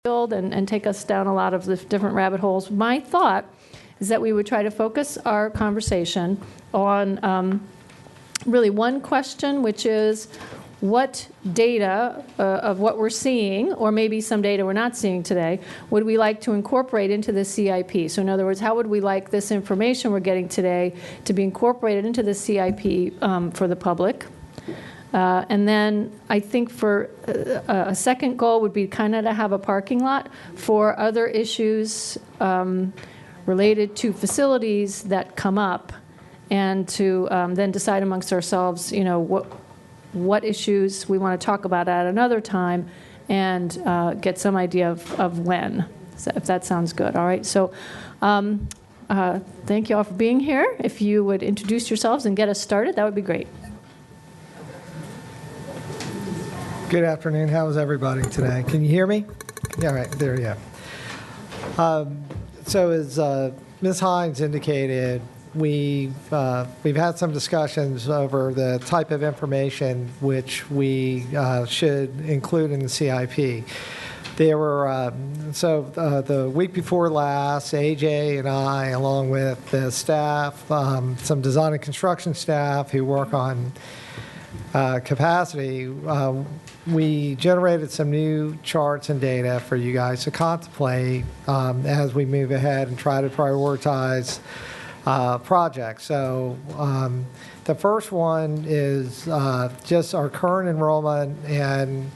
and take us down a lot of the different rabbit holes. My thought is that we would try to focus our conversation on really one question, which is what data of what we're seeing, or maybe some data we're not seeing today, would we like to incorporate into the CIP? So in other words, how would we like this information we're getting today to be incorporated into the CIP for the public? And then I think for a second goal would be kind of to have a parking lot for other issues related to facilities that come up, and to then decide amongst ourselves, you know, what issues we want to talk about at another time, and get some idea of when, if that sounds good. All right. So thank you all for being here. If you would introduce yourselves and get us started, that would be great. Good afternoon. How is everybody today? Can you hear me? Yeah, right. There you go. So as Ms. Hines indicated, we've had some discussions over the type of information which we should include in the CIP. There were, the week before last, AJ and I, along with the staff, some design and construction staff who work on capacity, we generated some new charts and data for you guys to contemplate as we move ahead and try to prioritize projects. So the first one is just our current enrollment and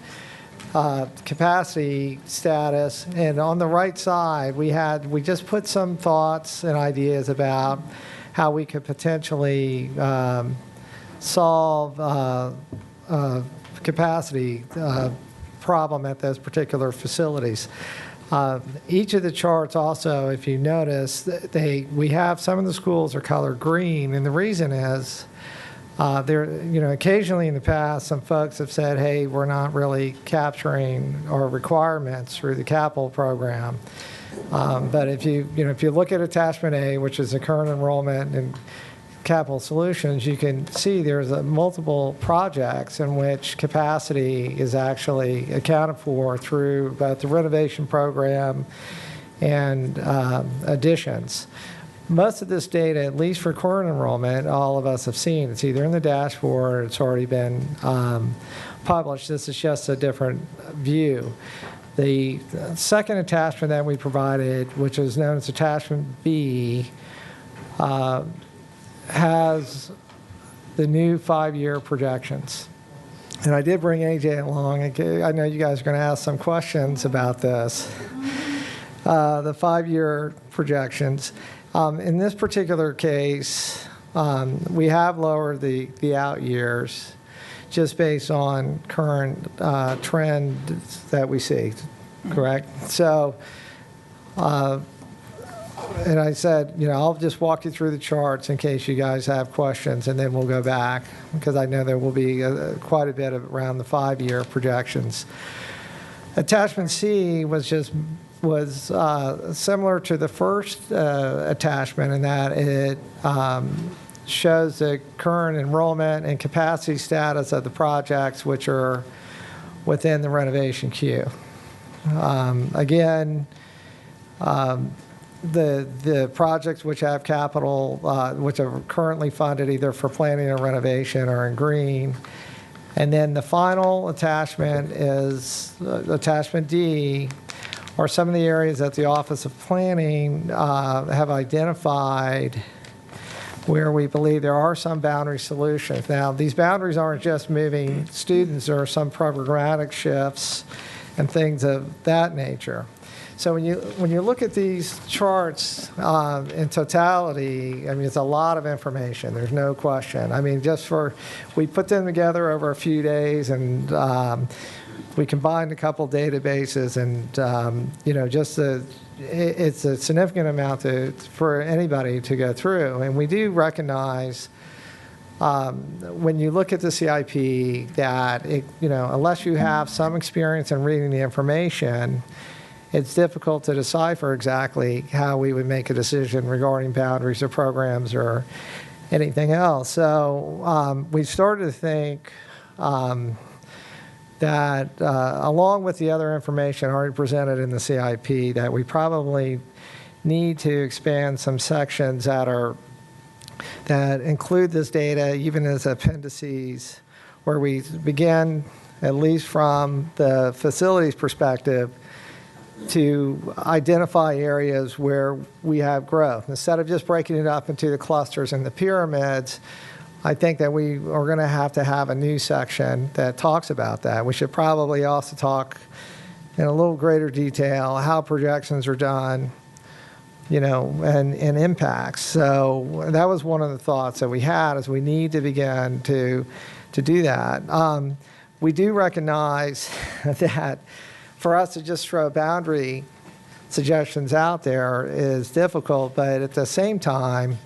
capacity status. And on the right side, we just put some thoughts and ideas about how we could potentially solve capacity problem at those particular facilities. Each of the charts also, if you notice, we have some of the schools are colored green, and the reason is occasionally in the past, some folks have said, hey, we're not really capturing our requirements through the capital program. But if you look at attachment A, which is the current enrollment and capital solutions, you can see there's multiple projects in which capacity is actually accounted for through both the renovation program and additions. Most of this data, at least for current enrollment, all of us have seen. It's either in the dashboard or it's already been published. This is just a different view. The second attachment that we provided, which is known as attachment B, has the new 5-year projections. And I did bring AJ along. I know you guys are going to ask some questions about this. The 5-year projections. In this particular case, we have lowered the out years just based on current trends that we see, correct? So, and I said, I'll just walk you through the charts in case you guys have questions, and then we'll go back, because I know there will be quite a bit around the 5-year projections. Attachment C was similar to the first attachment in that it shows the current enrollment and capacity status of the projects which are within the renovation queue. Again, the projects which have capital, which are currently funded either for planning or renovation, are in green. And then the final attachment is attachment D, or some of the areas that the Office of Planning have identified where we believe there are some boundary solutions. Now, these boundaries aren't just moving students. There are some programmatic shifts and things of that nature. So when you look at these charts in totality, I mean, it's a lot of information. There's no question. I mean, we put them together over a few days, and we combined a couple databases, and it's a significant amount for anybody to go through. And we do recognize when you look at the CIP that unless you have some experience in reading the information, it's difficult to decipher exactly how we would make a decision regarding boundaries or programs or anything else. So we started to think that along with the other information already presented in the CIP, that we probably need to expand some sections that include this data even as appendices, where we begin, at least from the facilities perspective, to identify areas where we have growth. Instead of just breaking it up into the clusters and the pyramids, I think that we are going to have a new section that talks about that. We should probably also talk in a little greater detail how projections are done, and impacts. So that was one of the thoughts that we had, is we need to begin to do that. We do recognize that for us to just throw boundary suggestions out there is difficult, but at the same time,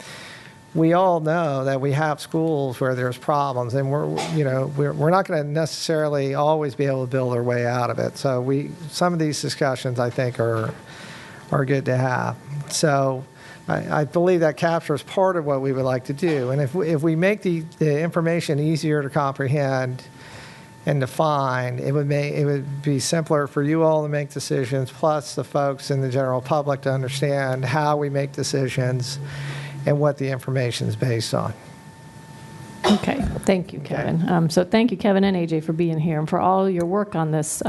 we all know that we have schools where there's problems, and we're not going to necessarily always be able to build our way out of it. So some of these discussions, I think, are good to have. So I believe that captures part of what we would like to do. And if we make the information easier to comprehend and define, it would be simpler for you all to make decisions, plus the folks in the general public to understand how we make decisions and what the information is based on. Okay, thank you, Kevin. So thank you, Kevin and AJ, for being here and for all your work on this.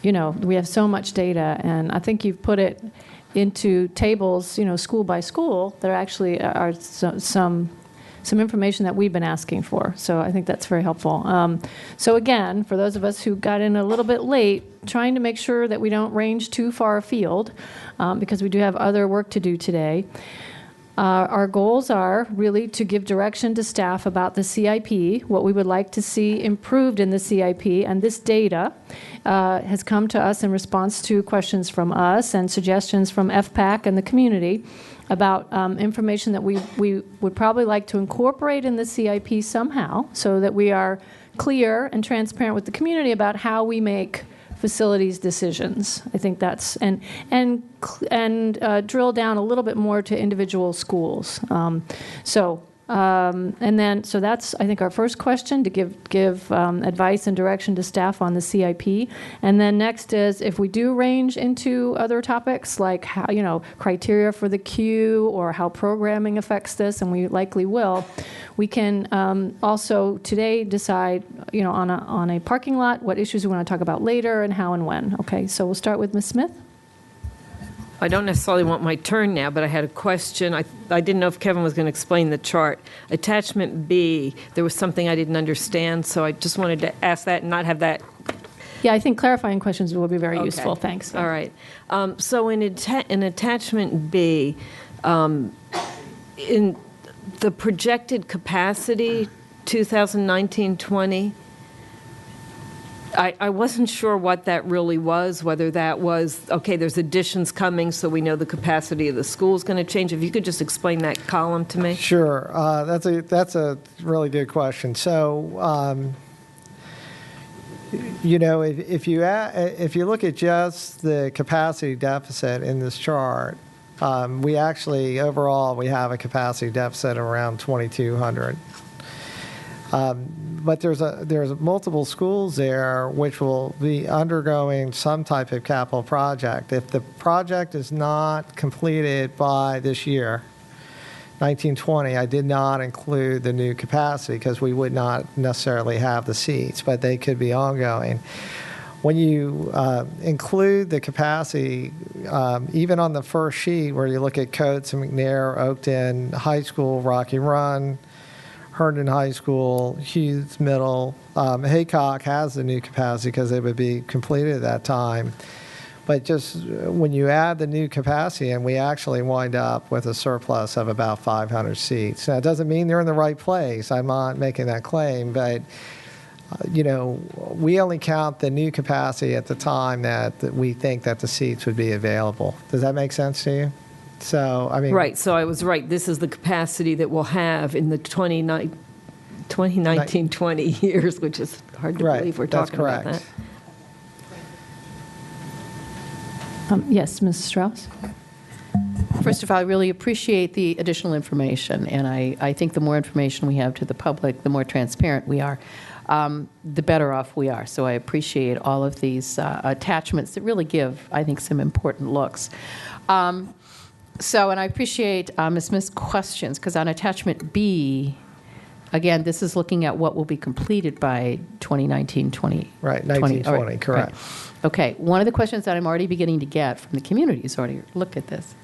We have so much data, and I think you've put it into tables, school by school, that actually are some information that we've been asking for. So I think that's very helpful. So again, for those of us who got in a little bit late, trying to make sure that we don't range too far afield, because we do have other work to do today. Our goals are really to give direction to staff about the CIP, what we would like to see improved in the CIP, and this data has come to us in response to questions from us and suggestions from FPAC and the community about information that we would probably like to incorporate in the CIP somehow, so that we are clear and transparent with the community about how we make facilities decisions. I think that's and drill down a little bit more to individual schools. So that's, I think, our first question, to give advice and direction to staff on the CIP. And then next is, if we do range into other topics like how, criteria for the queue or how programming affects this, and we likely will, we can also today decide, on a parking lot, what issues we want to talk about later and how and when. Okay, so we'll start with Ms. Smith. I don't necessarily want my turn now, but I had a question. I didn't know if Kevin was going to explain the chart. Attachment B, there was something I didn't understand, so I just wanted to ask that and not have that. Yeah, I think clarifying questions will be very useful. Thanks. All right. So in attachment B, in the projected capacity, 2019-20, I wasn't sure what that really was, whether that was, okay, there's additions coming, so we know the capacity of the school is going to change. If you could just explain that column to me. Sure. That's a really good question. So, if you look at just the capacity deficit in this chart, we actually, overall, we have a capacity deficit of around 2,200. But there's multiple schools there which will be undergoing some type of capital project. If the project is not completed by this year, 1920, I did not include the new capacity because we would not necessarily have the seats, but they could be ongoing. When you include the capacity, even on the first sheet where you look at Coates and McNair, Oakton High School, Rocky Run, Herndon High School, Hughes Middle, Haycock has the new capacity because it would be completed at that time. But just when you add the new capacity, and we actually wind up with a surplus of about 500 seats. Now, it doesn't mean they're in the right place. I'm not making that claim, but we only count the new capacity at the time that we think that the seats would be available. Does that make sense to you? So, I mean, right. So I was right. This is the capacity that we'll have in the 2019-20 years, which is hard to believe we're talking about that. Yes, Ms. Strauss. First of all, I really appreciate the additional information, and I think the more information we have to the public, the more transparent we are. the better off we are. So I appreciate all of these attachments that really give, I think, some important looks. And I appreciate Ms. Smith's questions, because on attachment B, again, this is looking at what will be completed by 2019-20. Right, 1920, correct. Right. Okay, one of the questions that I'm already beginning to get from the community who's already looked at this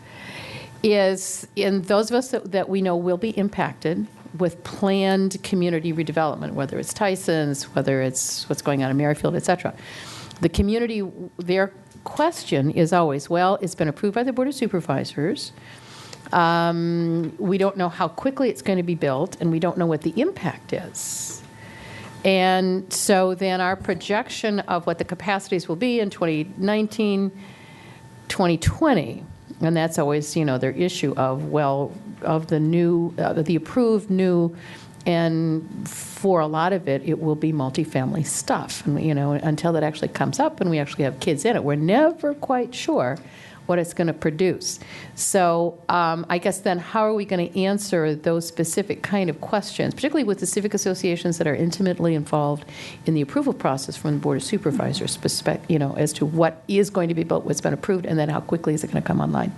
is, in those of us that we know will be impacted with planned community redevelopment, whether it's Tyson's, whether it's what's going on in Merrifield, et cetera, the community, their question is always, well, it's been approved by the Board of Supervisors. We don't know how quickly it's going to be built, and we don't know what the impact is. And so then our projection of what the capacities will be in 2019, 2020, and that's always, their issue of, well, of the new, the approved new, and for a lot of it, it will be multifamily stuff. And, until that actually comes up and we actually have kids in it, we're never quite sure what it's going to produce. So I guess then how are we going to answer those specific kind of questions, particularly with the civic associations that are intimately involved in the approval process from the Board of Supervisors, as to what is going to be built, what's been approved, and then how quickly is it going to come online?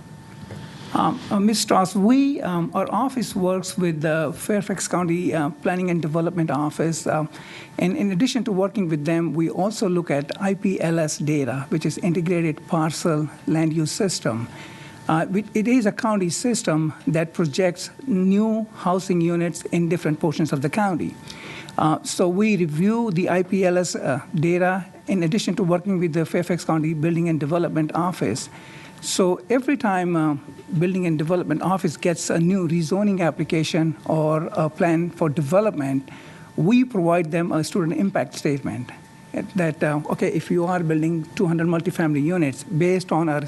Ms. Strauss, our office works with the Fairfax County Planning and Development Office. And in addition to working with them, we also look at IPLS data, which is Integrated Parcel Land Use System. It is a county system that projects new housing units in different portions of the county. So we review the IPLS data in addition to working with the Fairfax County Building and Development Office. So every time Building and Development Office gets a new rezoning application or a plan for development, we provide them a student impact statement that, okay, if you are building 200 multifamily units, based on our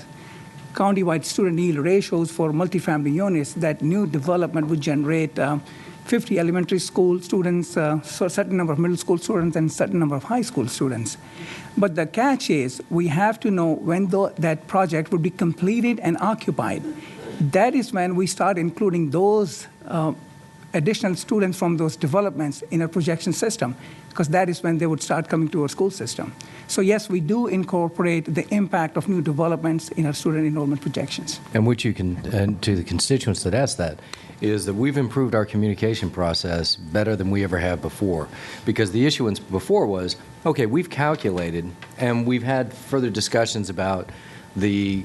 countywide student yield ratios for multifamily units, that new development would generate 50 elementary school students, so a certain number of middle school students, and a certain number of high school students. But the catch is we have to know when that project will be completed and occupied. That is when we start including those additional students from those developments in our projection system, because that is when they would start coming to our school system. So yes, we do incorporate the impact of new developments in our student enrollment projections. And which you can, and to the constituents that ask that, is that we've improved our communication process better than we ever have before. Because the issuance before was, okay, we've calculated, and we've had further discussions about the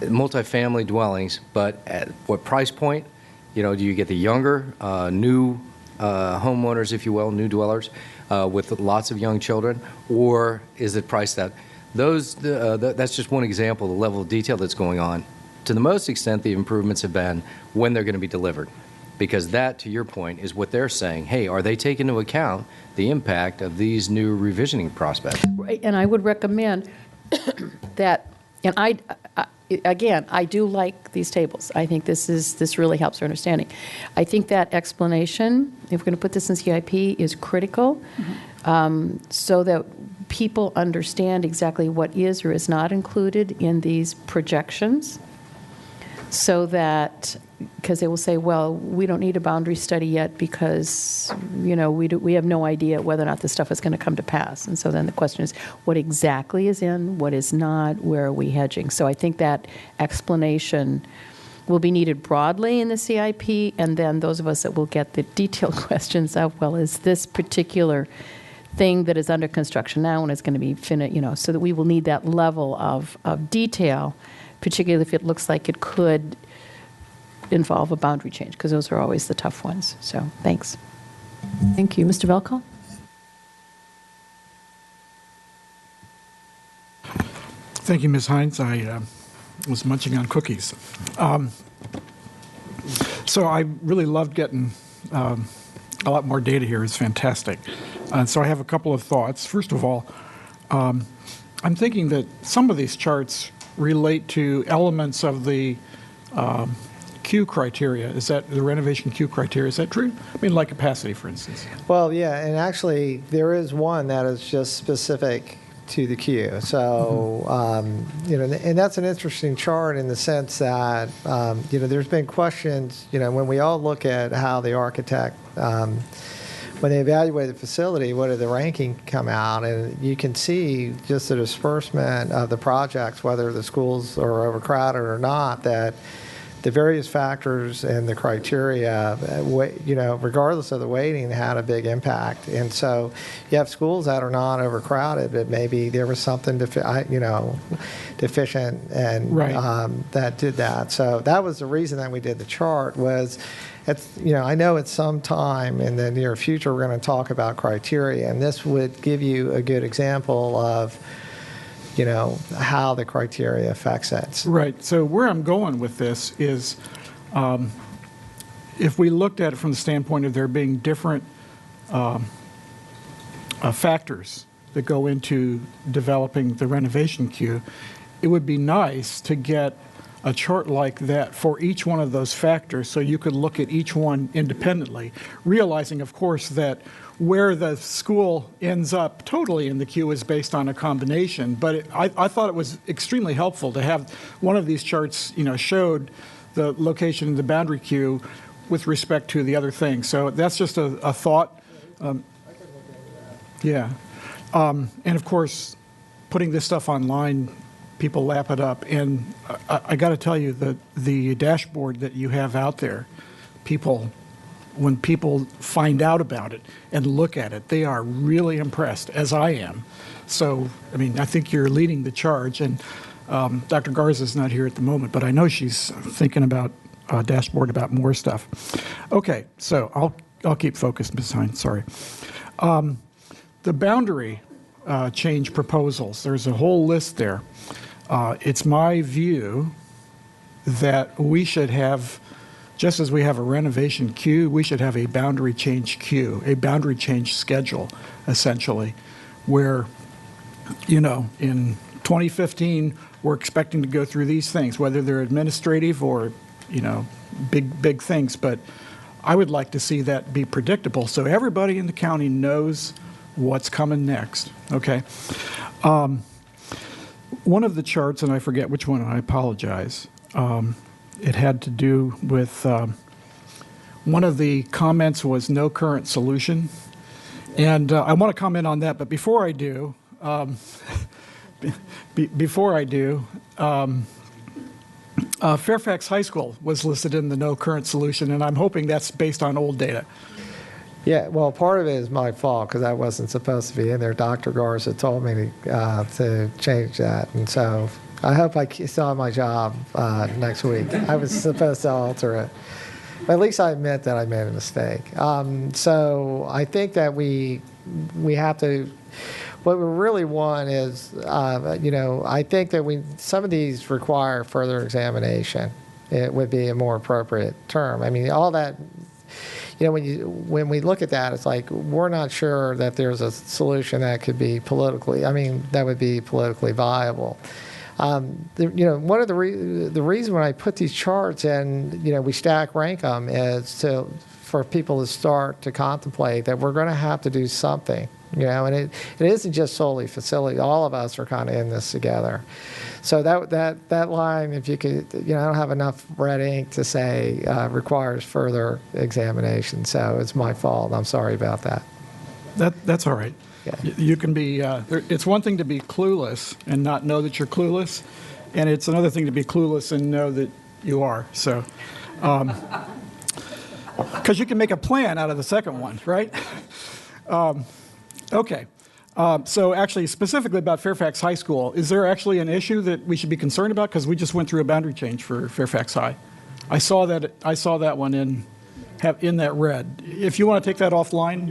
multifamily dwellings, but at what price point? Do you get the younger, new homeowners, if you will, new dwellers, with lots of young children, or is it priced out? That's just one example of the level of detail that's going on. To the most extent, the improvements have been when they're going to be delivered, because that, to your point, is what they're saying. Hey, are they taking into account the impact of these new revisioning prospects? Right, and I would recommend that, and I do like these tables. I think this really helps our understanding. I think that explanation, if we're going to put this in CIP, is critical, so that people understand exactly what is or is not included in these projections, so that, because they will say, well, we don't need a boundary study yet because, we have no idea whether or not this stuff is going to come to pass. And so then the question is, what exactly is in, what is not, where are we hedging? So I think that explanation will be needed broadly in the CIP, and then those of us that will get the detailed questions of, well, is this particular thing that is under construction now and is going to be finished, so that we will need that level of detail, particularly if it looks like it could involve a boundary change, because those are always the tough ones. So thanks. Thank you. Mr. Velko? Thank you, Ms. Hines. I was munching on cookies. So I really loved getting a lot more data here. It's fantastic. So I have a couple of thoughts. First of all, I'm thinking that some of these charts relate to elements of the Q criteria. Is that the renovation Q criteria? Is that true? I mean, like capacity, for instance. Well, yeah, and actually there is one that is just specific to the queue. So, and that's an interesting chart in the sense that, there's been questions, when we all look at how the architect when they evaluate the facility, what did the ranking come out? And you can see just the disbursement of the projects, whether the schools are overcrowded or not, that the various factors and the criteria, regardless of the weighting, had a big impact. And so you have schools that are not overcrowded, but maybe there was something deficient and Right. that did that. So that was the reason that we did the chart was, I know at some time in the near future we're going to talk about criteria, and this would give you a good example of how the criteria affects it. Right. So where I'm going with this is, if we looked at it from the standpoint of there being different factors that go into developing the renovation queue, it would be nice to get a chart like that for each one of those factors so you could look at each one independently, realizing, of course, that where the school ends up totally in the queue is based on a combination. But I thought it was extremely helpful to have one of these charts, showed the location in the boundary queue with respect to the other things. So that's just a thought. Yeah. And of course, putting this stuff online, people lap it up. And I got to tell you that the dashboard that you have out there, when people find out about it and look at it, they are really impressed, as I am. So, I think you're leading the charge. And Dr. Garza's not here at the moment, but I know she's thinking about a dashboard about more stuff. Okay, so I'll keep focused, Ms. Hines, sorry. The boundary change proposals, there's a whole list there. It's my view that we should have, just as we have a renovation queue, we should have a boundary change queue, a boundary change schedule, essentially, where, in 2015, we're expecting to go through these things, whether they're administrative or, big things. But I would like to see that be predictable so everybody in the county knows what's coming next, okay? One of the charts, and I forget which one, I apologize, it had to do with, one of the comments was no current solution. And I want to comment on that, but before I do, Fairfax High School was listed in the no current solution, and I'm hoping that's based on old data. Yeah, well, part of it is my fault because I wasn't supposed to be in there. Dr. Garza told me to change that, and so I hope I still have my job next week. I was supposed to alter it. But at least I admit that I made a mistake. So I think that we have to, what we really want is, I think that some of these require further examination. It would be a more appropriate term. All that, when we look at that, it's like we're not sure that there's a solution that could be that would be politically viable. One of the reason when I put these charts and we stack rank them is for people to start to contemplate that we're going to have to do something. And it isn't just solely facility. All of us are kind of in this together. So that line, if you could, I don't have enough red ink to say requires further examination. So it's my fault. I'm sorry about that. That's all right. Yeah. You can be, it's one thing to be clueless and not know that you're clueless, and it's another thing to be clueless and know that you are. So, because you can make a plan out of the second one, right? Okay. So actually, specifically about Fairfax High School, is there actually an issue that we should be concerned about? Because we just went through a boundary change for Fairfax High. I saw that one in that red. If you want to take that offline.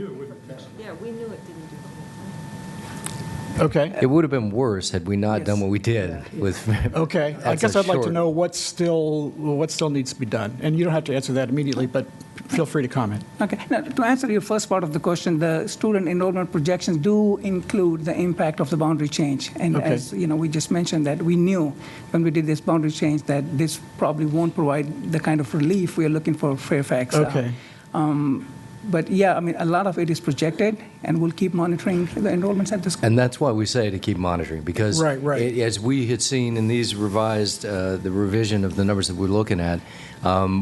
Yeah, we knew it didn't do Okay. It would have been worse had we not done what we did with. Okay. I That's guess a I'd like to short- know what still needs to be done. And you don't have to answer that immediately, but feel free to comment. Okay. Now, to answer your first part of the question, the student enrollment projections do include the impact of the boundary change. And Okay. as we just mentioned that we knew when we did this boundary change that this probably won't provide the kind of relief we are looking for Fairfax. Okay. But yeah, I mean, a lot of it is projected, and we'll keep monitoring the enrollments at the school. And that's why we say to keep monitoring, because Right, right. as we had seen in these revised, the revision of the numbers that we're looking at,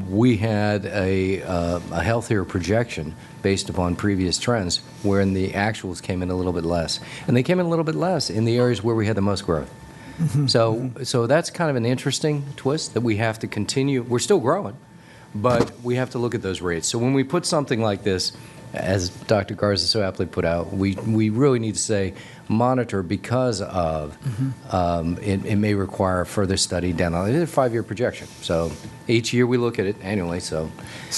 we had a healthier projection based upon previous trends, wherein the actuals came in a little bit less. And they came in a little bit less in the areas where we had the most growth. So that's kind of an interesting twist that we have to continue. We're still growing, but we have to look at those rates. So when we put something like this, as Dr. Garza so aptly put out, we really need to say monitor because of it may require further study down the line. It's a 5-year projection. So each year we look at it annually. So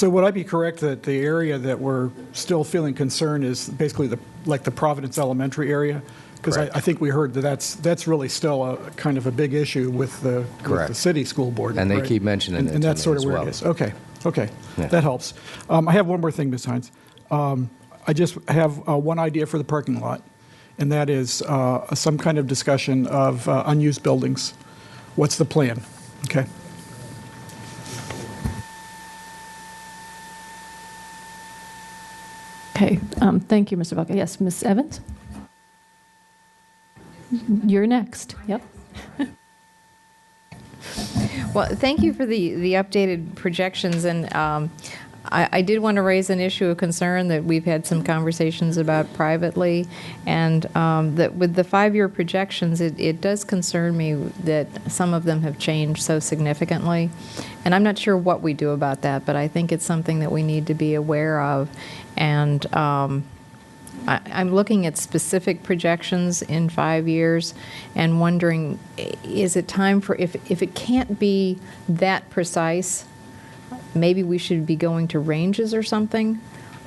would I be correct that the area that we're still feeling concern is basically the Providence Elementary area? Because I think we heard that that's really still a kind of a big issue with the city school board. And they right? keep mentioning it. And that's sort of as where well. it is. Okay. Yeah. That helps. I have one more thing, Ms. Hines. I just have one idea for the parking lot, and that is some kind of discussion of unused buildings. What's the plan? Okay. Okay, thank you, Mr. Vaca. Yes, Ms. Evans? You're next. Yep. Well, thank you for the updated projections, and I did want to raise an issue of concern that we've had some conversations about privately, and that with the 5-year projections, it does concern me that some of them have changed so significantly, and I'm not sure what we do about that, but I think it's something that we need to be aware of, and I'm looking at specific projections in 5 years and wondering, is it time for, if it can't be that precise, maybe we should be going to ranges or something?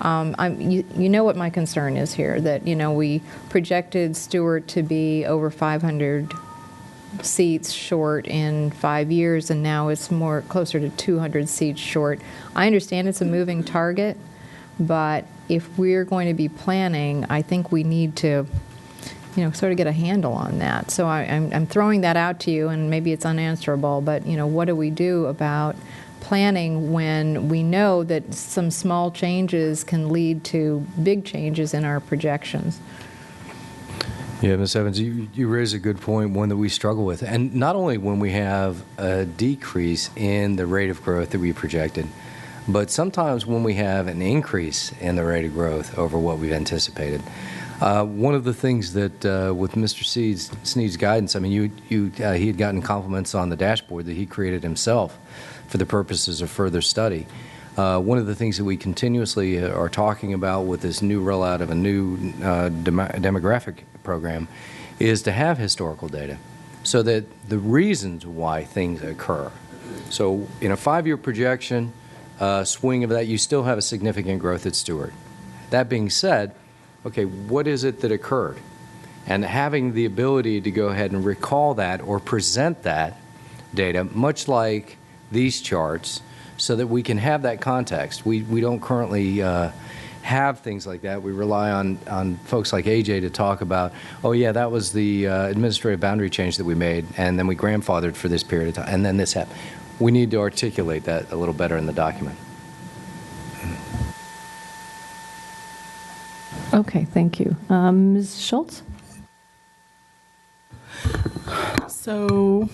You know what my concern is here, that, we projected Stewart to be over 500 seats short in 5 years, and now it's more closer to 200 seats short. I understand it's a moving target, but if we're going to be planning, I think we need to, sort of get a handle on that. So I'm throwing that out to you, and maybe it's unanswerable, but, what do we do about planning when we know that some small changes can lead to big changes in our projections? Yeah, Ms. Evans, you raise a good point, one that we struggle with. And not only when we have a decrease in the rate of growth that we projected, but sometimes when we have an increase in the rate of growth over what we've anticipated. One of the things that with Mr. Sneed's guidance, I mean, he had gotten compliments on the dashboard that he created himself for the purposes of further study. One of the things that we continuously are talking about with this new rollout of a new demographic program is to have historical data so that the reasons why things occur. So in a 5-year projection, swing of that, you still have a significant growth at Stewart. That being said, okay, what is it that occurred? And having the ability to go ahead and recall that or present that data, much like these charts, so that we can have that context. We don't currently have things like that. We rely on folks like AJ to talk about, oh yeah, that was the administrative boundary change that we made, and then we grandfathered for this period of time, and then this happened. We need to articulate that a little better in the document. Okay, thank you. Ms. Schultz? So,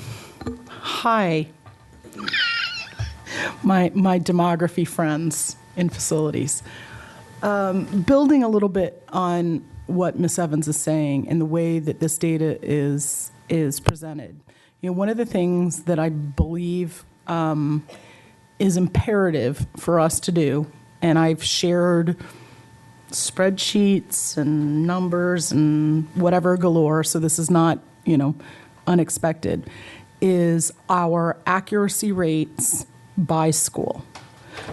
hi, my demography friends in facilities. Building a little bit on what Ms. Evans is saying and the way that this data is presented. One of the things that I believe is imperative for us to do, and I've shared spreadsheets and numbers and whatever galore, so this is not, unexpected, is our accuracy rates by school.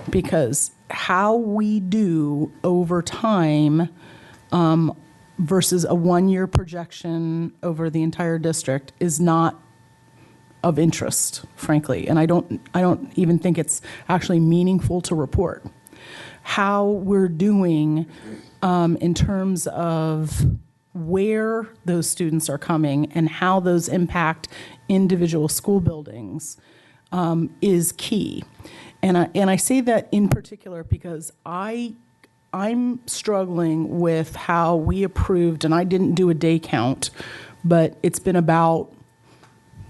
Because how we do over time versus a 1-year projection over the entire district is not of interest, frankly, and I don't even think it's actually meaningful to report. How we're doing in terms of where those students are coming and how those impact individual school buildings is key. And I say that in particular because I I'm struggling with how we approved, and I didn't do a day count, but it's been about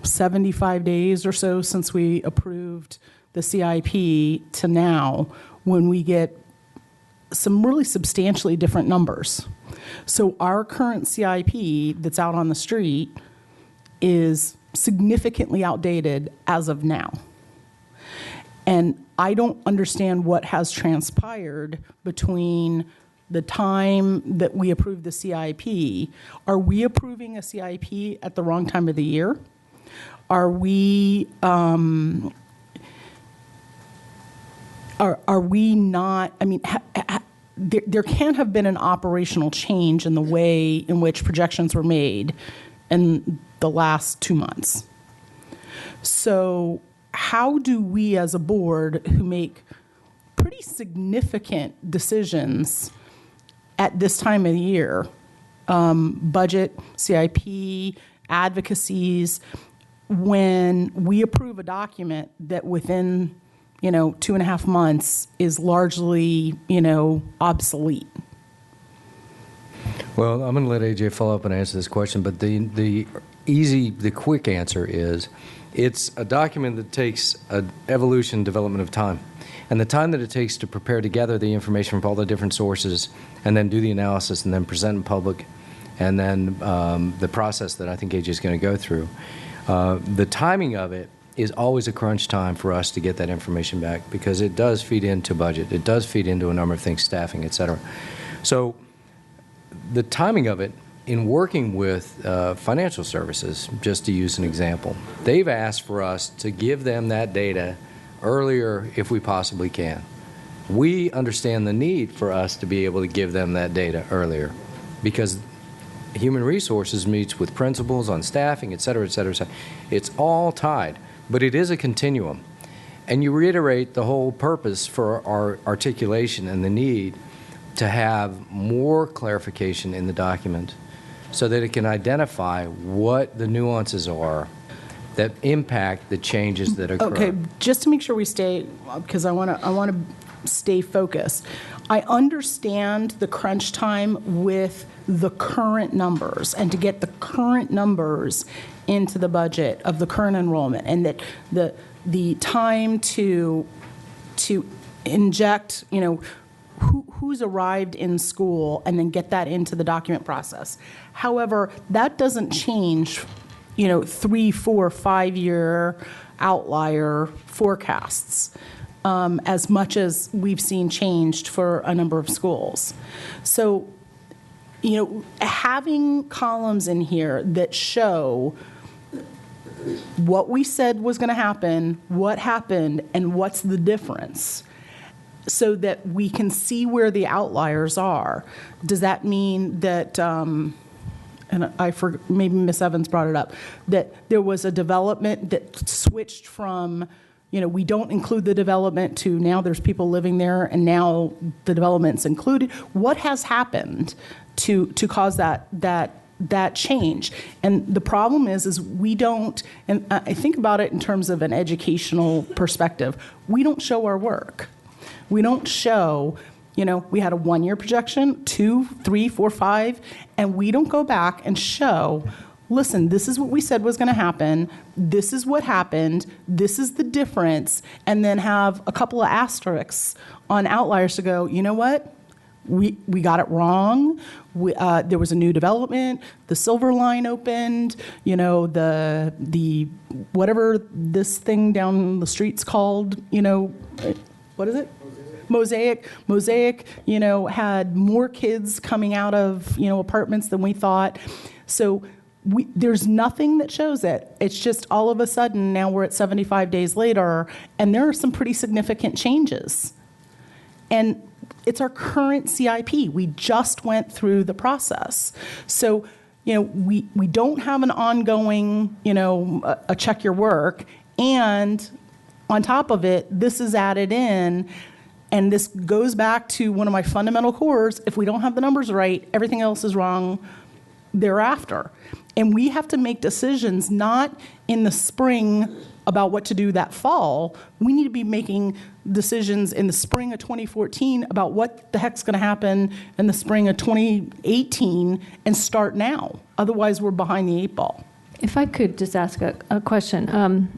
75 days or so since we approved the CIP to now, when we get some really substantially different numbers. So our current CIP that's out on the street is significantly outdated as of now. And I don't understand what has transpired between the time that we approved the CIP. Are we approving a CIP at the wrong time of the year? Are we are we not? I mean, there can have been an operational change in the way in which projections were made in the last 2 months. So how do we as a board who make pretty significant decisions at this time of the year, budget, CIP, advocacies, when we approve a document that within 2.5 months is largely, obsolete? Well, I'm going to let AJ follow up and answer this question, but the quick answer is it's a document that takes an evolution development of time. And the time that it takes to prepare to gather the information from all the different sources and then do the analysis and then present in public, and then the process that I think AJ is going to go through, the timing of it is always a crunch time for us to get that information back, because it does feed into budget. It does feed into a number of things, staffing, et cetera. So the timing of it, in working with financial services, just to use an example, they've asked for us to give them that data earlier if we possibly can. We understand the need for us to be able to give them that data earlier, because human resources meets with principals on staffing, et cetera, et cetera, et cetera. It's all tied, but it is a continuum. And you reiterate the whole purpose for our articulation and the need to have more clarification in the document so that it can identify what the nuances are that impact the changes that occur. Okay, just to make sure we stay, because I want to stay focused. I understand the crunch time with the current numbers and to get the current numbers into the budget of the current enrollment, and that the time to inject, who's arrived in school and then get that into the document process. However, that doesn't change, 3, 4, 5 year outlier forecasts as much as we've seen changed for a number of schools. So, having columns in here that show what we said was going to happen, what happened, and what's the difference, so that we can see where the outliers are. Does that mean that, and maybe Ms. Evans brought it up, that there was a development that switched from, we don't include the development, to now there's people living there and now the development's included? What has happened to cause that change? And the problem is we don't, and I think about it in terms of an educational perspective, we don't show our work. We don't show, we had a 1-year projection, 2, 3, 4, 5, and we don't go back and show, listen, this is what we said was going to happen, this is what happened, this is the difference, and then have a couple of asterisks on outliers to go, you know what? We got it wrong. There was a new development. The Silver Line opened. The whatever this thing down the street's called. What is it? Mosaic, had more kids coming out of, apartments than we thought. So there's nothing that shows it. It's just all of a sudden now we're at 75 days later, and there are some pretty significant changes. And it's our current CIP. We just went through the process. So, we don't have an ongoing, a check your work. And on top of it, this is added in. And this goes back to one of my fundamental cores. If we don't have the numbers right, everything else is wrong thereafter. And we have to make decisions not in the spring about what to do that fall. We need to be making decisions in the spring of 2014 about what the heck's going to happen in the spring of 2018 and start now. Otherwise, we're behind the 8 ball. If I could just ask a question.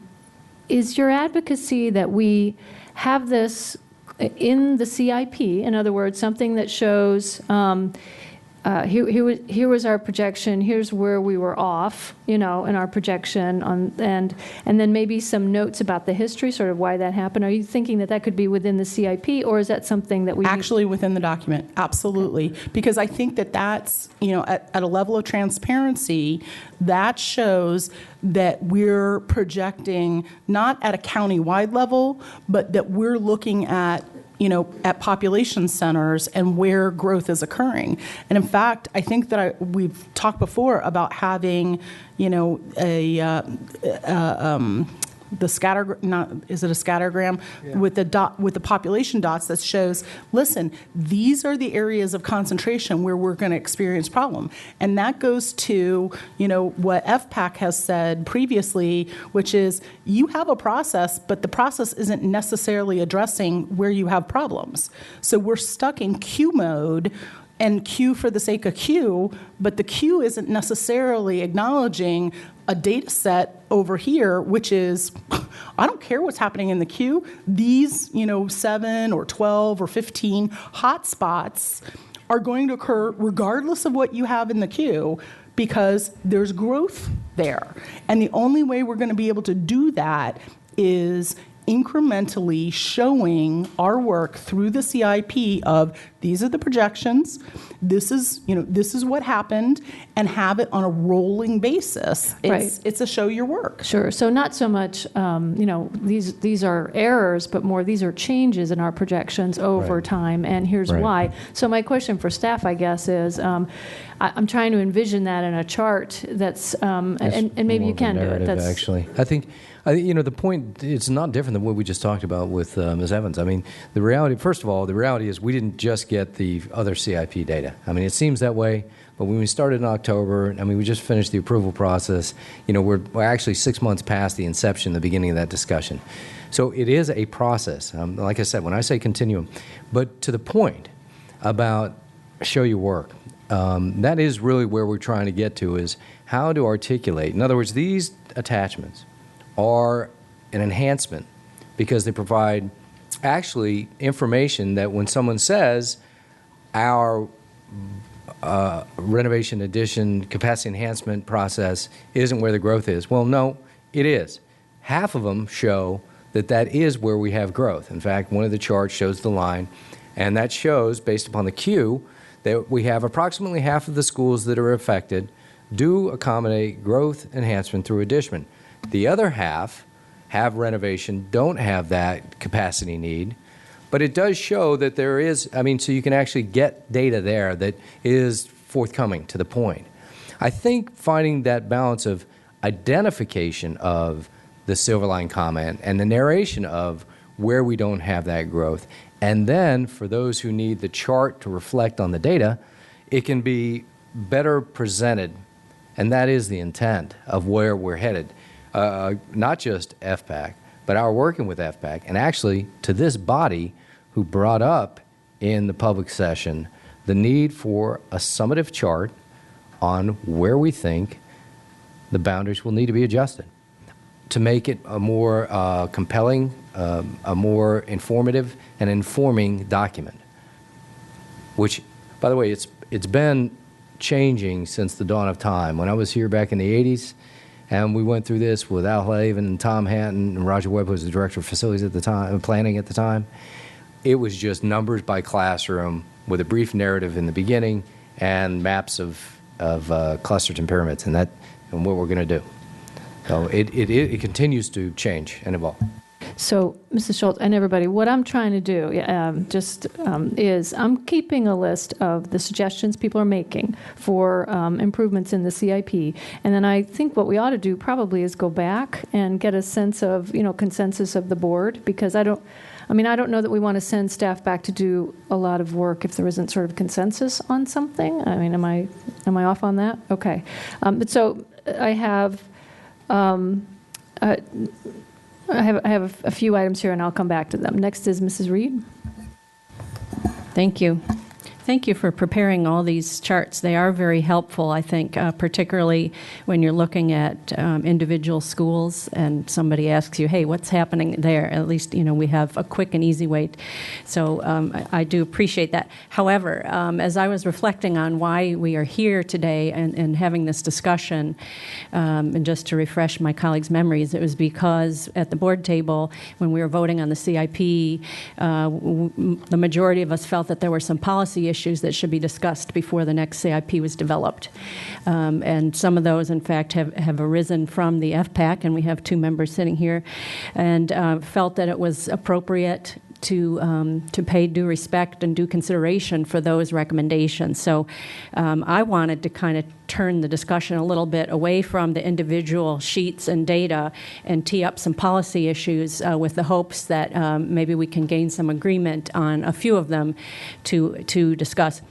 Is your advocacy that we have this in the CIP, in other words, something that shows here was our projection, here's where we were off, in our projection, and then maybe some notes about the history, sort of why that happened? Are you thinking that could be within the CIP, or is that something that we actually within the document? Absolutely, because I think that's at a level of transparency that shows that we're projecting not at a county-wide level, but that we're looking at population centers and where growth is occurring. And in fact, I think that we've talked before about having, the scattergram with the population dots that shows, listen, these are the areas of concentration where we're going to experience problem. And that goes to, what FPAC has said previously, which is you have a process, but the process isn't necessarily addressing where you have problems. So we're stuck in queue mode, and queue for the sake of queue, but the queue isn't necessarily acknowledging a data set over here, which is, I don't care what's happening in the queue. These, 7 or 12 or 15 hotspots are going to occur regardless of what you have in the queue, because there's growth there. And the only way we're going to be able to do that is incrementally showing our work through the CIP of these are the projections, this is what happened, and have it on a rolling basis. It's a show your work. Sure. So not so much, these are errors, but more these are changes in our projections over time, and here's why. So my question for staff, I guess, is I'm trying to envision that in a chart that's and maybe you can do it. That's actually. I think the point, it's not different than what we just talked about with Ms. Evans. I mean, the reality is we didn't just get the other CIP data. I mean, it seems that way, but when we started in October, we just finished the approval process. We're actually 6 months past the inception, the beginning of that discussion. So it is a process. Like I said, when I say continuum, but to the point about show your work, that is really where we're trying to get to, is how to articulate. In other words, these attachments are an enhancement because they provide actually information that when someone says our renovation addition capacity enhancement process isn't where the growth is, well, no, it is. Half of them show that is where we have growth. In fact, one of the charts shows the line, and that shows, based upon the queue, that we have approximately half of the schools that are affected do accommodate growth enhancement through addition. The other half have renovation, don't have that capacity need, but it does show that there is, so you can actually get data there that is forthcoming to the point. I think finding that balance of identification of the silver line comment and the narration of where we don't have that growth, and then for those who need the chart to reflect on the data, it can be better presented, and that is the intent of where we're headed. Not just FPAC, but our working with FPAC, and actually to this body who brought up in the public session the need for a summative chart on where we think the boundaries will need to be adjusted to make it a more compelling, a more informative and informing document, which, by the way, it's been changing since the dawn of time. When I was here back in the 80s, and we went through this with Al Haven and Tom Hatton, and Roger Webb was the director of facilities at the time, planning at the time. It was just numbers by classroom with a brief narrative in the beginning and maps of clusters and pyramids, and what we're going to do. So it continues to change and evolve. So, Mrs. Schultz and everybody, what I'm trying to do is I'm keeping a list of the suggestions people are making for improvements in the CIP, and then I think what we ought to do probably is go back and get a sense of, consensus of the board, because I mean, I don't know that we want to send staff back to do a lot of work if there isn't sort of consensus on something. I mean, am I off on that? Okay. But so I have a few items here, and I'll come back to them. Next is Mrs. Reed. Thank you. Thank you for preparing all these charts. They are very helpful, I think, particularly when you're looking at individual schools and somebody asks you, hey, what's happening there? At least, we have a quick and easy way. So I do appreciate that. However, as I was reflecting on why we are here today and having this discussion, and just to refresh my colleagues' memories, it was because at the board table, when we were voting on the CIP, the majority of us felt that there were some policy issues that should be discussed before the next CIP was developed. And some of those, in fact, have arisen from the FPAC, and we have 2 members sitting here, and felt that it was appropriate to pay due respect and due consideration for those recommendations. So I wanted to kind of turn the discussion a little bit away from the individual sheets and data and tee up some policy issues with the hopes that maybe we can gain some agreement on a few of them to discuss.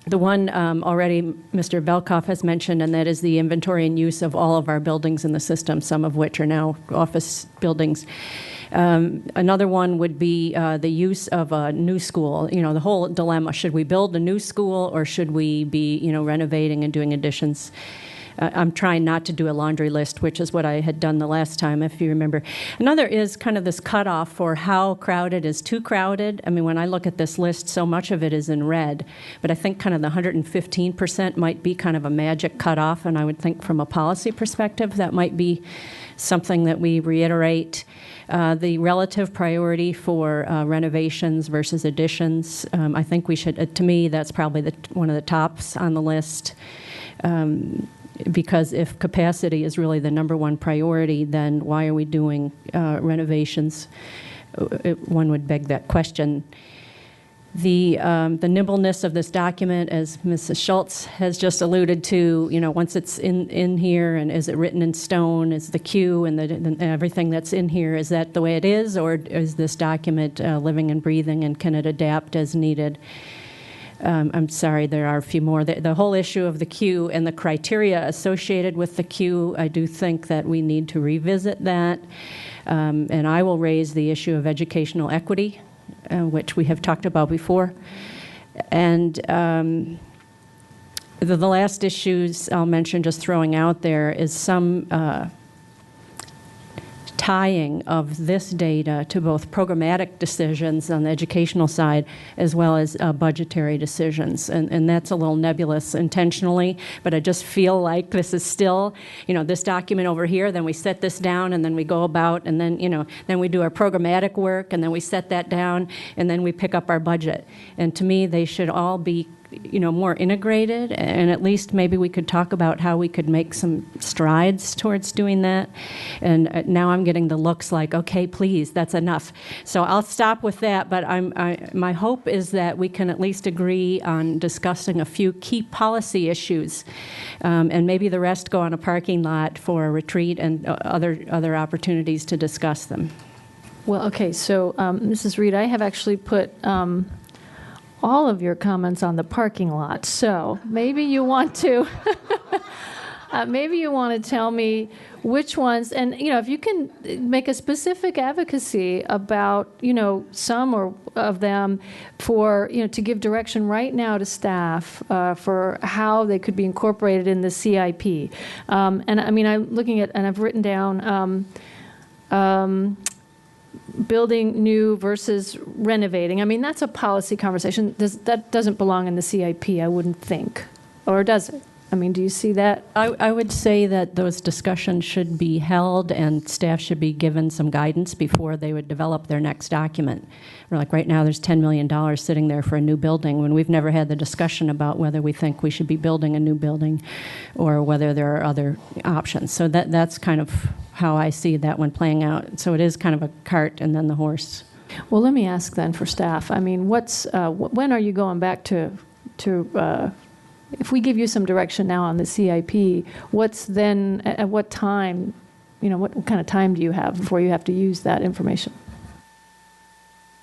The one already Mr. Belkoff has mentioned, and that is the inventory and use of all of our buildings in the system, some of which are now office buildings. Another one would be the use of a new school. The whole dilemma, should we build a new school or should we be, renovating and doing additions? I'm trying not to do a laundry list, which is what I had done the last time, if you remember. Another is kind of this cutoff for how crowded is too crowded. I mean, when I look at this list, so much of it is in red, but I think kind of the 115% might be kind of a magic cutoff, and I would think from a policy perspective that might be something that we reiterate. The relative priority for renovations versus additions, I think we should, to me, that's probably one of the tops on the list. Because if capacity is really the number one priority, then why are we doing renovations? One would beg that question. The nimbleness of this document, as Mrs. Schultz has just alluded to, once it's in here, and is it written in stone? Is the queue and everything that's in here, is that the way it is, or is this document living and breathing, and can it adapt as needed? I'm sorry, there are a few more. The whole issue of the queue and the criteria associated with the queue, I do think that we need to revisit that. And I will raise the issue of educational equity, which we have talked about before. And the last issues I'll mention, just throwing out there, is some tying of this data to both programmatic decisions on the educational side as well as budgetary decisions. And that's a little nebulous intentionally, but I just feel like this is still, this document over here, then we set this down, and then we go about, and then, then we do our programmatic work, and then we set that down, and then we pick up our budget. And to me, they should all be more integrated, and at least maybe we could talk about how we could make some strides towards doing that. And now I'm getting the looks like, okay, please, that's enough. So I'll stop with that, but my hope is that we can at least agree on discussing a few key policy issues, and maybe the rest go on a parking lot for a retreat and other opportunities to discuss them. Well, okay, so Mrs. Reed, I have actually put all of your comments on the parking lot. So maybe you want to tell me which ones, and if you can make a specific advocacy about some or of them for to give direction right now to staff for how they could be incorporated in the CIP. And I mean, I'm looking at, and I've written down. Building new versus renovating. I mean, that's a policy conversation. That doesn't belong in the CIP, I wouldn't think. Or does it? I mean, do you see that? I would say that those discussions should be held, and staff should be given some guidance before they would develop their next document. Like right now, there's $10 million sitting there for a new building when we've never had the discussion about whether we think we should be building a new building or whether there are other options. So that's kind of how I see that one playing out. So it is kind of a cart and then the horse. Well, let me ask then for staff. I mean, when are you going back to if we give you some direction now on the CIP, what's then, at what time, what kind of time do you have before you have to use that information?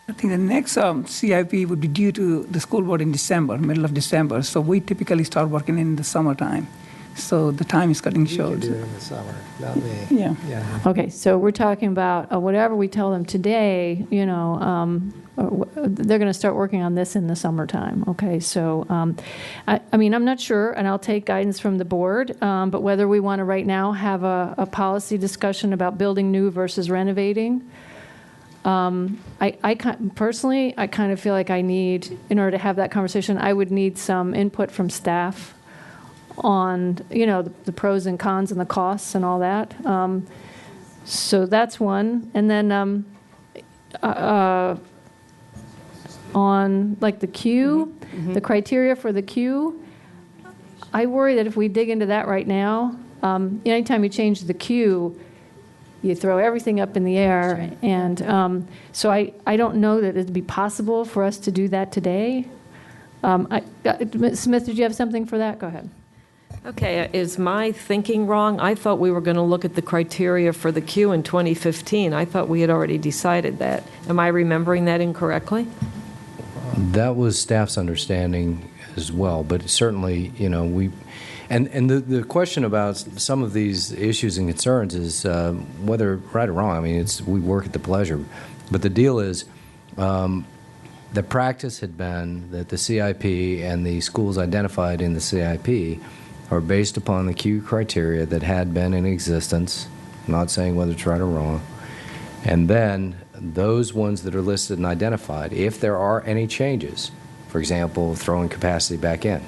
I think the next CIP would be due to the school board in December, middle of December. So we typically start working in the summertime. So the time is cutting You short. can do it in the summer, not me. Yeah. Yeah. Okay, so we're talking about whatever we tell them today, they're going to start working on this in the summertime, okay? So, I mean, I'm not sure, and I'll take guidance from the board, but whether we want to right now have a policy discussion about building new versus renovating. Personally, I kind of feel like in order to have that conversation, I would need some input from staff on, the pros and cons and the costs and all that. So that's one. And then on like the queue, the criteria for the queue, I worry that if we dig into that right now, anytime you change the queue, you throw everything up in the air. That's right. And so I don't know that it'd be possible for us to do that today. Smith, did you have something for that? Go ahead. Okay, is my thinking wrong? I thought we were going to look at the criteria for the queue in 2015. I thought we had already decided that. Am I remembering that incorrectly? That was staff's understanding as well, but certainly, and the question about some of these issues and concerns is whether right or wrong. I mean, we work at the pleasure, but the deal is the practice had been that the CIP and the schools identified in the CIP are based upon the Q criteria that had been in existence. I'm not saying whether it's right or wrong, and then those ones that are listed and identified, if there are any changes, for example, throwing capacity back in,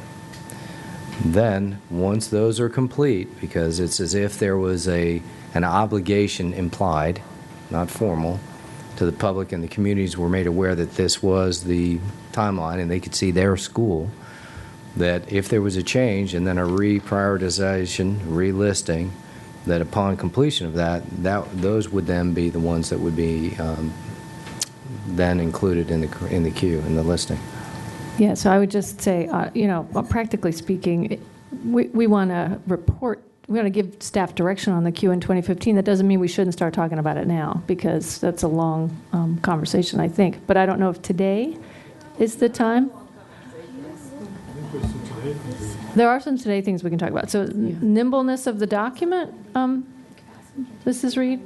then once those are complete, because it's as if there was an obligation implied, not formal, to the public, and the communities were made aware that this was the timeline and they could see their school, that if there was a change and then a reprioritization, relisting, that upon completion of that those would then be the ones that would be then included in the queue, in the listing. Yeah, so I would just say, practically speaking, we want to report, we want to give staff direction on the queue in 2015. That doesn't mean we shouldn't start talking about it now, because that's a long conversation, I think. But I don't know if today is the time. There are some today things we can talk about. So nimbleness of the document, Mrs. Reed?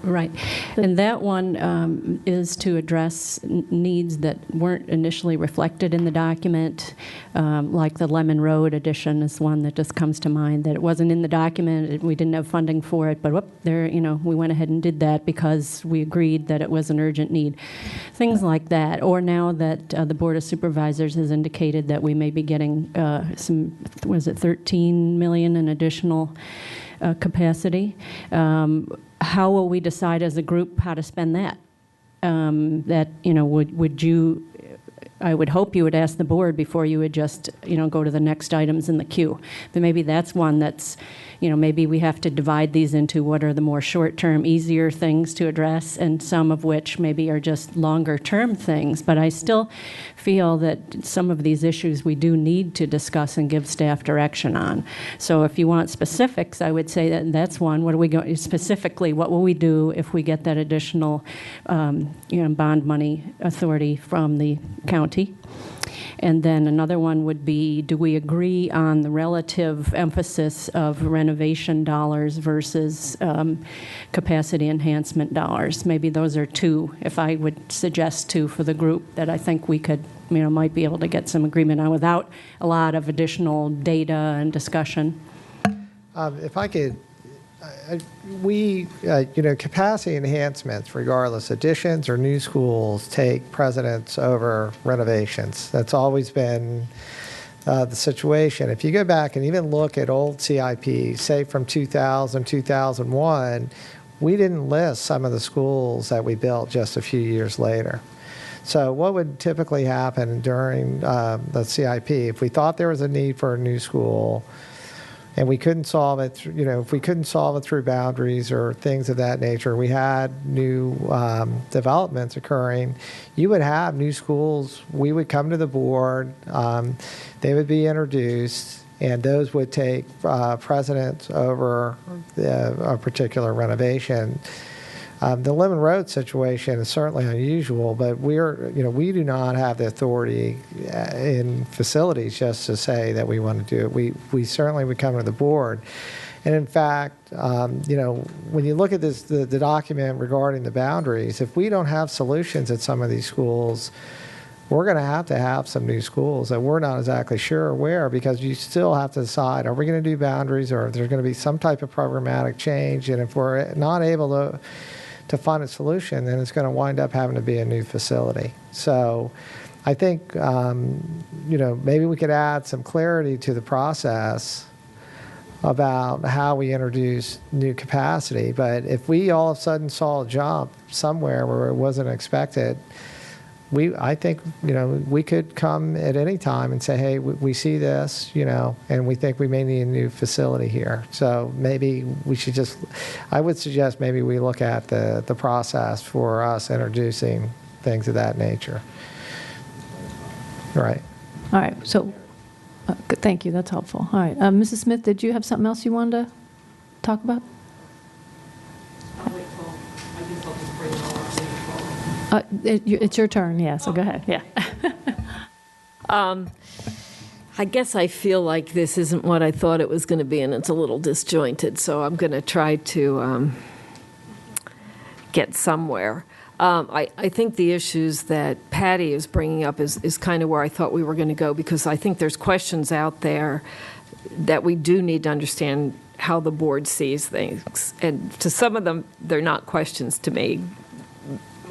Right. And that one is to address needs that weren't initially reflected in the document, like the Lemon Road addition is one that just comes to mind, that it wasn't in the document, we didn't have funding for it, but we went ahead and did that because we agreed that it was an urgent need. Things like that. Or now that the Board of Supervisors has indicated that we may be getting $13 million in additional capacity. How will we decide as a group how to spend that? Would you? I would hope you would ask the board before you would just go to the next items in the queue. But maybe that's one that's, maybe we have to divide these into what are the more short-term, easier things to address, and some of which maybe are just longer-term things. But I still feel that some of these issues we do need to discuss and give staff direction on. So if you want specifics, I would say that's one. What are we going specifically? What will we do if we get that additional, bond money authority from the county? And then another one would be, do we agree on the relative emphasis of renovation dollars versus capacity enhancement dollars? Maybe those are two, if I would suggest two for the group, that I think we could, might be able to get some agreement on without a lot of additional data and discussion. If I could, capacity enhancements, regardless, additions or new schools take precedence over renovations. That's always been the situation. If you go back and even look at old CIPs, say from 2000, 2001, we didn't list some of the schools that we built just a few years later. So what would typically happen during the CIP, if we thought there was a need for a new school, and we couldn't solve it, if we couldn't solve it through boundaries or things of that nature, we had new developments occurring, you would have new schools, we would come to the board, they would be introduced, and those would take precedence over a particular renovation. The Lemon Road situation is certainly unusual, but we do not have the authority in facilities just to say that we want to do it. We certainly would come to the board. And in fact, when you look at this, the document regarding the boundaries, if we don't have solutions at some of these schools, we're going to have some new schools that we're not exactly sure where, because you still have to decide, are we going to do boundaries, or if there's going to be some type of programmatic change? And if we're not able to find a solution, then it's going to wind up having to be a new facility. So I think, maybe we could add some clarity to the process about how we introduce new capacity. But if we all of a sudden saw a jump somewhere where it wasn't expected, I think we could come at any time and say, hey, we see this, and we think we may need a new facility here. So maybe we should I would suggest maybe we look at the process for us introducing things of that nature. Right. All right, so, thank you, that's helpful. All right, Mrs. Smith, did you have something else you wanted to talk about? It's your turn, yeah, so go ahead, yeah. I guess I feel like this isn't what I thought it was going to be, and it's a little disjointed, so I'm going to try to get somewhere. I think the issues that Patty is bringing up is kind of where I thought we were going to go, because I think there's questions out there that we do need to understand how the board sees things. And to some of them, they're not questions to me,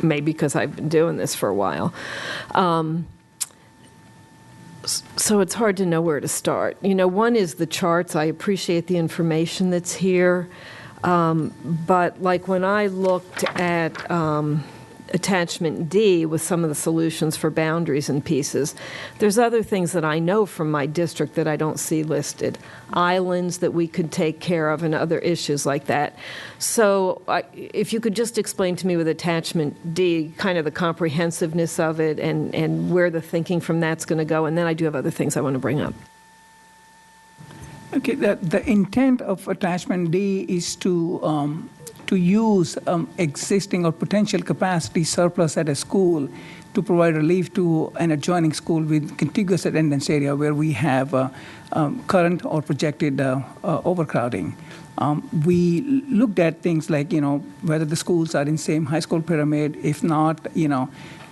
maybe because I've been doing this for a while. So it's hard to know where to start. One is the charts. I appreciate the information that's here. But like when I looked at attachment D with some of the solutions for boundaries and pieces, there's other things that I know from my district that I don't see listed. Islands that we could take care of and other issues like that. So if you could just explain to me with attachment D kind of the comprehensiveness of it and where the thinking from that's going to go. And then I do have other things I want to bring up. Okay, the intent of attachment D is to use existing or potential capacity surplus at a school to provide relief to an adjoining school with contiguous attendance area where we have current or projected overcrowding. We looked at things like, whether the schools are in same high school pyramid. If not,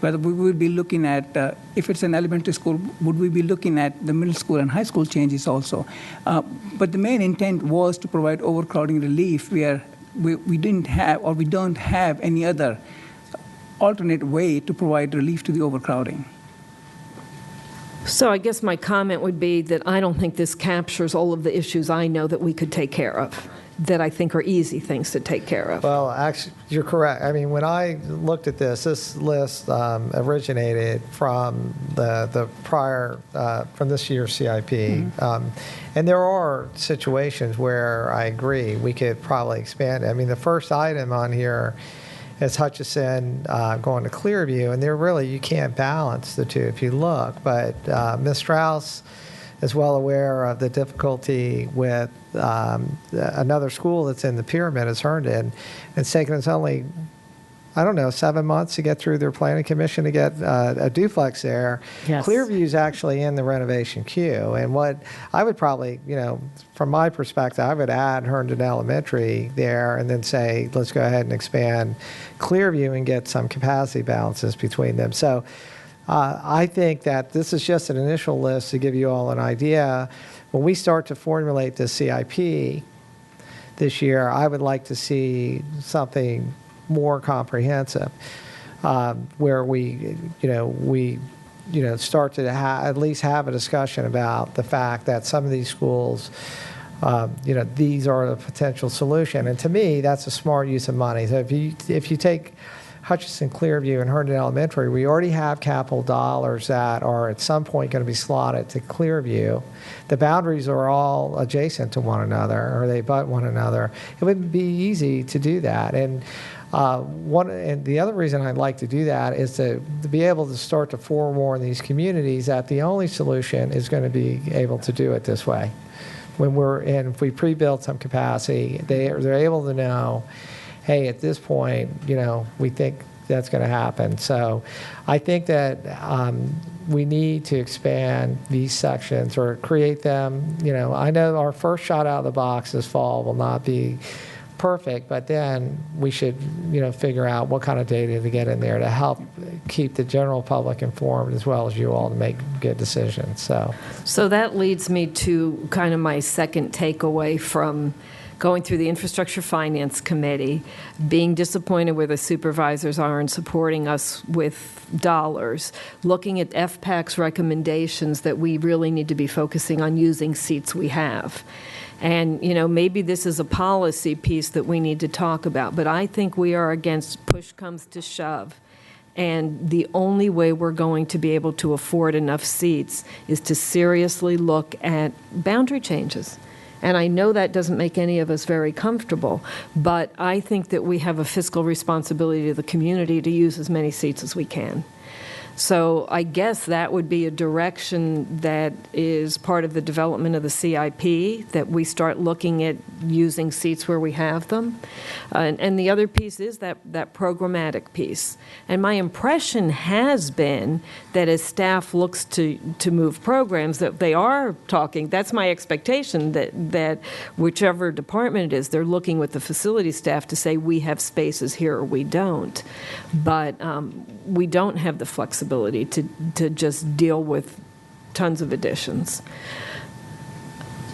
whether we would be looking at, if it's an elementary school, would we be looking at the middle school and high school changes also? But the main intent was to provide overcrowding relief where we didn't have, or we don't have any other alternate way to provide relief to the overcrowding. So I guess my comment would be that I don't think this captures all of the issues I know that we could take care of, that I think are easy things to take care of. Well, actually, you're correct. I mean, when I looked at this list originated from the prior, from this year's CIP. Mm-hmm. And there are situations where I agree we could probably expand it. I mean, the first item on here is Hutchison going to Clearview, and you can't balance the two if you look. But Ms. Strauss is well aware of the difficulty with another school that's in the pyramid, is Herndon. It's taken us only, 7 months to get through their planning commission to get a duplex there. Yes. Clearview's actually in the renovation queue. And what I would probably, from my perspective, I would add Herndon Elementary there and then say, let's go ahead and expand Clearview and get some capacity balances between them. So I think that this is just an initial list to give you all an idea. When we start to formulate the CIP this year, I would like to see something more comprehensive, where we start to at least have a discussion about the fact that some of these schools, these are the potential solution. And to me, that's a smart use of money. So if you take Hutchison, Clearview, and Herndon Elementary, we already have capital dollars that are at some point going to be slotted to Clearview. The boundaries are all adjacent to one another, or they butt one another. It would be easy to do that. And and the other reason I'd like to do that is to be able to start to forewarn these communities that the only solution is going to be able to do it this way. If we pre-build some capacity, they're able to know, hey, at this point, we think that's going to happen. So I think that we need to expand these sections or create them. I know our first shot out of the box this fall will not be perfect, but then we should, figure out what kind of data to get in there to help keep the general public informed as well as you all to make good decisions. So that leads me to kind of my second takeaway from going through the Infrastructure Finance Committee, being disappointed where the supervisors are in supporting us with dollars, looking at FPAC's recommendations that we really need to be focusing on using seats we have. And, maybe this is a policy piece that we need to talk about, but I think we are against push comes to shove. And the only way we're going to be able to afford enough seats is to seriously look at boundary changes. And I know that doesn't make any of us very comfortable, but I think that we have a fiscal responsibility to the community to use as many seats as we can. So I guess that would be a direction that is part of the development of the CIP, that we start looking at using seats where we have them. And the other piece is that programmatic piece. And my impression has been that as staff looks to move programs, that they are talking, that's my expectation, that whichever department it is, they're looking with the facility staff to say, we have spaces here or we don't. But we don't have the flexibility to just deal with tons of additions.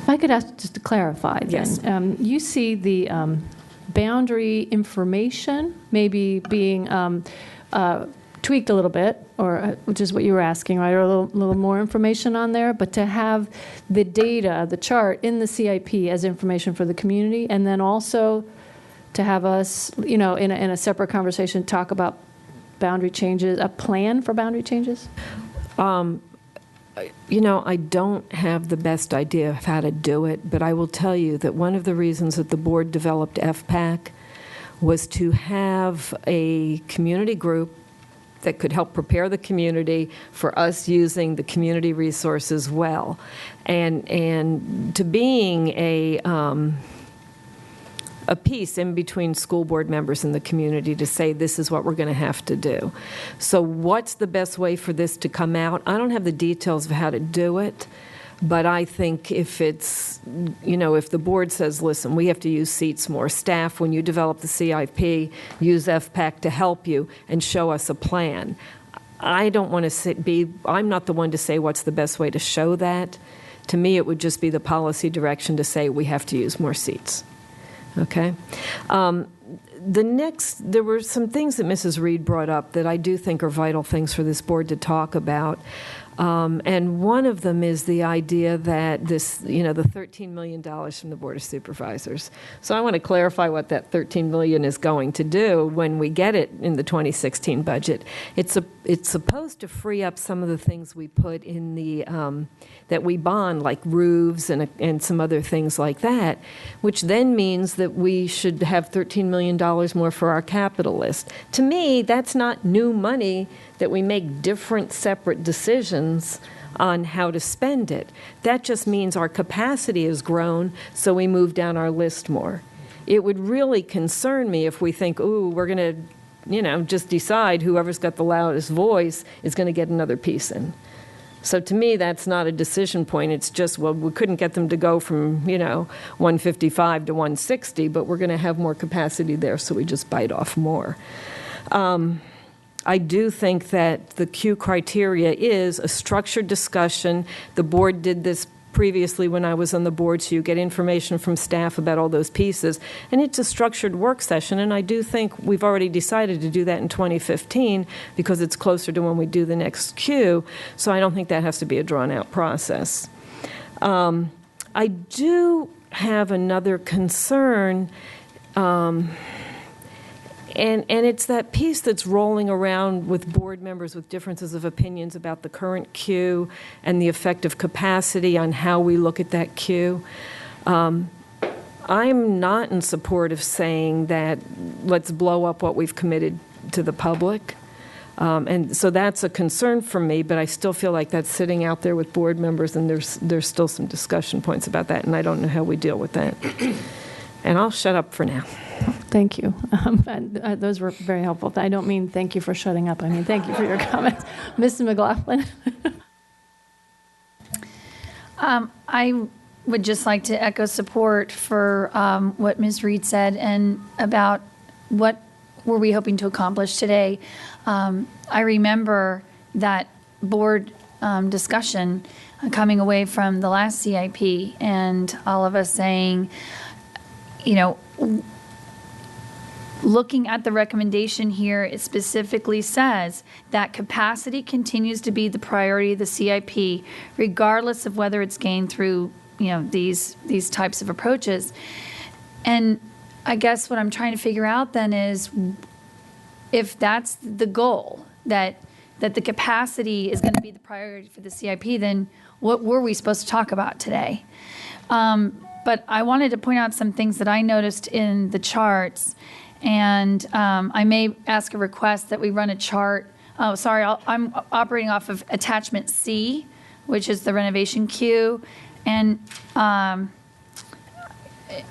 If I could ask just to clarify then. Yes. You see the boundary information maybe being tweaked a little bit, or which is what you were asking, right? Or a little more information on there, but to have the data, the chart in the CIP as information for the community, and then also to have us, in a separate conversation, talk about boundary changes, a plan for boundary changes? I don't have the best idea of how to do it, but I will tell you that one of the reasons that the board developed FPAC was to have a community group that could help prepare the community for us using the community resources well, and to being a piece in between school board members and the community to say this is what we're going to have to do. So what's the best way for this to come out? I don't have the details of how to do it, but I think if it's, if the board says, listen, we have to use seats more, staff, when you develop the CIP, use FPAC to help you and show us a plan. I don't want to I'm not the one to say what's the best way to show that. To me, it would just be the policy direction to say we have to use more seats. Okay. There were some things that Mrs. Reed brought up that I do think are vital things for this board to talk about. And one of them is the idea that the $13 million from the Board of Supervisors. So I want to clarify what that $13 million is going to do when we get it in the 2016 budget. It's supposed to free up some of the things we put in the that we bond, like roofs and some other things like that, which then means that we should have $13 million more for our capital list. To me, that's not new money that we make different separate decisions on how to spend it. That just means our capacity has grown, so we move down our list more. It would really concern me if we think, ooh, we're going to, just decide whoever's got the loudest voice is going to get another piece in. So to me, that's not a decision point. It's just, well, we couldn't get them to go from, 155 to 160, but we're going to have more capacity there, so we just bite off more. I do think that the Q criteria is a structured discussion. The board did this previously when I was on the board, so you get information from staff about all those pieces. And it's a structured work session, and I do think we've already decided to do that in 2015 because it's closer to when we do the next Q, so I don't think that has to be a drawn-out process. I do have another concern, and it's that piece that's rolling around with board members with differences of opinions about the current queue and the effect of capacity on how we look at that queue. I'm not in support of saying that let's blow up what we've committed to the public. And so that's a concern for me, but I still feel like that's sitting out there with board members, and there's still some discussion points about that, and I don't know how we deal with that. And I'll shut up for now. Thank you. Those were very helpful. I don't mean thank you for shutting up. I mean thank you for your comments. Mrs. McLaughlin? I would just like to echo support for what Ms. Reed said and about what were we hoping to accomplish today. I remember that board discussion coming away from the last CIP and all of us saying, you know, looking at the recommendation here, it specifically says that capacity continues to be the priority of the CIP, regardless of whether it's gained through, you know, these types of approaches. And I guess what I'm trying to figure out then is if that's the goal, that the capacity is going to be the priority for the CIP, then what were we supposed to talk about today? But I wanted to point out some things that I noticed in the charts. And I may ask a request that we run a chart. Oh, sorry, I'm operating off of attachment C, which is the renovation queue. And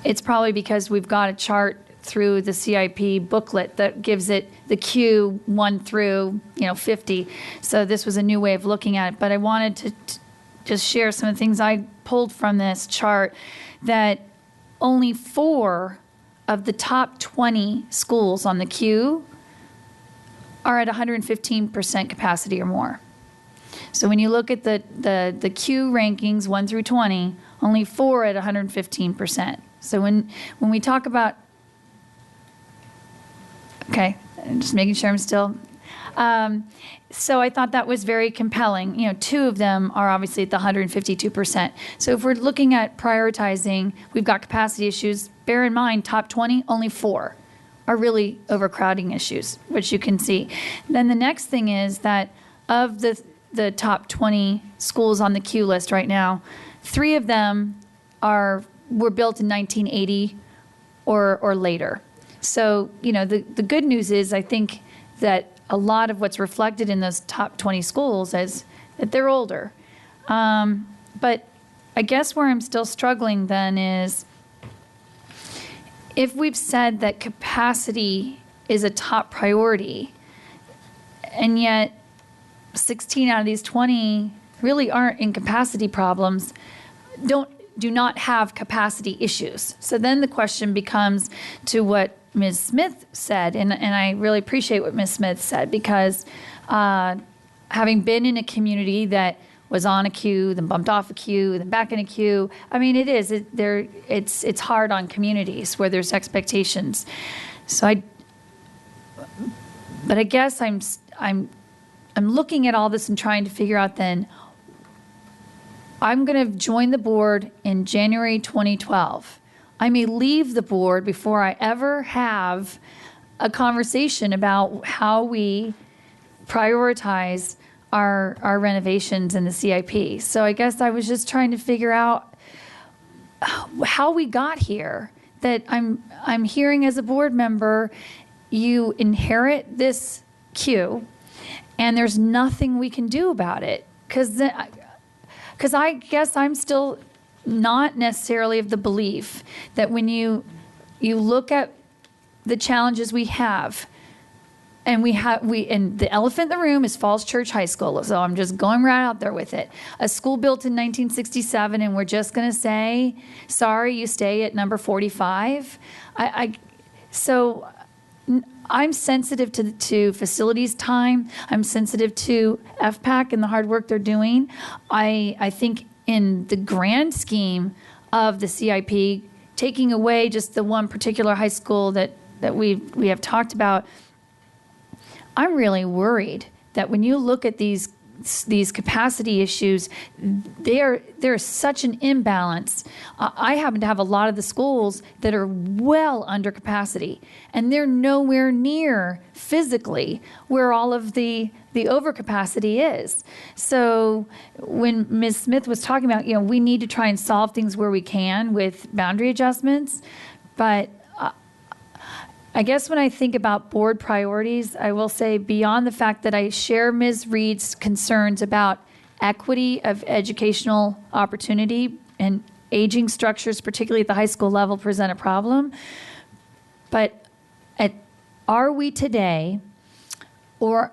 it's probably because we've got a chart through the CIP booklet that gives it the queue 1 through 50. So this was a new way of looking at it. But I wanted to just share some of the things I pulled from this chart, that only 4 of the top 20 schools on the queue are at 115% capacity or more. So when you look at the queue rankings 1 through 20, only 4 at 115%. So when we talk about, okay, I'm just making sure I'm still. So I thought that was very compelling. 2 of them are obviously at the 152%. So if we're looking at prioritizing, we've got capacity issues. Bear in mind, top 20, only 4 are really overcrowding issues, which you can see. Then the next thing is that of the top 20 schools on the queue list right now, 3 of them were built in 1980 or later. So, the good news is I think that a lot of what's reflected in those top 20 schools is that they're older. But I guess where I'm still struggling then is, if we've said that capacity is a top priority, and yet 16 out of these 20 really aren't in capacity problems, do not have capacity issues. So then the question becomes to what Ms. Smith said, and I really appreciate what Ms. Smith said, because having been in a community that was on a queue, then bumped off a queue, then back in a queue, I mean, it's hard on communities where there's expectations. But I guess I'm looking at all this and trying to figure out then, I'm going to join the board in January 2012. I may leave the board before I ever have a conversation about how we prioritize our renovations in the CIP. So I guess I was just trying to figure out how we got here. That I'm hearing as a board member, you inherit this queue, and there's nothing we can do about it. Because I guess I'm still not necessarily of the belief that when you look at the challenges we have, and and the elephant in the room is Falls Church High School. So I'm just going right out there with it. A school built in 1967, and we're just going to say, sorry, you stay at number 45. So I'm sensitive to facilities time. I'm sensitive to FPAC and the hard work they're doing. I think in the grand scheme of the CIP, taking away just the one particular high school that we have talked about, I'm really worried that when you look at these capacity issues, there's such an imbalance. I happen to have a lot of the schools that are well under capacity, and they're nowhere near physically where all of the overcapacity is. So when Ms. Smith was talking about, we need to try and solve things where we can with boundary adjustments, but I guess when I think about board priorities, I will say, beyond the fact that I share Ms. Reed's concerns about equity of educational opportunity and aging structures, particularly at the high school level, present a problem. But are we today, or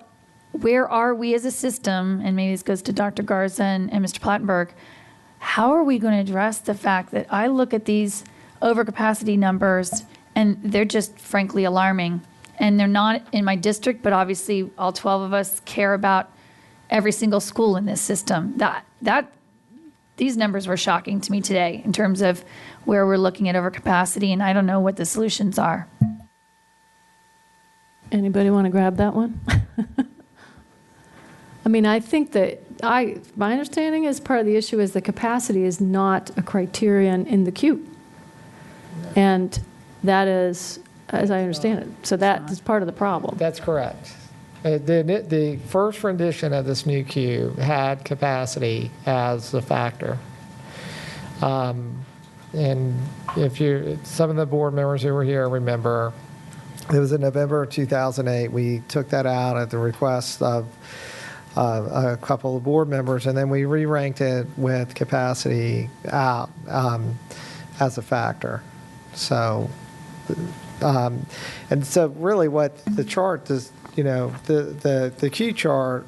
where are we as a system, and maybe this goes to Dr. Garza and Mr. Plattenberg, how are we going to address the fact that I look at these overcapacity numbers and they're just frankly alarming, and they're not in my district, but obviously all 12 of us care about every single school in this system. These numbers were shocking to me today in terms of where we're looking at overcapacity, and I don't know what the solutions are. Anybody want to grab that one? I mean, I think that my understanding is part of the issue is the capacity is not a criterion in the queue. And that is, as I understand it, so that is part of the problem. That's correct. The first rendition of this new queue had capacity as a factor. And some of the board members who were here remember, it was in November of 2008, we took that out at the request of a couple of board members, and then we re-ranked it with capacity out as a factor. So, and so really what the chart does, the Q chart,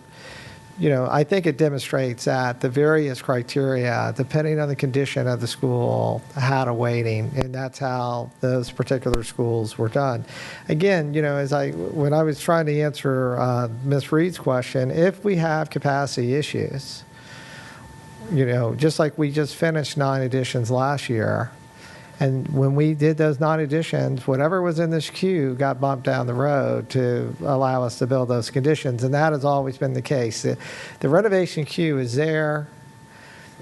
I think it demonstrates that the various criteria, depending on the condition of the school, had a weighting, and that's how those particular schools were done. Again, when I was trying to answer Ms. Reed's question, if we have capacity issues, just like we just finished 9 editions last year, and when we did those 9 editions, whatever was in this queue got bumped down the road to allow us to build those conditions, and that has always been the case. The renovation queue is there.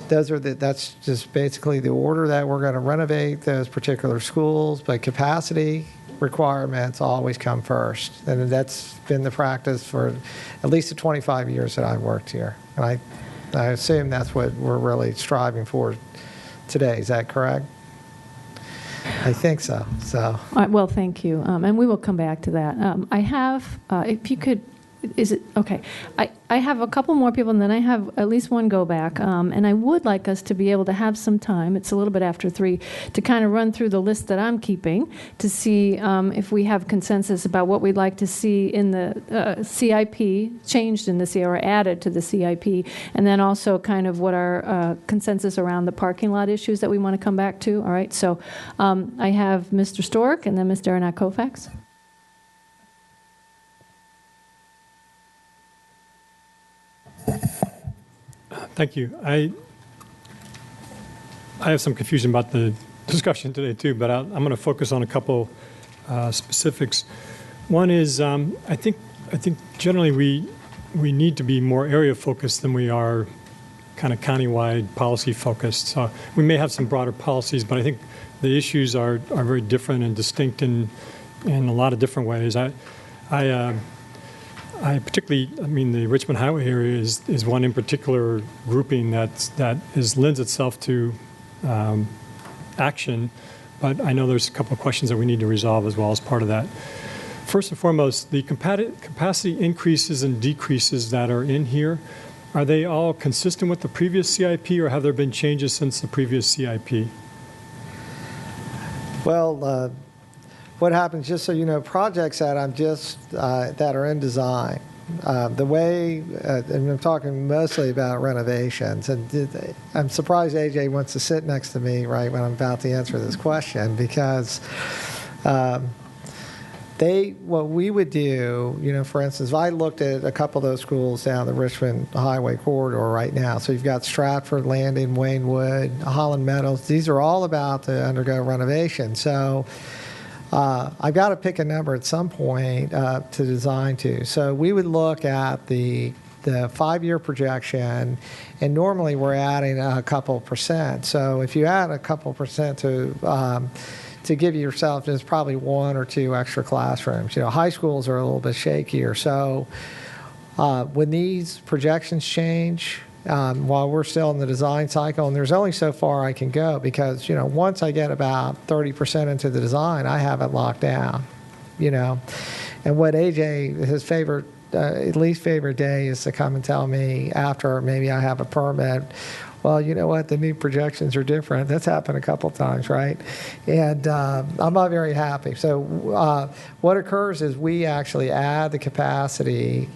That's just basically the order that we're going to renovate those particular schools, but capacity requirements always come first, and that's been the practice for at least the 25 years that I've worked here. And I assume that's what we're really striving for today. Is that correct? I think so. All right, well, thank you. And we will come back to that. I have, if you could, is it, okay. I have a couple more people, and then I have at least one go back. And I would like us to be able to have some time, it's a little bit after 3, to kind of run through the list that I'm keeping to see if we have consensus about what we'd like to see in the CIP, changed in the CIP or added to the CIP, and then also kind of what our consensus around the parking lot issues that we want to come back to. All right, so I have Mr. Stork and then Ms. Derenak-Kofax. Thank you. I have some confusion about the discussion today too, but I'm going to focus on a couple specifics. One is I think generally we need to be more area focused than we are kind of countywide policy focused. So we may have some broader policies, but I think the issues are very different and distinct in a lot of different ways. I particularly, the Richmond Highway area is one in particular grouping that lends itself to action, but I know there's a couple of questions that we need to resolve as well as part of that. First and foremost, the capacity increases and decreases that are in here, are they all consistent with the previous CIP, or have there been changes since the previous CIP? Well, what happens, just so you know, projects that that are in design, the way, and I'm talking mostly about renovations, and I'm surprised AJ wants to sit next to me right when I'm about to answer this question, because what we would do, for instance, I looked at a couple of those schools down the Richmond Highway corridor right now. So you've got Stratford, Landing, Waynewood, Holland Meadows. These are all about to undergo renovation. So I've got to pick a number at some point to design to. So we would look at the 5-year projection, and normally we're adding a couple percent. So if you add a couple percent to give yourself, there's probably 1 or 2 extra classrooms. High schools are a little bit shakier. So when these projections change, while we're still in the design cycle, and there's only so far I can go, because once I get about 30% into the design, I have it locked down. And what AJ, his least favorite day is to come and tell me after maybe I have a permit, well, you know what, the new projections are different. That's happened a couple times, right? And I'm not very happy. So what occurs is we actually add the capacity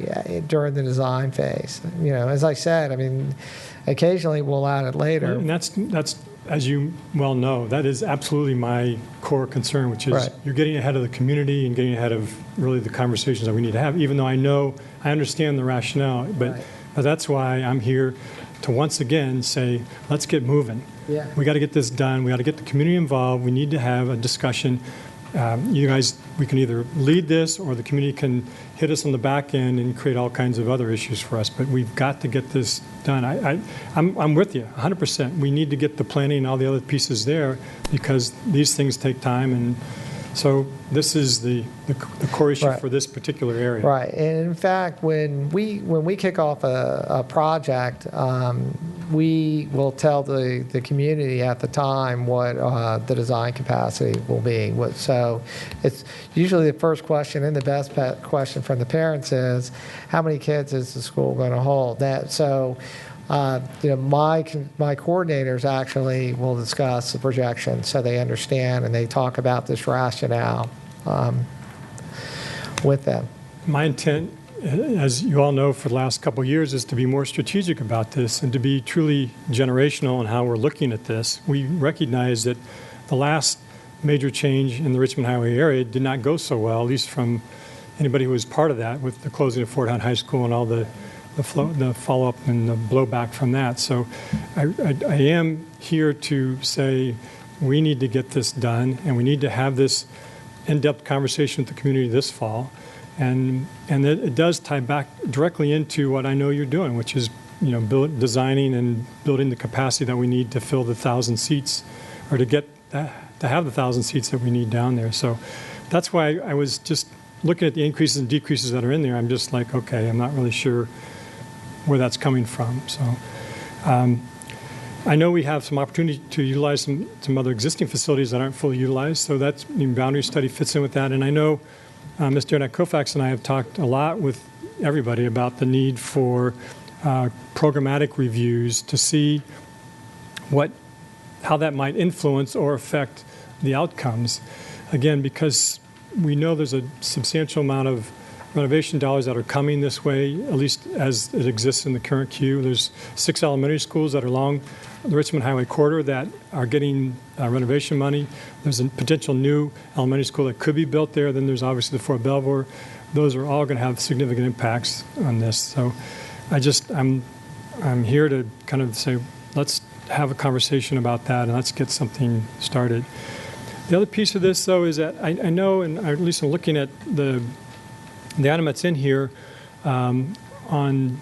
during the design phase. You know, as I said, I mean, occasionally we'll add it later. And that's, as you well know, that is absolutely my core concern, which is Right. you're getting ahead of the community and getting ahead of really the conversations that we need to have, even though I understand the rationale, but that's why I'm here to once again say, let's get moving. Yeah. We got to get this done. We got to get the community involved. We need to have a discussion. You guys, we can either lead this or the community can hit us on the back end and create all kinds of other issues for us. But we've got to get this done. I'm with you 100%. We need to get the planning and all the other pieces there because these things take time. And so this is the core issue Right. for this particular area. Right, and in fact, when we kick off a project, we will tell the community at the time what the design capacity will be. So it's usually the first question and the best question from the parents is, how many kids is the school going to hold? So. You know, my coordinators actually will discuss the projection so they understand and they talk about this rationale with them. My intent, as you all know, for the last couple of years is to be more strategic about this and to be truly generational in how we're looking at this. We recognize that the last major change in the Richmond Highway area did not go so well, at least from anybody who was part of that, with the closing of Fort Hunt High School and all the follow-up and the blowback from that. So I am here to say we need to get this done, and we need to have this in-depth conversation with the community this fall. And it does tie back directly into what I know you're doing, which is, you know, designing and building the capacity that we need to fill the 1,000 seats, or to have the 1,000 seats that we need down there. So that's why I was just looking at the increases and decreases that are in there. I'm just like, okay, I'm not really sure where that's coming from. So I know we have some opportunity to utilize some other existing facilities that aren't fully utilized. So that's, the boundary study fits in with that. And I know Mr. Dernak Kofax and I have talked a lot with everybody about the need for programmatic reviews to see how that might influence or affect the outcomes. Again, because we know there's a substantial amount of renovation dollars that are coming this way, at least as it exists in the current queue. There's 6 elementary schools that are along the Richmond Highway corridor that are getting renovation money. There's a potential new elementary school that could be built there. Then there's obviously the Fort Belvoir. Those are all going to have significant impacts on this. So I'm here to kind of say, let's have a conversation about that and let's get something started. The other piece of this, though, is that I know, and at least I'm looking at the item that's in here on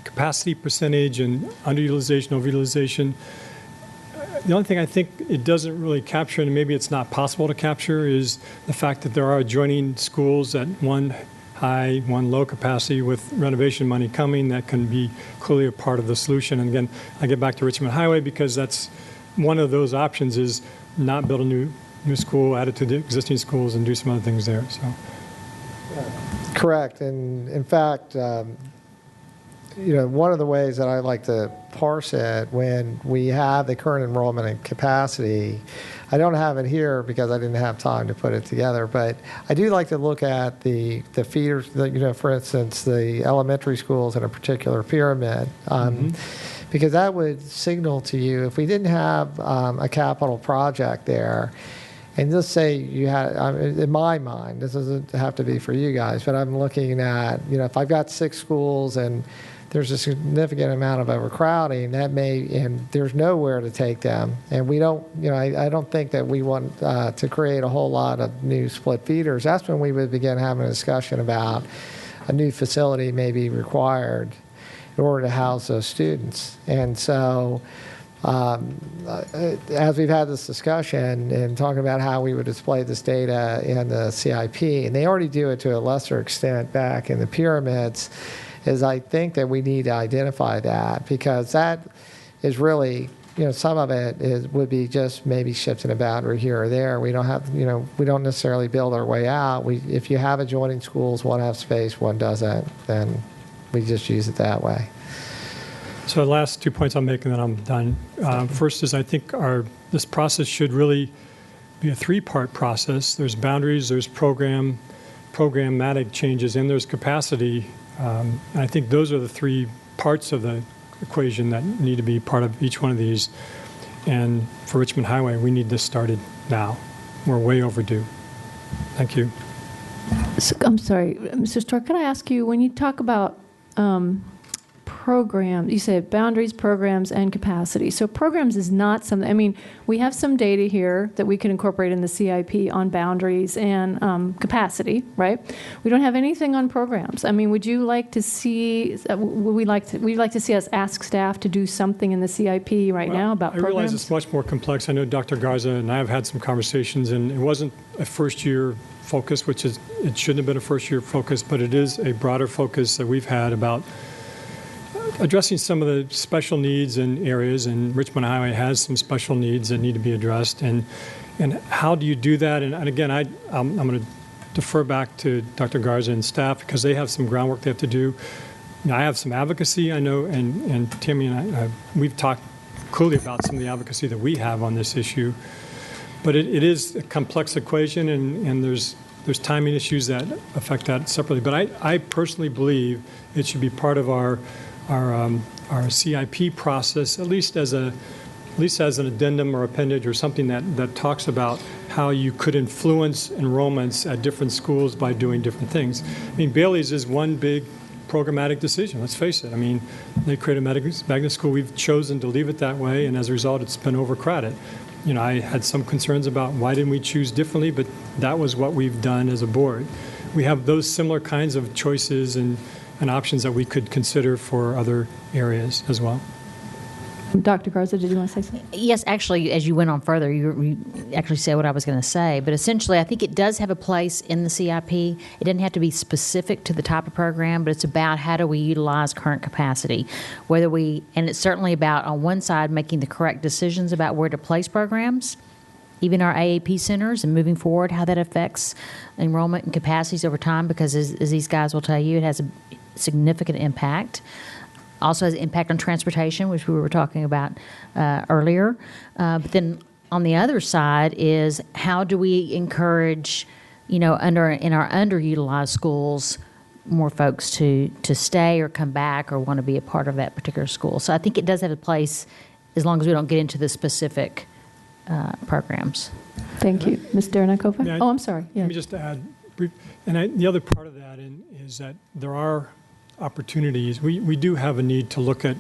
capacity percentage and underutilization, overutilization. The only thing I think it doesn't really capture, and maybe it's not possible to capture, is the fact that there are adjoining schools at one high, one low capacity with renovation money coming that can be clearly a part of the solution. And again, I get back to Richmond Highway because that's one of those options, is not build a new school, add it to the existing schools, and do some other things there. So. Correct. And in fact, one of the ways that I like to parse it when we have the current enrollment and capacity, I don't have it here because I didn't have time to put it together, but I do like to look at the feeders, for instance, the elementary schools in a particular pyramid, because that would signal to you if we didn't have a capital project there. And just say you had, in my mind, this doesn't have to be for you guys, but I'm looking at, if I've got 6 schools and there's a significant amount of overcrowding, and there's nowhere to take them. And we don't, I don't think that we want to create a whole lot of new split feeders. That's when we would begin having a discussion about a new facility may be required in order to house those students. And so, as we've had this discussion and talking about how we would display this data in the CIP, and they already do it to a lesser extent back in the pyramids, is I think that we need to identify that, because that is really, some of it would be just maybe shifting a boundary here or there. We don't have, we don't necessarily build our way out. If you have adjoining schools, one has space, one doesn't, then we just use it that way. So the last 2 points I'll make, and then I'm done. First is I think this process should really be a three-part process. There's boundaries, there's programmatic changes, and there's capacity. And I think those are the three parts of the equation that need to be part of each one of these. And for Richmond Highway, we need this started now. We're way overdue. Thank you. So, I'm sorry, Mr. Stork, could I ask you, when you talk about programs, you said boundaries, programs, and capacity. So programs is not something, I mean, we have some data here that we can incorporate in the CIP on boundaries and capacity, right? We don't have anything on programs. I mean, would you like to see, we'd like to see us ask staff to do something in the CIP right now about I programs? realize it's much more complex. I know Dr. Garza and I have had some conversations, and it wasn't a first-year focus, which is, it shouldn't have been a first-year focus, but it is a broader focus that we've had about addressing some of the special needs in areas, and Richmond Highway has some special needs that need to be addressed. And how do you do that? And again, I'm going to defer back to Dr. Garza and staff because they have some groundwork they have to do. You know, I have some advocacy, I know, and Tammy and I, we've talked clearly about some of the advocacy that we have on this issue. But it is a complex equation, and there's timing issues that affect that separately. But I personally believe it should be part of our CIP process, at least as an addendum or appendage or something that talks about how you could influence enrollments at different schools by doing different things. I mean, Bailey's is one big programmatic decision, let's face it. I mean, they create a magnet school. We've chosen to leave it that way, and as a result, it's been overcrowded. You know, I had some concerns about why didn't we choose differently, but that was what we've done as a board. We have those similar kinds of choices and options that we could consider for other areas as well. Dr. Garza, did you want to say something? Yes, actually, as you went on further, you actually said what I was going to say. But essentially, I think it does have a place in the CIP. It doesn't have to be specific to the type of program, but it's about how do we utilize current capacity. And it's certainly about, on one side, making the correct decisions about where to place programs, even our AAP centers, and moving forward, how that affects enrollment and capacities over time, because as these guys will tell you, it has a significant impact. Also has an impact on transportation, which we were talking about earlier. But then on the other side is how do we encourage, in our underutilized schools, more folks to stay or come back or want to be a part of that particular school. So I think it does have a place as long as we don't get into the specific programs. Thank you. Ms. Derenakova? Yeah, I'm sorry. Yeah. Let me just add, the other part of that is that there are opportunities. We do have a need to look at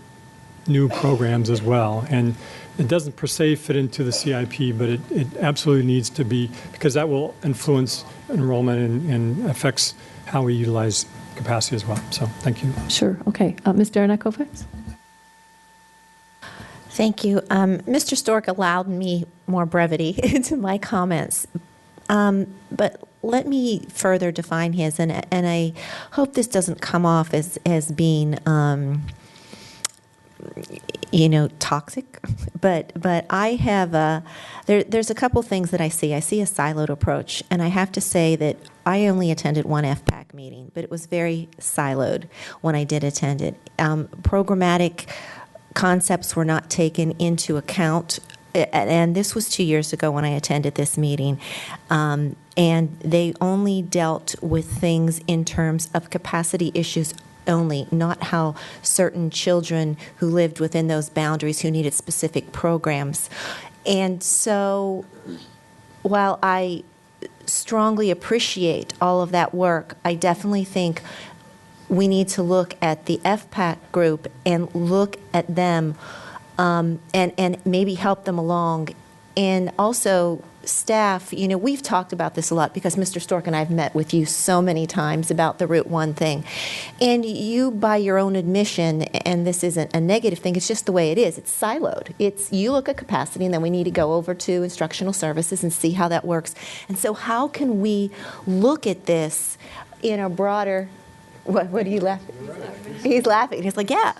new programs as well, and it doesn't per se fit into the CIP, but it absolutely needs to be, because that will influence enrollment and affects how we utilize capacity as well. So thank you. Sure. Okay. Ms. Derenakova? Thank you. Mr. Stork allowed me more brevity to my comments, but let me further define his, and I hope this doesn't come off as being, toxic. But I have there's a couple things that I see. I see a siloed approach, and I have to say that I only attended one FPAC meeting, but it was very siloed when I did attend it. Programmatic concepts were not taken into account, and this was 2 years ago when I attended this meeting, and they only dealt with things in terms of capacity issues only, not how certain children who lived within those boundaries who needed specific programs. And so while I strongly appreciate all of that work, I definitely think we need to look at the FPAC group and look at them and maybe help them along. And also staff, we've talked about this a lot because Mr. Stork and I have met with you so many times about the Route 1 thing. And you, by your own admission, and this isn't a negative thing, it's just the way it is. It's siloed. It's you look at capacity, and then we need to go over to instructional services and see how that works. And so how can we look at this in a broader... What are you laughing? He's laughing. He's like, yeah.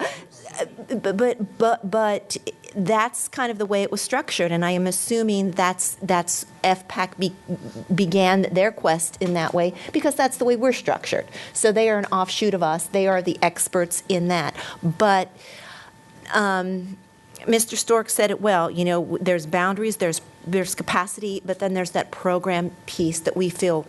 But that's kind of the way it was structured, and I am assuming that's FPAC began their quest in that way because that's the way we're structured. So they are an offshoot of us. They are the experts in that. But Mr. Stork said it well. You know, there's boundaries, there's capacity, but then there's that program piece that we feel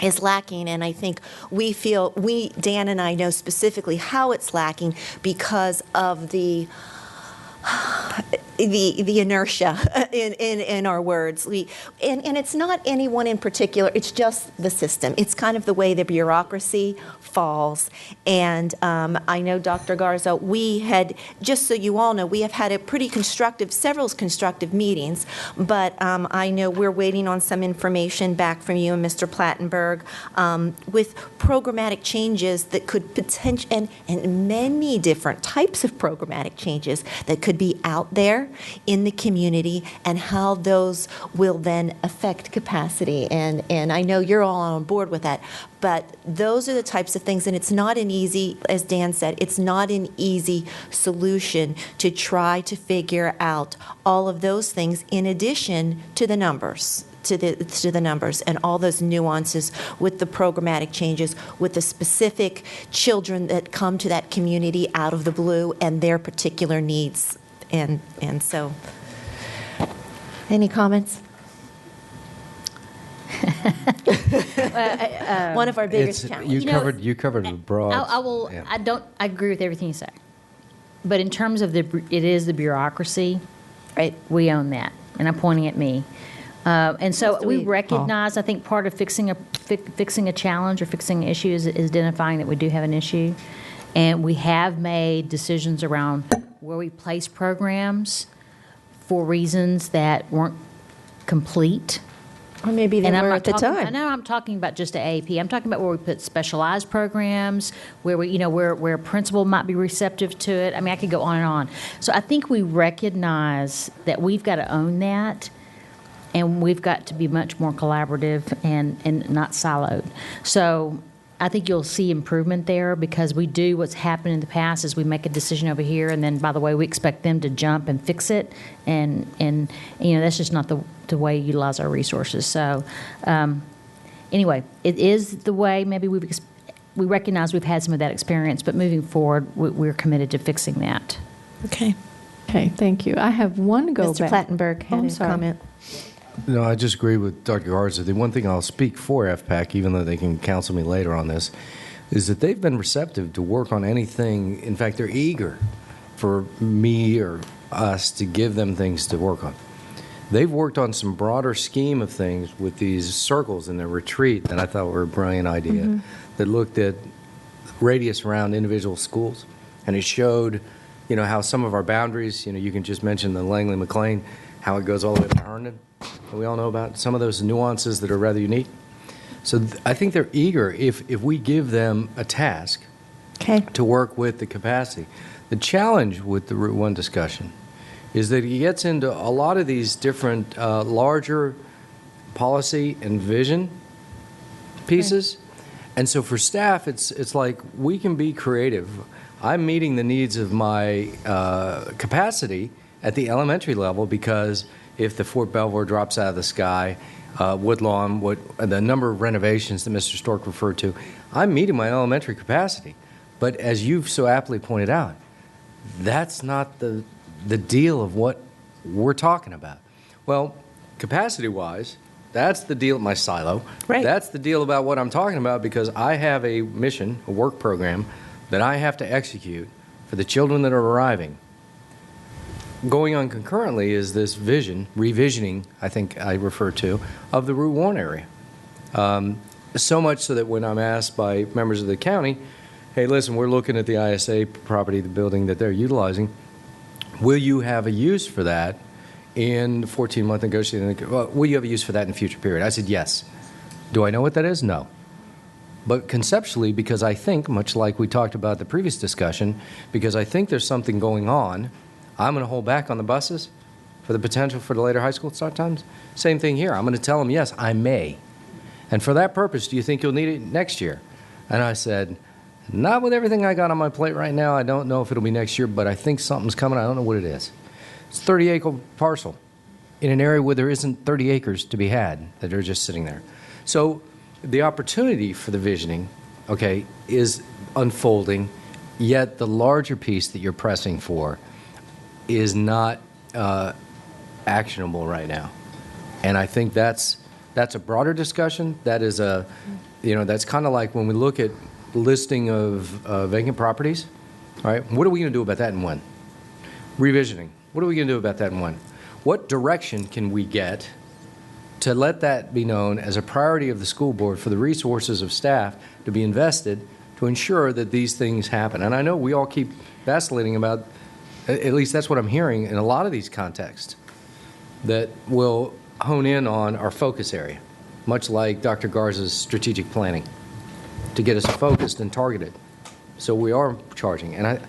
is lacking, and I think Dan and I know specifically how it's lacking because of the inertia in our words. And it's not anyone in particular, it's just the system. It's kind of the way the bureaucracy falls. And I know, Dr. Garza, we had, just so you all know, we have had several constructive meetings, but I know we're waiting on some information back from you and Mr. Plattenberg with programmatic changes that could potentially, and many different types of programmatic changes that could be out there in the community, and how those will then affect capacity. And I know you're all on board with that, but those are the types of things, and it's not an easy, as Dan said, it's not an easy solution to try to figure out all of those things in addition to the numbers. To the numbers and all those nuances with the programmatic changes, with the specific children that come to that community out of the blue and their particular needs. And so, any comments? One of our biggest challenges. You covered the broad. I agree with everything you say. But in terms of it is the bureaucracy, right? We own that, and I'm pointing at me. And so we recognize, I think part of fixing a challenge or fixing an issue is identifying that we do have an issue. And we have made decisions around where we place programs for reasons that weren't complete. Or maybe they were at the time. No, I'm talking about just the AAP. I'm talking about where we put specialized programs, where where a principal might be receptive to it. I mean, I could go on and on. So I think we recognize that we've got to own that. And we've got to be much more collaborative and not siloed. So I think you'll see improvement there, because we do what's happened in the past is we make a decision over here, and then, by the way, we expect them to jump and fix it. And that's just not the way you utilize our resources. So anyway, it is the way maybe we recognize we've had some of that experience, but moving forward, we're committed to fixing that. Okay. Okay, thank you. I have one go Mr. back. Plattenberg had a comment. No, I just agree with Dr. Garza. The one thing I'll speak for FPAC, even though they can counsel me later on this, is that they've been receptive to work on anything. In fact, they're eager for me or us to give them things to work on. They've worked on some broader scheme of things with these circles in their retreat that I thought were a brilliant idea, that looked at radius around individual schools. And it showed, how some of our boundaries, you can just mention the Langley-McLean, how it goes all the way up to Herndon. We all know about some of those nuances that are rather unique. So I think they're eager if we give them a task to work with the capacity. The challenge with the Route 1 discussion is that it gets into a lot of these different larger policy and vision pieces. Right. And so for staff, it's like we can be creative. I'm meeting the needs of my capacity at the elementary level, because if the Fort Belvoir drops out of the sky, Woodlawn, the number of renovations that Mr. Stork referred to, I'm meeting my elementary capacity. But as you've so aptly pointed out, that's not the deal of what we're talking about. Well, capacity-wise, that's the deal at my silo. Right. That's the deal about what I'm talking about, because I have a mission, a work program, that I have to execute for the children that are arriving. Going on concurrently is this revisioning, I think I refer to, of the Route 1 area. So much so that when I'm asked by members of the county, hey, listen, we're looking at the ISA property, the building that they're utilizing, will you have a use for that in the 14-month negotiating? Will you have a use for that in a future period? I said, yes. Do I know what that is? No. But conceptually, because I think, much like we talked about the previous discussion, because I think there's something going on, I'm going to hold back on the buses for the potential for the later high school start times. Same thing here. I'm going to tell them, yes, I may. And for that purpose, do you think you'll need it next year? And I said, not with everything I got on my plate right now. I don't know if it'll be next year, but I think something's coming. I don't know what it is. It's a 30-acre parcel in an area where there isn't 30 acres to be had, that are just sitting there. So the opportunity for the visioning, is unfolding, yet the larger piece that you're pressing for is not actionable right now. And I think that's a broader discussion. That is that's kind of like when we look at listing of vacant properties, all right? What are we going to do about that and when? Revisioning. What are we going to do about that and when? What direction can we get to let that be known as a priority of the school board for the resources of staff to be invested to ensure that these things happen? And I know we all keep vacillating about, at least that's what I'm hearing in a lot of these contexts, that will hone in on our focus area, much like Dr. Garza's strategic planning, to get us focused and targeted. So we are charging,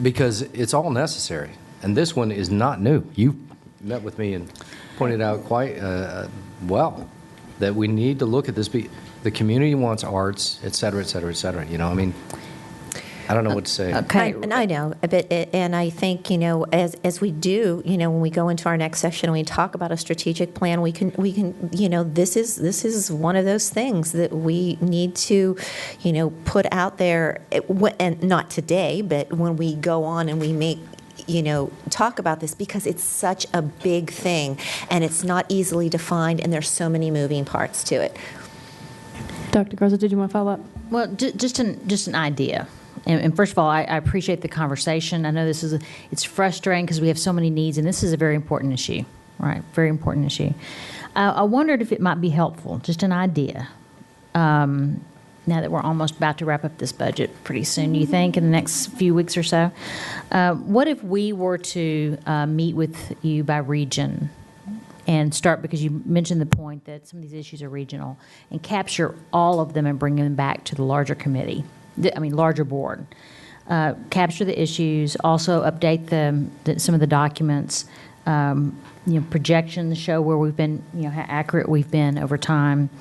because it's all necessary. And this one is not new. You met with me and pointed out quite well that we need to look at this. The community wants arts, et cetera, et cetera, et cetera. I don't know what to say. And I know, and I think as we do, when we go into our next section and we talk about a strategic plan, we can, this is one of those things that we need to, put out there, and not today, but when we go on and we make. Talk about this, because it's such a big thing and it's not easily defined and there's so many moving parts to it. Dr. Garza, did you want to follow up? Well, just an idea. And first of all, I appreciate the conversation. I know it's frustrating because we have so many needs, and this is a very important issue, right? Very important issue. I wondered if it might be helpful, just an idea. Now that we're almost about to wrap up this budget pretty soon, do you think, in the next few weeks or so? What if we were to meet with you by region and start, because you mentioned the point that some of these issues are regional, and capture all of them and bring them back to the larger committee, larger board. Capture the issues, also update some of the documents, projections show where we've been, how accurate we've been over time.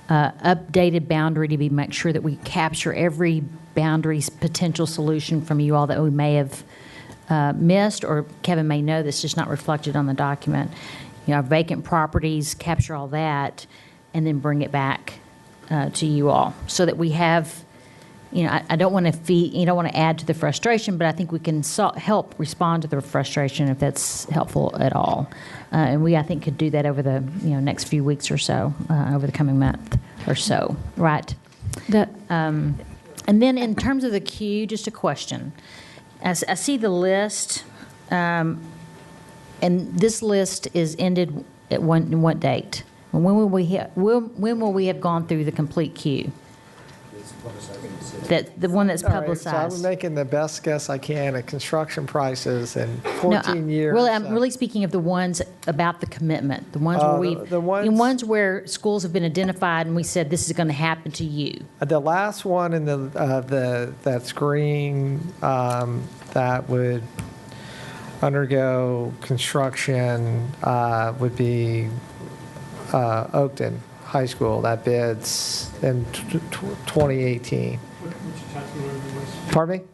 Updated boundary to make sure that we capture every boundary's potential solution from you all that we may have missed, or Kevin may know that's just not reflected on the document. Vacant properties, capture all that, and then bring it back to you all so that we have. I don't want to add to the frustration, but I think we can help respond to the frustration if that's helpful at all. And I think, could do that over the next few weeks or so, over the coming month or so, right? And then in terms of the queue, just a question. As I see the list, and this list is ended at what date? When will we have gone through the complete queue? The one that's publicized. All right, so I'm making the best guess I can at construction prices in 14 years. Really, I'm really speaking of the ones about the commitment, the ones where ones where schools have been identified and we said this is going to happen to you. The last one in that's green that would undergo construction would be Oakton High School. That bids in 2018. Pardon me?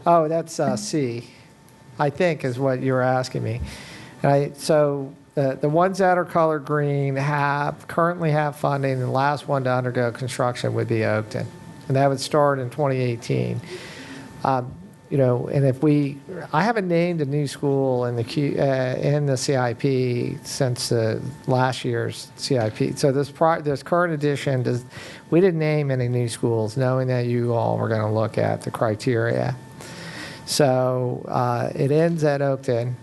Oh, that's C, I think is what you were asking me. So the ones that are colored green currently have funding, and the last one to undergo construction would be Oakton. And that would start in 2018. And I haven't named a new school in the CIP since last year's CIP. So this current edition, we didn't name any new schools, knowing that you all were going to look at the criteria. So it ends at Oakton,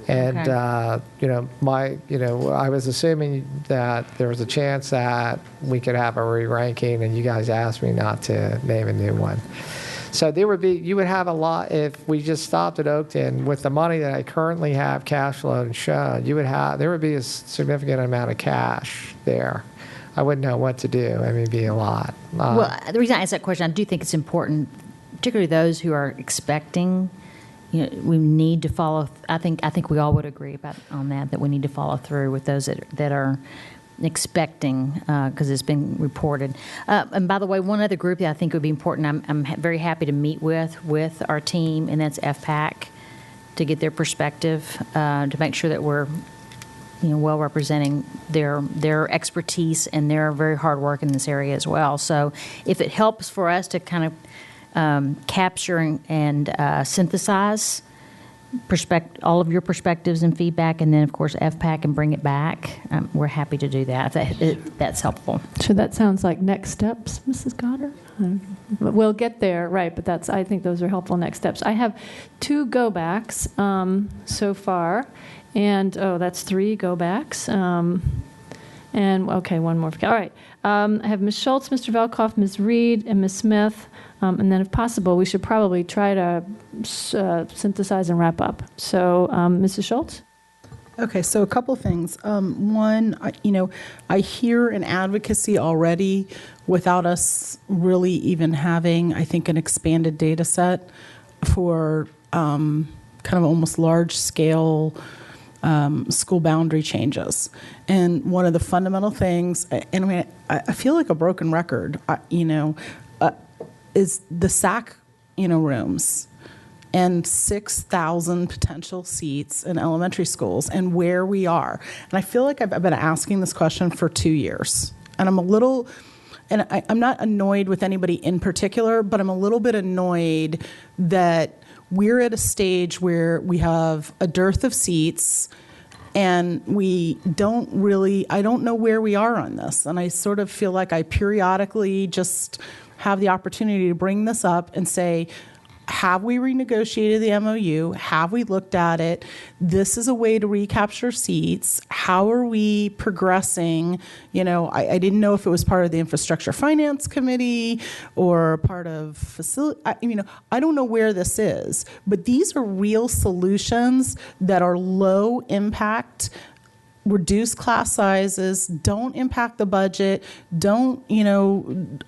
and okay. I was assuming that there was a chance that we could have a re-ranking, and you guys asked me not to name a new one. So you would have a lot, if we just stopped at Oakton with the money that I currently have cash flow and shown, there would be a significant amount of cash there. I wouldn't know what to do. It'd be a lot. Well, the reason I asked that question, I do think it's important, particularly those who are expecting, we need to follow, I think we all would agree on that we need to follow through with those that are expecting, because it's been reported. And by the way, one other group that I think would be important, I'm very happy to meet with our team, and that's FPAC, to get their perspective, to make sure that we're well representing their expertise and their very hard work in this area as well. So if it helps for us to kind of capture and synthesize all of your perspectives and feedback, and then, of course, FPAC and bring it back. We're happy to do that if that's helpful. So that sounds like next steps, Mrs. Goddard? We'll get there, right, but I think those are helpful next steps. I have 2 go-backs so far, and, that's 3 go-backs. And, okay, one more. All right. I have Ms. Schultz, Mr. Velkoff, Ms. Reed, and Ms. Smith. And then if possible, we should probably try to synthesize and wrap up. So, Mrs. Schultz? Okay, so a couple things. One, I hear an advocacy already without us really even having, I think, an expanded data set for kind of almost large-scale school boundary changes. And one of the fundamental things, and I mean, I feel like a broken record, is the SAC, rooms and 6,000 potential seats in elementary schools and where we are. And I feel like I've been asking this question for 2 years. And I'm not annoyed with anybody in particular, but I'm a little bit annoyed that we're at a stage where we have a dearth of seats and I don't know where we are on this. And I sort of feel like I periodically just have the opportunity to bring this up and say, have we renegotiated the MOU? Have we looked at it? This is a way to recapture seats. How are we progressing? I didn't know if it was part of the Infrastructure Finance Committee or part of facility. I don't know where this is, but these are real solutions that are low impact, reduce class sizes, don't impact the budget, don't,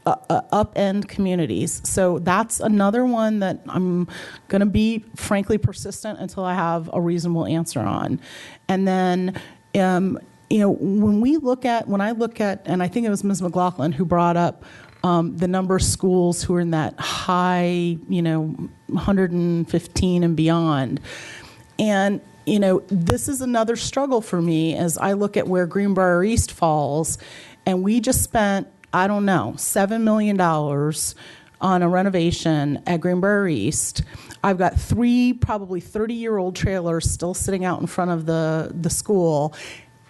upend communities. So that's another one that I'm going to be, frankly, persistent until I have a reasonable answer on. And then, when I look at, and I think it was Ms. McLaughlin who brought up the number of schools who are in that high, 115 and beyond. And this is another struggle for me as I look at where Greenbrier East falls, and we just spent, $7 million on a renovation at Greenbrier East. I've got 3 probably 30-year-old trailers still sitting out in front of the school,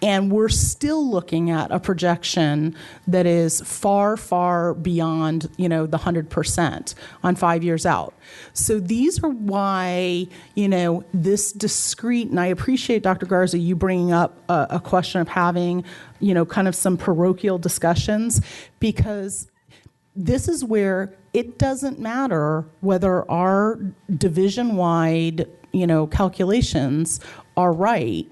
and we're still looking at a projection that is far, far beyond, the 100% on 5 years out. So these are why, this discrete, and I appreciate, Dr. Garza, you bringing up a question of having, kind of some parochial discussions, because this is where it doesn't matter whether our division-wide, calculations are right.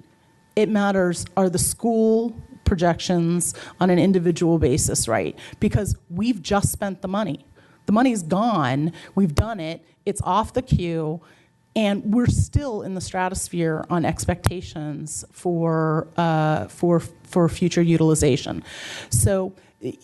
It matters, are the school projections on an individual basis right? Because we've just spent the money. The money's gone. We've done it. It's off the queue. And we're still in the stratosphere on expectations for future utilization. So it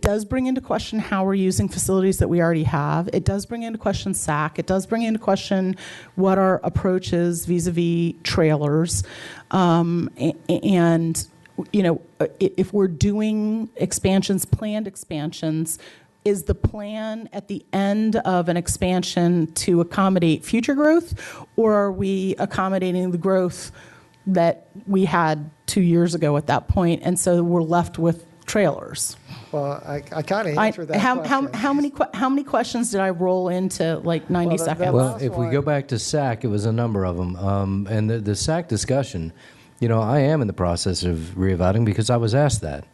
does bring into question how we're using facilities that we already have. It does bring into question SAC. It does bring into question what our approach is vis-a-vis trailers. If we're doing expansions, planned expansions, is the plan at the end of an expansion to accommodate future growth, or are we accommodating the growth that we had 2 years ago at that point, and so we're left with trailers? Well, I kind of answered that question. How many questions did I roll into 90 seconds? Well, if we go back to SAC, it was a number of them. And the SAC discussion, I am in the process of reevaluating because I was asked that.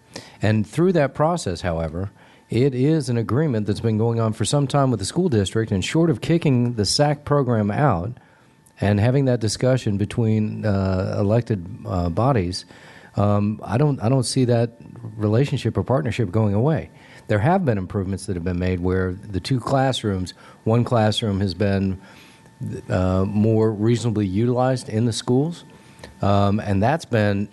And through that process, however, it is an agreement that's been going on for some time with the school district, and short of kicking the SAC program out and having that discussion between elected bodies, I don't see that relationship or partnership going away. There have been improvements that have been made where the 2 classrooms, one classroom has been more reasonably utilized in the schools, and that's been,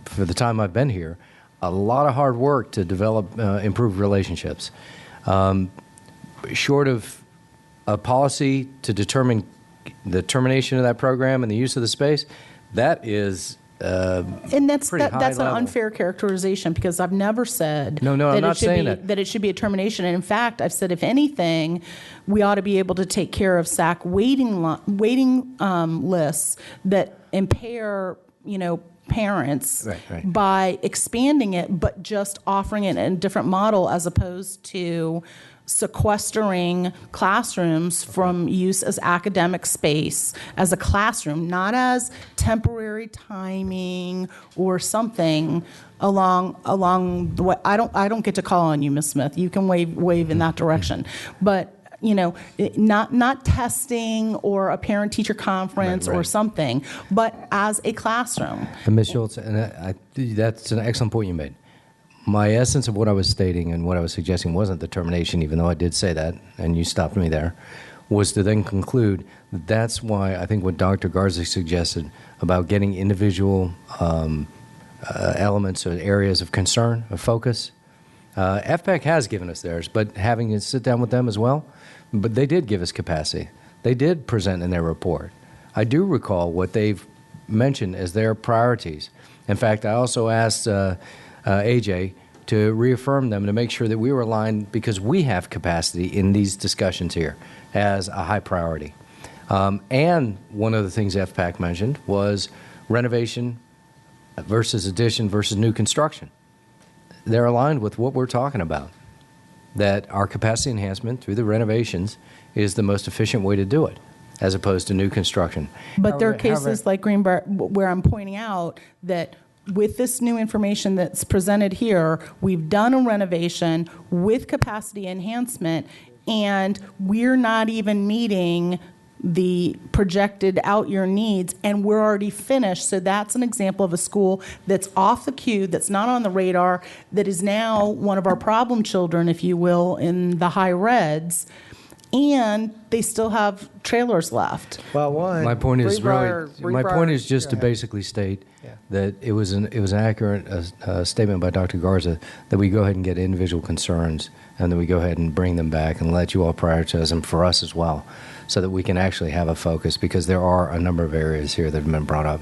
for the time I've been here, a lot of hard work to develop improved relationships. Short of a policy to determine the termination of that program and the use of the space, that is And that's pretty high that's an level. unfair characterization, because I've never said No, I'm that not it should saying be that. it should be a termination. And in fact, I've said if anything, we ought to be able to take care of SAC waiting lists that impair parents Right. by expanding it, but just offering it in a different model as opposed to sequestering classrooms from use as academic space, as a classroom, not as temporary timing or something along the way. I don't get to call on you, Ms. Smith. You can wave in that direction, but not testing or a parent-teacher conference or Right. something, but as a classroom. And Ms. Schultz, and that's an excellent point you made. My essence of what I was stating and what I was suggesting wasn't the termination, even though I did say that, and you stopped me there, was to then conclude that that's why I think what Dr. Garza suggested about getting individual elements or areas of concern, of focus. FPAC has given us theirs, but having to sit down with them as well, but they did give us capacity. They did present in their report. I do recall what they've mentioned as their priorities. In fact, I also asked AJ to reaffirm them to make sure that we were aligned, because we have capacity in these discussions here as a high priority. And one of the things FPAC mentioned was renovation versus addition versus new construction. They're aligned with what we're talking about, that our capacity enhancement through the renovations is the most efficient way to do it, as opposed to new construction. But there are cases like Greenbrier where I'm pointing out that with this new information that's presented here, we've done a renovation with capacity enhancement, and we're not even meeting the projected out-year needs, and we're already finished. So that's an example of a school that's off the queue, that's not on the radar, that is now one of our problem children, if you will, in the high reds, and they still have trailers left. Well, My point is just to go ahead. basically state that it was an accurate statement by Dr. Garza that we go ahead and get individual concerns, and then we go ahead and bring them back and let you all prioritize them for us as well, so that we can actually have a focus, because there are a number of areas here that have been brought up.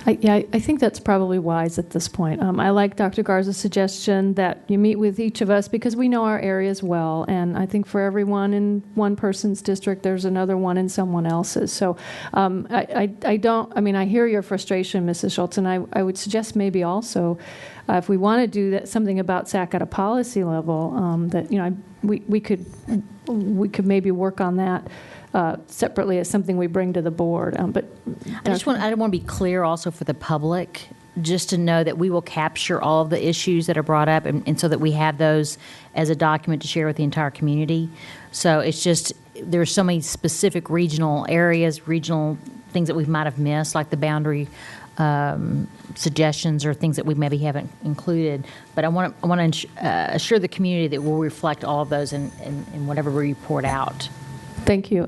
I think that's probably wise at this point. I like Dr. Garza's suggestion that you meet with each of us, because we know our areas well, and I think for everyone in one person's district, there's another one in someone else's. So I hear your frustration, Mrs. Schultz, and I would suggest maybe also, if we want to do something about SAC at a policy level, that we could maybe work on that separately as something we bring to the board. But I want to be clear also for the public, just to know that we will capture all of the issues that are brought up, and so that we have those as a document to share with the entire community. So it's just, there are so many specific regional areas, regional things that we might have missed, like the boundary suggestions or things that we maybe haven't included. But I want to assure the community that we'll reflect all of those in whatever we report out. Thank you.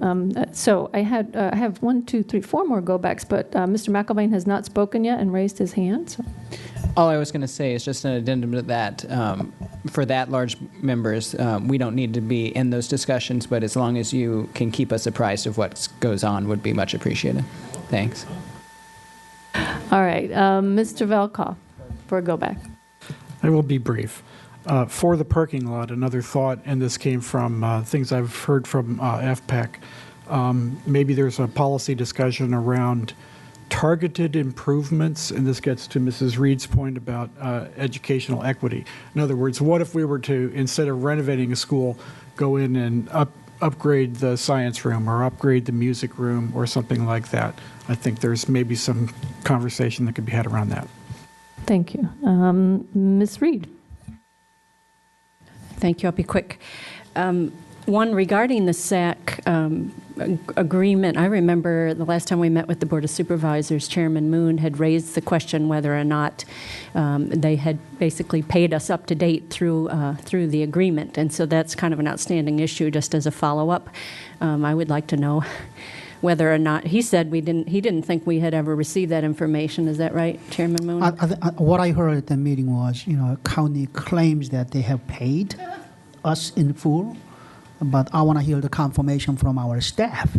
So I have 1, 2, 3, 4 more go-backs, but Mr. McElvain has not spoken yet and raised his hand. So. All I was going to say is just an addendum to that. For that large members, we don't need to be in those discussions, but as long as you can keep us apprised of what goes on, would be much appreciated. Thanks. All right. Mr. Velkoff for a go-back. I will be brief. For the parking lot, another thought, and this came from things I've heard from FPAC, maybe there's a policy discussion around targeted improvements, and this gets to Mrs. Reed's point about educational equity. In other words, what if we were to, instead of renovating a school, go in and upgrade the science room or upgrade the music room or something like that? I think there's maybe some conversation that could be had around that. Thank you. Ms. Reed. Thank you. I'll be quick. One, regarding the SAC agreement, I remember the last time we met with the Board of Supervisors, Chairman Moon had raised the question whether or not they had basically paid us up to date through the agreement. And so that's kind of an outstanding issue just as a follow-up. I would like to know whether or not, he said he didn't think we had ever received that information. Is that right, Chairman Moon? What I heard at the meeting was, county claims that they have paid us in full, but I want to hear the confirmation from our staff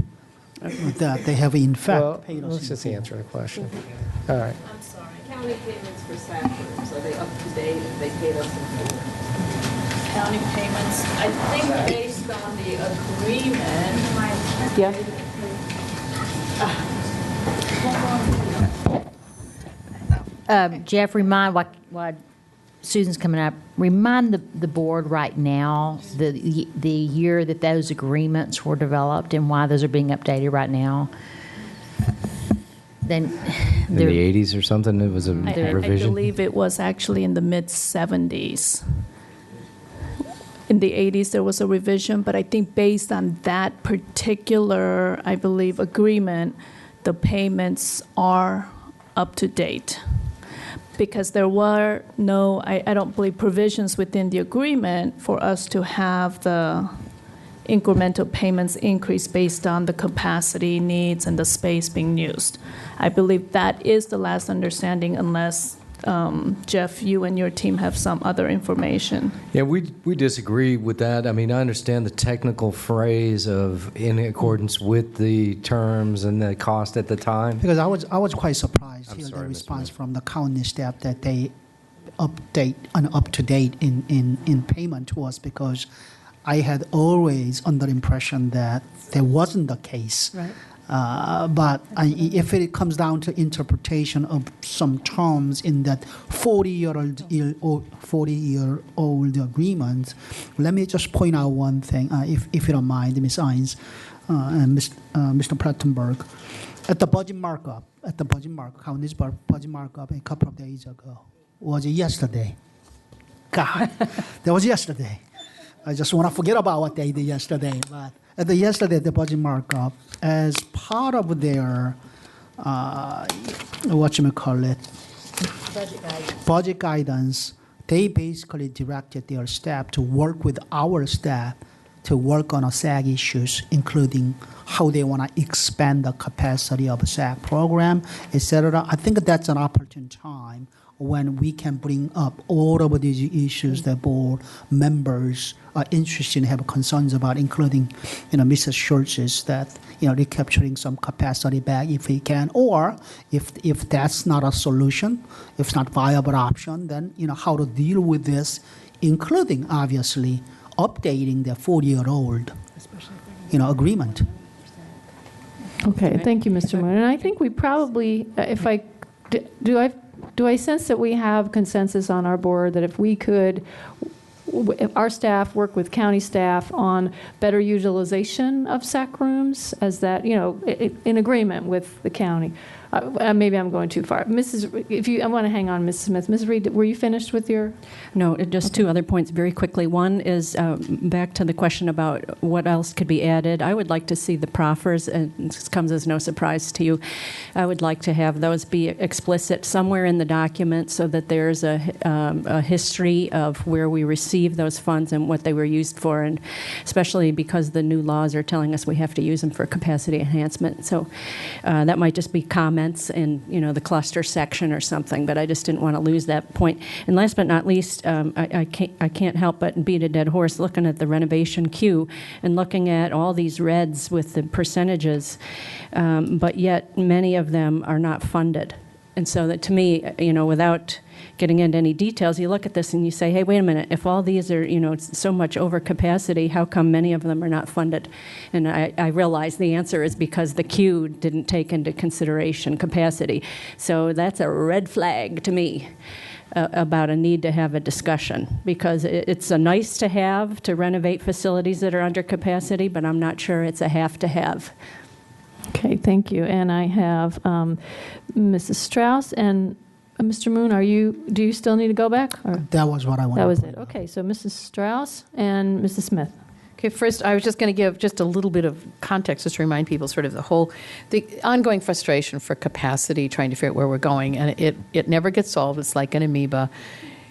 that they have in fact paid us. Let's just answer the question. All right. I'm sorry. County payments for SAC rooms, are they up to date? Have they paid us in full? County payments, I think based on the agreement. Yeah. Jeff, remind, while Susan's coming up, remind the board right now the year that those agreements were developed and why those are being updated right now. Then In the 80s or something, it was a I revision? believe it was actually in the mid-70s. In the 80s, there was a revision, but I think based on that particular, I believe, agreement, the payments are up to date. Because there were no, I don't believe, provisions within the agreement for us to have the incremental payments increase based on the capacity needs and the space being used. I believe that is the last understanding, unless, Jeff, you and your team have some other information. Yeah, we disagree with that. I mean, I understand the technical phrase of in accordance with the terms and the cost at the time. Because I was quite surprised I'm to hear sorry, the Mr. response from the county staff that they update and up to date in payment to us, because I had always under the impression that there wasn't the case. Right. But if it comes down to interpretation of some terms in that 40-year-old agreement, let me just point out one thing, if you don't mind, Ms. Ines and Mr. Prattenberg. At the budget markup, county's budget markup a couple of days ago, was yesterday. God, that was yesterday. I just want to forget about what they did yesterday. But at the budget markup, as part of their, budget guidance, they basically directed their staff to work with our staff to work on SAG issues, including how they want to expand the capacity of a SAG program, et cetera. I think that's an opportune time when we can bring up all of these issues that board members are interested in, have concerns about, including, Mrs. Schultz's, that, recapturing some capacity back if we can, or if that's not a solution, if it's not a viable option, then, how to deal with this, including, obviously, updating the 40-year-old, agreement. Okay, thank you, Mr. Moon. And I think we probably, do I sense that we have consensus on our board that if we could, if our staff work with county staff on better utilization of SAC rooms, as that, in agreement with the county? Maybe I'm going too far. I want to hang on, Mrs. Smith. Ms. Reed, were you finished with your? No, just two other points very quickly. One is back to the question about what else could be added. I would like to see the proffers, and this comes as no surprise to you. I would like to have those be explicit somewhere in the document so that there's a history of where we received those funds and what they were used for, and especially because the new laws are telling us we have to use them for capacity enhancement. So that might just be comments in the cluster section or something, but I just didn't want to lose that point. And last but not least, I can't help but beat a dead horse looking at the renovation queue and looking at all these reds with the percentages, but yet many of them are not funded. And so that, to me, without getting into any details, you look at this and you say, hey, wait a minute, if all these are, so much over capacity, how come many of them are not funded? And I realize the answer is because the queue didn't take into consideration capacity. So that's a red flag to me about a need to have a discussion, because it's a nice to have to renovate facilities that are under capacity, but I'm not sure it's a have to have. Okay, thank you. And I have Mrs. Strauss and Mr. Moon. Do you still need to go back? Or? That was what I wanted. That was it. Okay, so Mrs. Strauss and Mrs. Smith. Okay, first, I was just going to give just a little bit of context just to remind people sort of the ongoing frustration for capacity, trying to figure out where we're going, and it never gets solved. It's like an amoeba.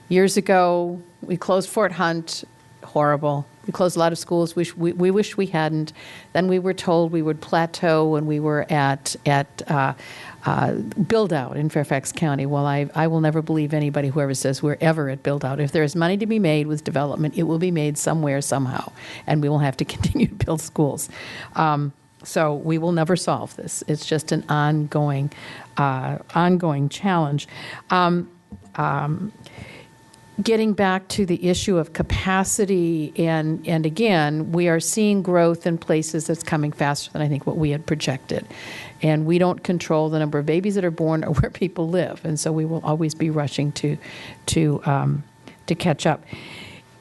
Years ago, we closed Fort Hunt, horrible. We closed a lot of schools. We wish we hadn't. Then we were told we would plateau when we were at build-out in Fairfax County. Well, I will never believe anybody who ever says we're ever at build-out. If there is money to be made with development, it will be made somewhere, somehow, and we will have to continue to build schools. So we will never solve this. It's just an ongoing challenge. Getting back to the issue of capacity, and again, we are seeing growth in places that's coming faster than I think what we had projected. And we don't control the number of babies that are born or where people live, and so we will always be rushing to catch up.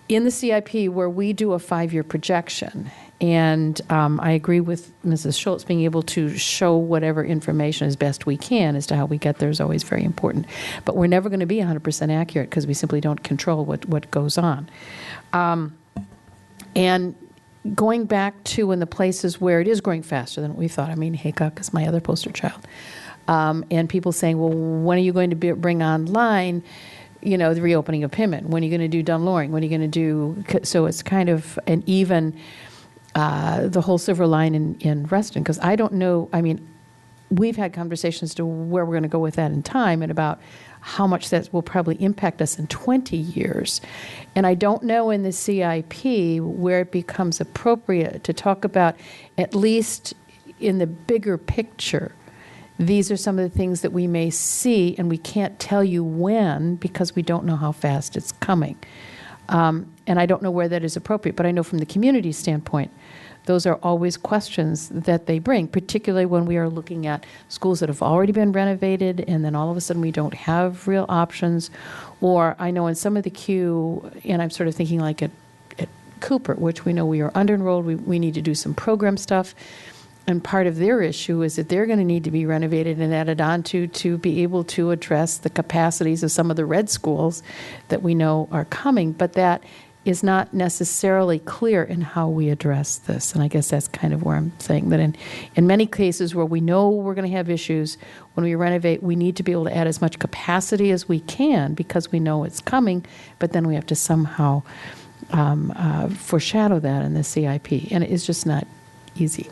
In the CIP, where we do a 5-year projection, and I agree with Mrs. Schultz, being able to show whatever information as best we can as to how we get there is always very important. But we're never going to be 100% accurate because we simply don't control what goes on. And going back to in the places where it is growing faster than we thought, I mean, Haycock is my other poster child. And people saying, well, when are you going to bring online, you know, the reopening of Pinman? When are you going to do Dunn-Loring? When are you going to do, so it's kind of an even, the whole silver line in Reston, because I don't know, I mean, we've had conversations to where we're going to go with that in time and about how much that will probably impact us in 20 years. And I don't know in the CIP where it becomes appropriate to talk about, at least in the bigger picture, these are some of the things that we may see, and we can't tell you when because we don't know how fast it's coming. And I don't know where that is appropriate, but I know from the community standpoint, those are always questions that they bring, particularly when we are looking at schools that have already been renovated and then all of a sudden we don't have real options. Or I know in some of the queue, and I'm sort of thinking like at Cooper, which we know we are under-enrolled, we need to do some program stuff. And part of their issue is that they're going to need to be renovated and added on to be able to address the capacities of some of the red schools that we know are coming. But that is not necessarily clear in how we address this. And I guess that's kind of where I'm saying that in many cases where we know we're going to have issues, when we renovate, we need to be able to add as much capacity as we can because we know it's coming, but then we have to somehow foreshadow that in the CIP. And it is just not easy.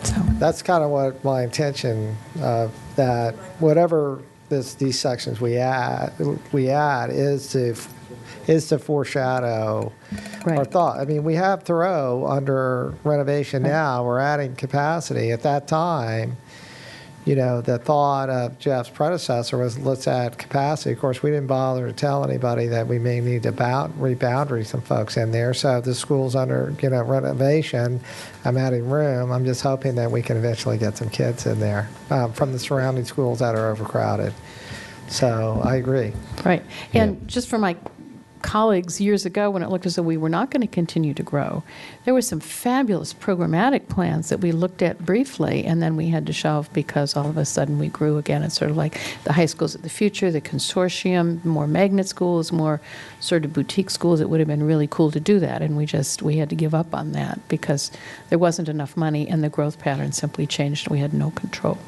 So that's kind of what my intention that whatever these sections we add is to foreshadow our thought. I mean, we have Thoreau under renovation now. We're adding capacity. At that time, you know, the thought of Jeff's predecessor was let's add capacity. Of course, we didn't bother to tell anybody that we may need to reboundary some folks in there. So the school's under, you know, renovation. I'm adding room. I'm just hoping that we can eventually get some kids in there from the surrounding schools that are overcrowded. So I agree. Right. And just for my colleagues years ago when it looked as though we were not going to continue to grow, there were some fabulous programmatic plans that we looked at briefly and then we had to shelve because all of a sudden we grew again. It's sort of like the high schools of the future, the consortium, more magnet schools, more sort of boutique schools. It would have been really cool to do that, and we had to give up on that because there wasn't enough money and the growth pattern simply changed and we had no control.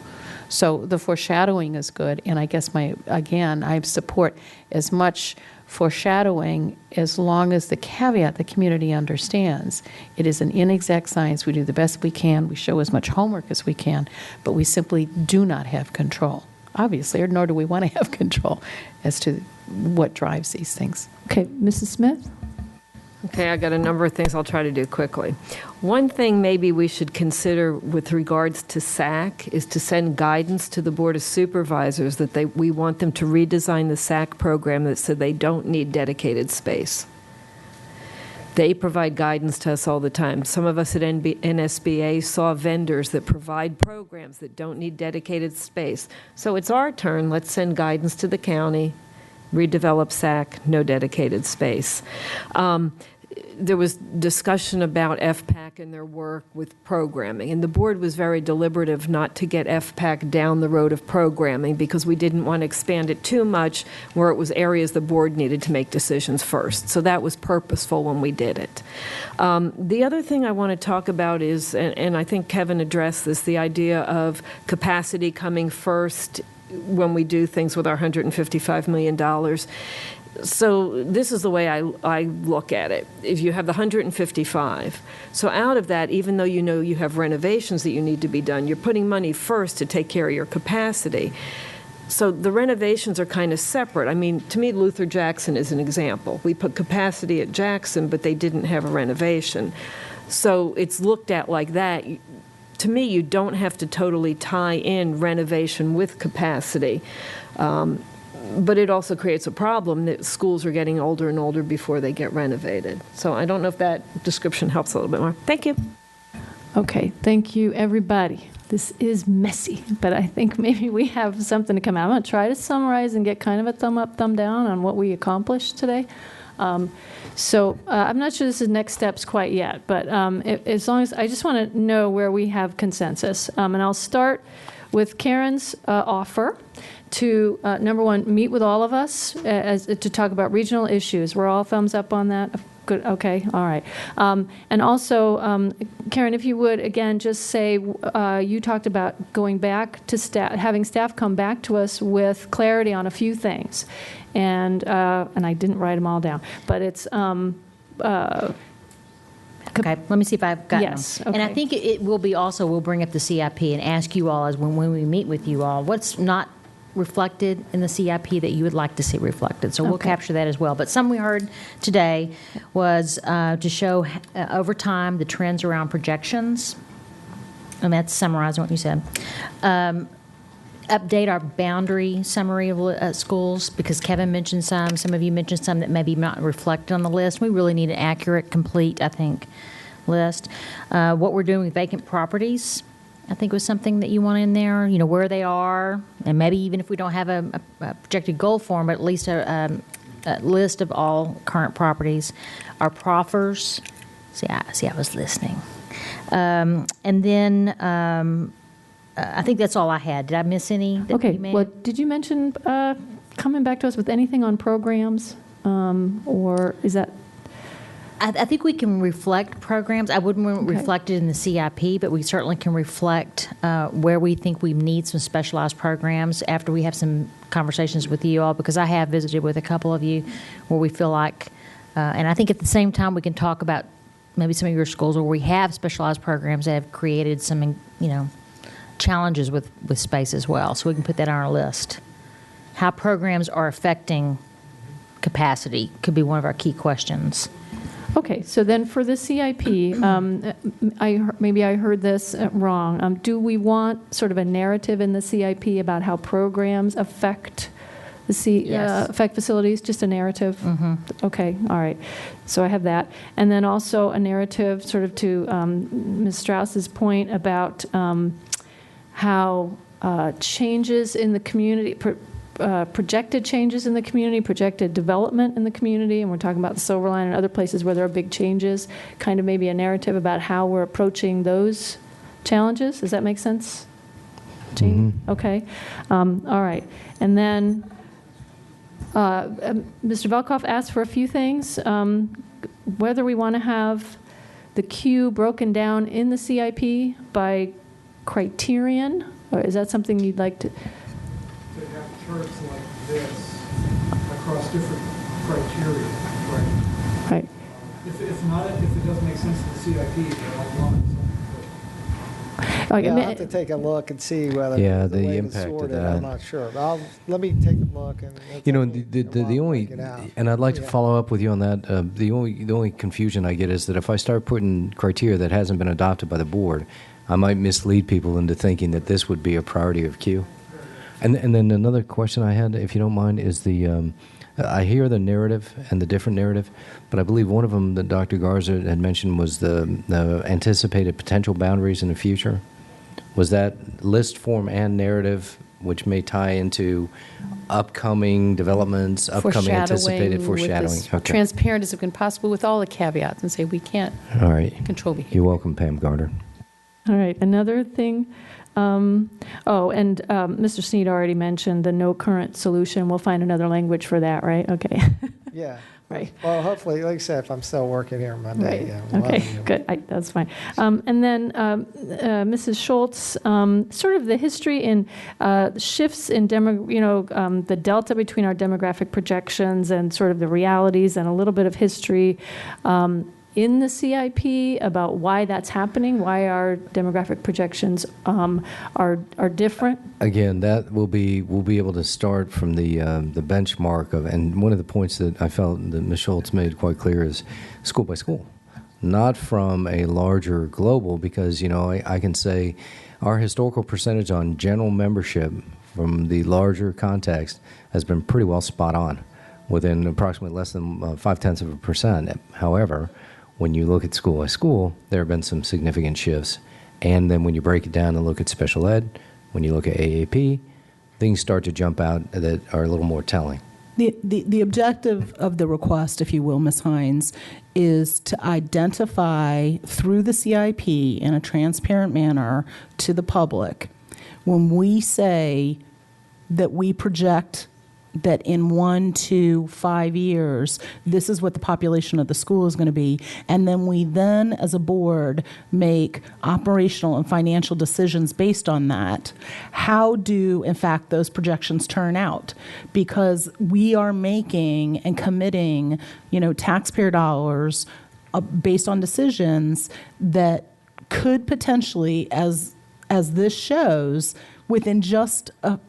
So the foreshadowing is good, and I guess I support as much foreshadowing as long as the caveat the community understands. It is an inexact science. We do the best we can. We show as much homework as we can, but we simply do not have control, obviously, or nor do we want to have control as to what drives these things. Okay, Mrs. Smith? Okay, I got a number of things I'll try to do quickly. One thing maybe we should consider with regards to SAC is to send guidance to the Board of Supervisors that we want them to redesign the SAC program that so they don't need dedicated space. They provide guidance to us all the time. Some of us at NSBA saw vendors that provide programs that don't need dedicated space. So it's our turn. Let's send guidance to the county, redevelop SAC, no dedicated space. There was discussion about FPAC and their work with programming, and the board was very deliberative not to get FPAC down the road of programming because we didn't want to expand it too much where it was areas the board needed to make decisions first. So that was purposeful when we did it. The other thing I want to talk about is, and I think Kevin addressed this, the idea of capacity coming first when we do things with our $155 million. So this is the way I look at it. If you have the 155, so out of that, even though you know you have renovations that you need to be done, you're putting money first to take care of your capacity. So the renovations are kind of separate. I mean, to me, Luther Jackson is an example. We put capacity at Jackson, but they didn't have a renovation. So it's looked at like that. To me, you don't have to totally tie in renovation with capacity. But it also creates a problem that schools are getting older and older before they get renovated. So I don't know if that description helps a little bit more. Thank you. Okay, thank you, everybody. This is messy, but I think maybe we have something to come out. I'm going to try to summarize and get kind of a thumb up, thumb down on what we accomplished today. So I'm not sure this is next steps quite yet, but as long as I just want to know where we have consensus. And I'll start with Karen's offer to, number one, meet with all of us to talk about regional issues. We're all thumbs up on that? Good, okay, all right. And also, Karen, if you would, again, just say, you talked about going back to staff, having staff come back to us with clarity on a few things. And I didn't write them all down, but it's... Okay, let me see if I've gotten yes, them. okay. And I think it will be also, we'll bring up the CIP and ask you all, as when we meet with you all, what's not reflected in the CIP that you would like to see reflected. So we'll Okay. capture that as well. But something we heard today was to show over time the trends around projections. And that's summarizing what you said. Update our boundary summary of schools, because Kevin mentioned some of you mentioned some that maybe not reflected on the list. We really need an accurate, complete, I think, list. What we're doing with vacant properties, I think, was something that you want in there, you know, where they are, and maybe even if we don't have a projected goal for them, but at least a list of all current properties. Our proffers, see, I was listening. And then I think that's all I had. Did I miss any? Okay, well, did you mention coming back to us with anything on programs? Or is that... I think we can reflect programs. I wouldn't reflect it in the CIP, but we certainly can reflect where we think we need some specialized programs after we have some conversations with you all, because I have visited with a couple of you where we feel like, and I think at the same time we can talk about maybe some of your schools where we have specialized programs that have created some, challenges with space as well. So we can put that on our list. How programs are affecting capacity could be one of our key questions. Okay, so then for the CIP, maybe I heard this wrong. Do we want sort of a narrative in the CIP about how programs affect affect facilities? Just a narrative? Mm-hmm. Okay, all right. So I have that. And then also a narrative sort of to Ms. Strauss's point about how changes in the community, projected changes in the community, projected development in the community, and we're talking about the Silver Line and other places where there are big changes, kind of maybe a narrative about how we're approaching those challenges. Does that make sense, Jean? Mm-hmm. Okay. All right. And then Mr. Velkoff asked for a few things, whether we want to have the queue broken down in the CIP by criterion, or is that something you'd like to... To have charts like this across different criteria, right? Right. If it doesn't make sense to the CIP, then I want Yeah, I'll have to take a look and see whether Yeah, the the way impact it's of sorted. that. I'm not sure. Let me take a look. And the only, and I'd like to follow up with you on that. The only confusion I get is that if I start putting criteria that hasn't been adopted by the board, I might mislead people into thinking that this would be a priority of queue. And then another question I had, if you don't mind, is the I hear the narrative and the different narrative, but I believe one of them that Dr. Garza had mentioned was the anticipated potential boundaries in the future. Was that list form and narrative, which may tie into upcoming developments, upcoming anticipated foreshadowing? With as transparent as it can possible with all the caveats, and say we can't All right. control behavior. You're welcome, Pam Garter. All right, another thing. Mr. Snead already mentioned the no current solution. We'll find another language for that, right? Okay. Yeah. Right. Well, hopefully, like I said, if I'm still working here Monday. Right. Yeah, we'll Okay, have you. good. That's fine. And then Mrs. Schultz, sort of the history in shifts in the delta between our demographic projections and sort of the realities, and a little bit of history in the CIP about why that's happening, why our demographic projections are different. Again, that we'll be able to start from the benchmark of, and one of the points that I felt that Ms. Schultz made quite clear is school by school, not from a larger global, because, I can say our historical percentage on general membership from the larger context has been pretty well spot on, within approximately less than 0.5%. However, when you look at school by school, there have been some significant shifts. And then when you break it down and look at special ed, when you look at AAP, things start to jump out that are a little more telling. The objective of the request, if you will, Ms. Hines, is to identify through the CIP in a transparent manner to the public when we say that we project that in 1 to 5 years, this is what the population of the school is going to be. And then we then, as a board, make operational and financial decisions based on that. How do, in fact, those projections turn out? Because we are making and committing, taxpayer dollars based on decisions that could potentially, as this shows, within just a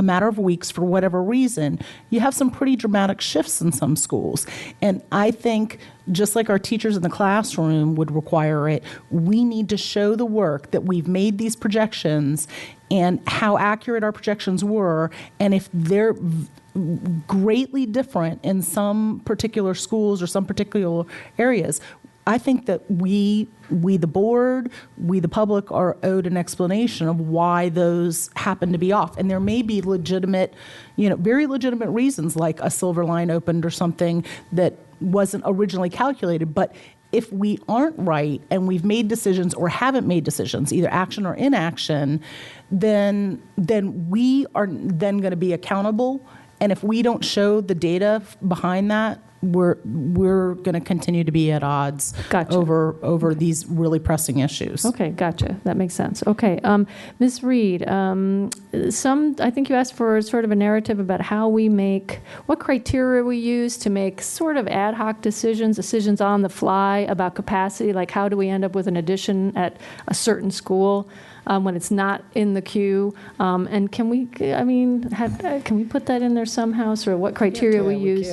matter of weeks, for whatever reason, you have some pretty dramatic shifts in some schools. And I think, just like our teachers in the classroom would require it, we need to show the work that we've made these projections and how accurate our projections were. And if they're greatly different in some particular schools or some particular areas, I think that we the board, we the public, are owed an explanation of why those happen to be off. And there may be legitimate, very legitimate reasons, like a silver line opened or something that wasn't originally calculated. But if we aren't right and we've made decisions or haven't made decisions, either action or inaction, then we are then going to be accountable. And if we don't show the data behind that, we're going to continue to be at odds over these really pressing issues. Okay, gotcha. That makes sense. Okay, Ms. Reed, I think you asked for sort of a narrative about how we make, what criteria we use to make sort of ad hoc decisions on the fly about capacity, like how do we end up with an addition at a certain school when it's not in the queue? And can we put that in there somehow, or what criteria we use?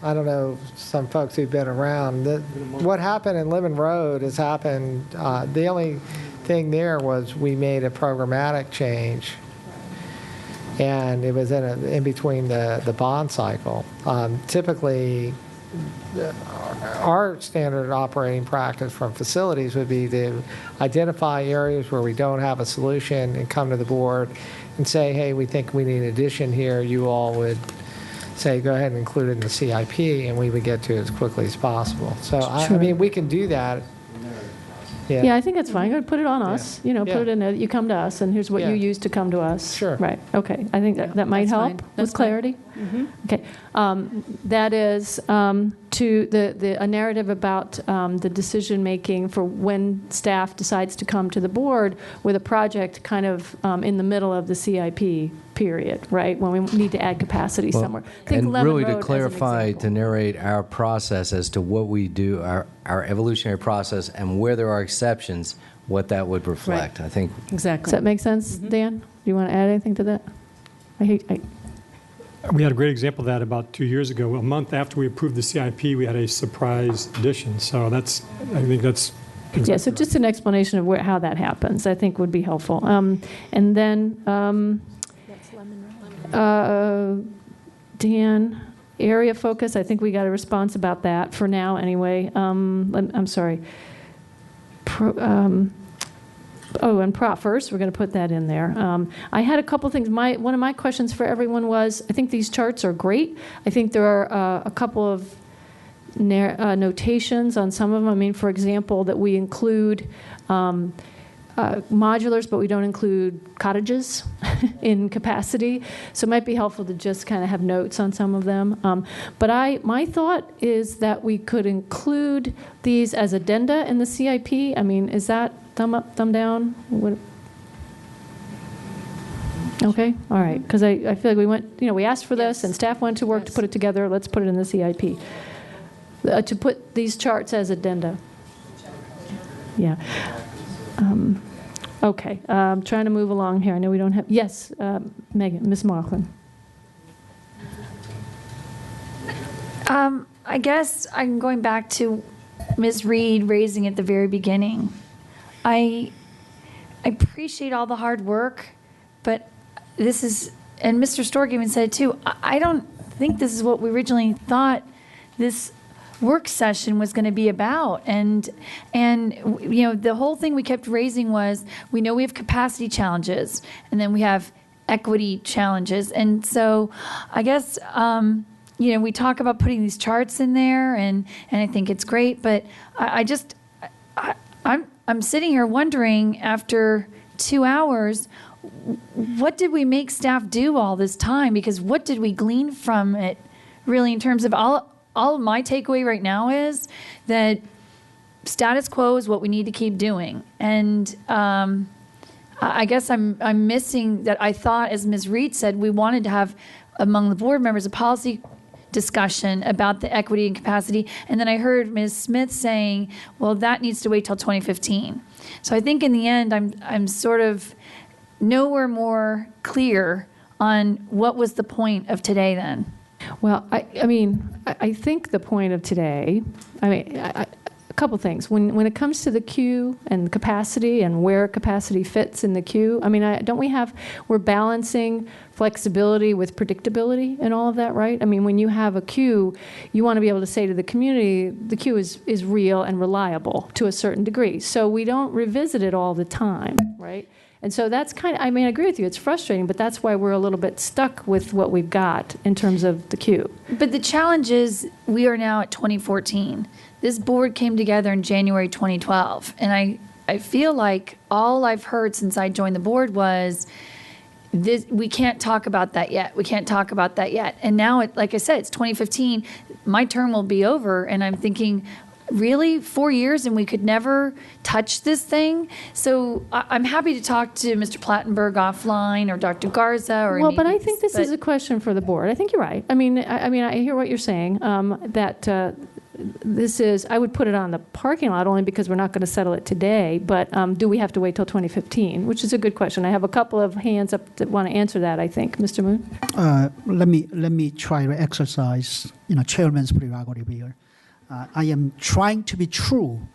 I don't know, some folks who've been around. What happened in Lemon Road has happened, the only thing there was we made a programmatic change, and it was in between the bond cycle. Typically, our standard operating practice from facilities would be to identify areas where we don't have a solution and come to the board and say, hey, we think we need an addition here. You all would say, go ahead and include it in the CIP, and we would get to it as quickly as possible. So, Sure. we can do that. Yeah, I think that's fine. Go ahead, put it on us. Put it in there. You come to us, and here's what you use to come to us. Sure. Right. Okay. I think that might help with clarity. Mm-hmm. Okay. That is to a narrative about the decision making for when staff decides to come to the board with a project kind of in the middle of the CIP period, right? When we need to add capacity somewhere. And really to clarify, to narrate our process as to what we do, our evolutionary process, and where there are exceptions, what that would reflect. Right. I think. Exactly. Does that make sense, Dan? Do you want to add anything to that? We had a great example of that about 2 years ago. A month after we approved the CIP, we had a surprise addition. So I think that's exactly yeah, so right. just an explanation of how that happens, I think would be helpful. And then, Dan, area focus, I think we got a response about that for now anyway. I'm sorry. And proffers, we're going to put that in there. I had a couple things. One of my questions for everyone was, I think these charts are great. I think there are a couple of notations on some of them. For example, that we include modulars, but we don't include cottages in capacity. So it might be helpful to just kind of have notes on some of them. But my thought is that we could include these as addenda in the CIP. Is that thumb up, thumb down? Okay, all right. Because I feel like we asked for this, and staff went to work to put it together. Let's put it in the CIP. To put these charts as addenda. Yeah. Okay, I'm trying to move along here. I know we don't have, yes, Megan, Ms. Markland. I guess I'm going back to Ms. Reed raising at the very beginning. I appreciate all the hard work, but this is, and Mr. Stork even said it too, I don't think this is what we originally thought this work session was going to be about. And you know, the whole thing we kept raising was, we know we have capacity challenges, and then we have equity challenges. And so I guess, you know, we talk about putting these charts in there, and I think it's great, but I'm sitting here wondering, after 2 hours, what did we make staff do all this time? Because what did we glean from it, really, in terms of all of my takeaway right now is that status quo is what we need to keep doing. And I guess I'm missing that. I thought, as Ms. Reed said, we wanted to have among the board members a policy discussion about the equity and capacity. And then I heard Ms. Smith saying, well, that needs to wait till 2015. So I think in the end, I'm sort of nowhere more clear on what was the point of today then. Well, I mean, I think the point of today, a couple things. When it comes to the queue and capacity and where capacity fits in the queue, I mean, we're balancing flexibility with predictability and all of that, right? I mean, when you have a queue, you want to be able to say to the community, the queue is real and reliable to a certain degree. So we don't revisit it all the time, right? And so that's kind of, I mean, I agree with you, it's frustrating, but that's why we're a little bit stuck with what we've got in terms of the queue. But the challenge is, we are now at 2014. This board came together in January 2012. And I feel like all I've heard since I joined the board was, we can't talk about that yet. We can't talk about that yet. And now, like I said, it's 2015. My term will be over, and I'm thinking, really, 4 years and we could never touch this thing? So I'm happy to talk to Mr. Plattenberg offline, or Dr. Garza, or well, but I think this is a question for the board. I think you're right. I mean, I hear what you're saying. This is, I would put it on the parking lot only because we're not going to settle it today. But do we have to wait till 2015? Which is a good question. I have a couple of hands up that want to answer that, I think. Mr. Moon? Let me try to exercise, chairman's prerogative here. I am trying to be true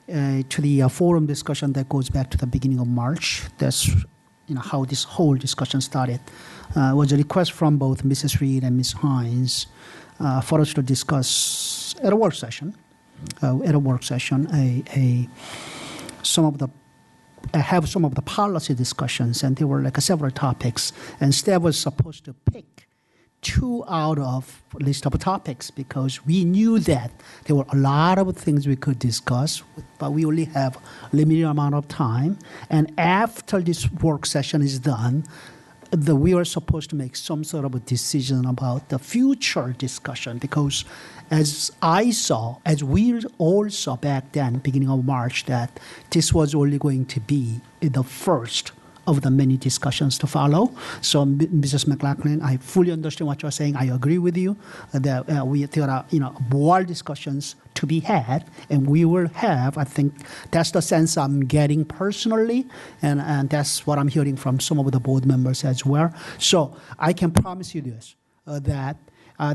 to the forum discussion that goes back to the beginning of March. That's how this whole discussion started. It was a request from both Mrs. Reed and Ms. Hines for us to discuss at a work session. Some of the policy discussions, and there were like several topics, and staff was supposed to pick 2 out of a list of topics, because we knew that there were a lot of things we could discuss, but we only have limited amount of time. And after this work session is done, we are supposed to make some sort of a decision about the future discussion, because as we all saw back then, beginning of March, that this was only going to be the first of the many discussions to follow. So, Mrs. McLaughlin, I fully understand what you're saying. I agree with you that there are more discussions to be had, and we will have. I think that's the sense I'm getting personally, and that's what I'm hearing from some of the board members as well. So I can promise you this, that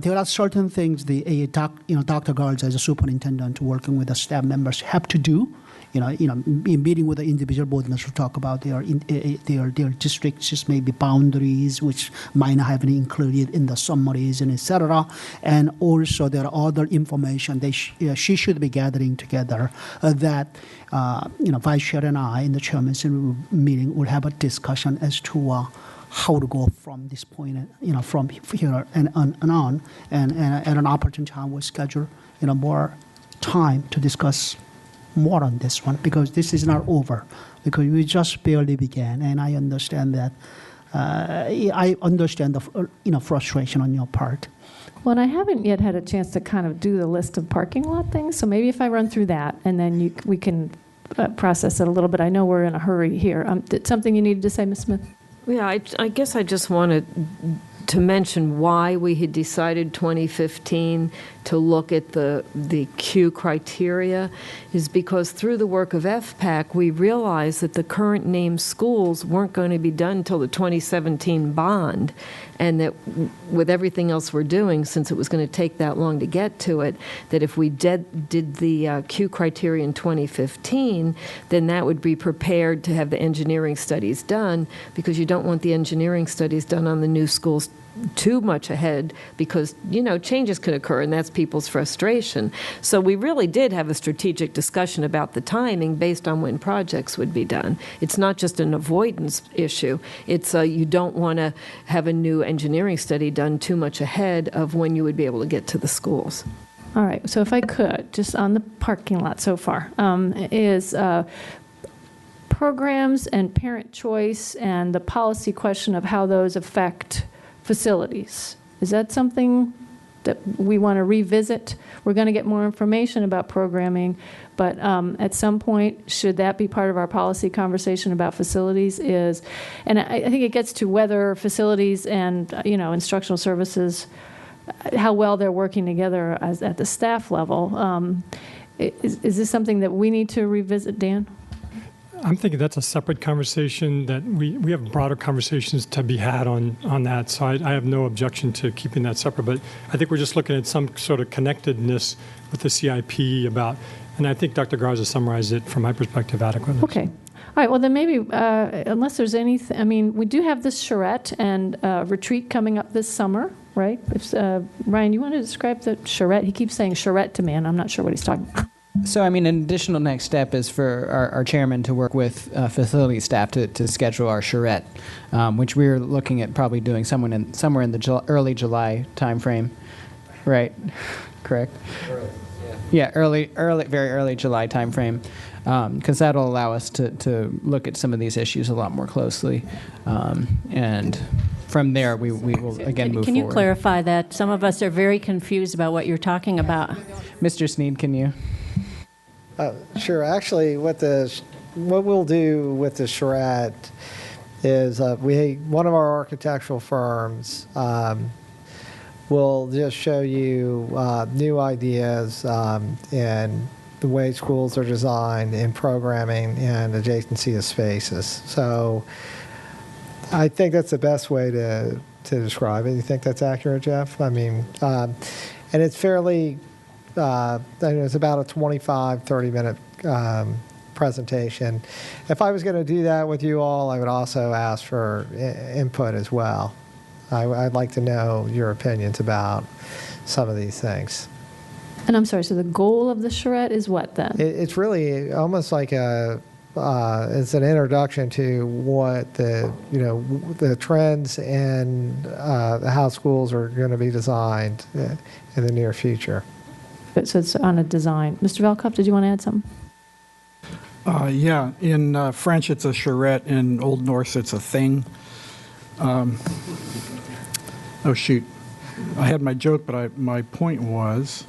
there are certain things Dr. Garza as a superintendent working with the staff members have to do. In meeting with the individual board members to talk about their districts, just maybe boundaries, which might not have been included in the summaries, and etc. And also there are other information she should be gathering together that Vice Chair and I in the chairman's meeting will have a discussion as to how to go from this point, from here and on, and at an opportune time we'll schedule more time to discuss more on this one, because this is not over, because we just barely began, and I understand that. I understand the frustration on your part. Well, and I haven't yet had a chance to kind of do the list of parking lot things, so maybe if I run through that, and then we can process it a little bit. I know we're in a hurry here. Something you needed to say, Ms. Smith? Yeah, I guess I just want to to mention why we had decided 2015 to look at the Q criteria is because through the work of FPAC, we realized that the current named schools weren't going to be done until the 2017 bond, and that with everything else we're doing, since it was going to take that long to get to it, that if we did the Q criteria in 2015, then that would be prepared to have the engineering studies done, because you don't want the engineering studies done on the new schools too much ahead, because, changes could occur, and that's people's frustration. So we really did have a strategic discussion about the timing based on when projects would be done. It's not just an avoidance issue. It's you don't want to have a new engineering study done too much ahead of when you would be able to get to the schools. All right, so if I could, just on the parking lot so far, is programs and parent choice and the policy question of how those affect facilities. Is that something that we want to revisit? We're going to get more information about programming, but at some point, should that be part of our policy conversation about facilities? And I think it gets to whether facilities and instructional services, how well they're working together at the staff level. Is this something that we need to revisit, Dan? I'm thinking that's a separate conversation, that we have broader conversations to be had on that. So I have no objection to keeping that separate. But I think we're just looking at some sort of connectedness with the CIP about, and I think Dr. Garza summarized it from my perspective adequately. Okay. All right. Well, then maybe, unless there's anything, we do have this charrette and retreat coming up this summer, right? Ryan, you want to describe the charrette? He keeps saying charrette to me, and I'm not sure what he's talking about. So, an additional next step is for our chairman to work with facility staff to schedule our charrette, which we're looking at probably doing somewhere in the early July timeframe, right? Correct. Yeah, very early July timeframe, because that'll allow us to look at some of these issues a lot more closely, and from there we will again move forward. Can you clarify that? Some of us are very confused about what you're talking about. Mr. Sneed, can you? Sure. Actually, what we'll do with the charrette is one of our architectural firms will just show you new ideas in the way schools are designed in programming and adjacency of spaces. So I think that's the best way to describe it. You think that's accurate, Jeff? And it's fairly. It's about a 25, 30-minute presentation. If I was going to do that with you all, I would also ask for input as well. I'd like to know your opinions about some of these things. And I'm sorry, so the goal of the charrette is what then? It's really almost like it's an introduction to what the trends and how schools are going to be designed in the near future. So it's on a design. Mr. Velkoff, did you want to add something? Yeah, in French it's a charrette, in Old Norse it's a thing. Oh shoot, I had my joke, but my point was,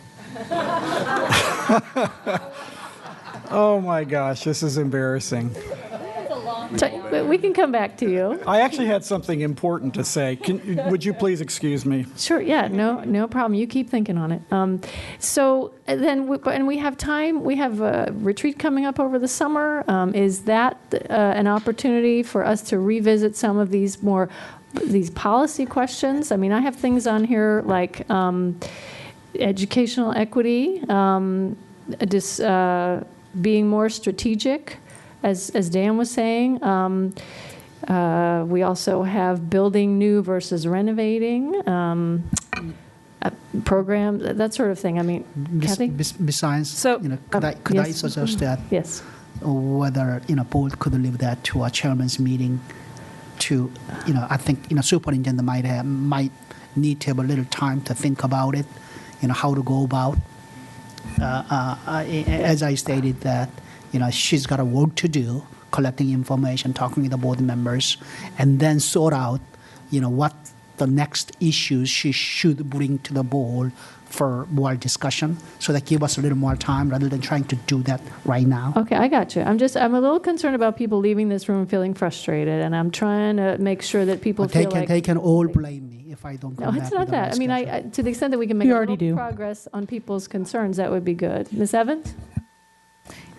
oh my gosh, this is embarrassing. We can come back to you. I actually had something important to say. Would you please excuse me? Sure, yeah, no problem. You keep thinking on it. So then, we have time. We have a retreat coming up over the summer. Is that an opportunity for us to revisit some of these policy questions? I have things on here like educational equity, being more strategic. As Dan was saying, we also have building new versus renovating, programs, that sort of thing. Kathy? Besides, could I suggest that? Yes. Whether board could leave that to a chairman's meeting. To I think superintendent might need to have a little time to think about it. How to go about. As I stated that. She's got a work to do, collecting information, talking with the board members, and then sort out, what the next issues she should bring to the board for more discussion. So that give us a little more time rather than trying to do that right now. Okay, I got you. I'm a little concerned about people leaving this room feeling frustrated, and I'm trying to make sure that people feel like they can all blame me if I don't No, come it's back not with a that. I mean, reschedule. to the extent that we can make You a already little do. progress on people's concerns, that would be good. Ms. Evans?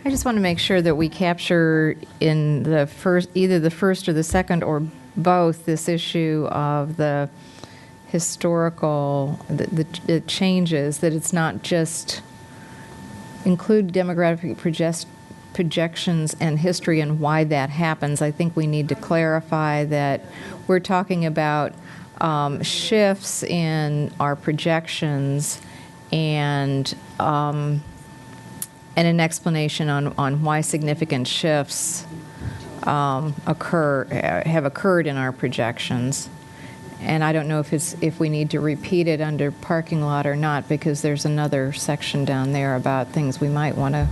I just want to make sure that we capture in the first, either the first or the second or both, this issue of the historical, the changes, that it's not just include demographic projections and history and why that happens. I think we need to clarify that we're talking about shifts in our projections and an explanation on why significant shifts have occurred in our projections. And I don't know if we need to repeat it under parking lot or not, because there's another section down there about things we might want to.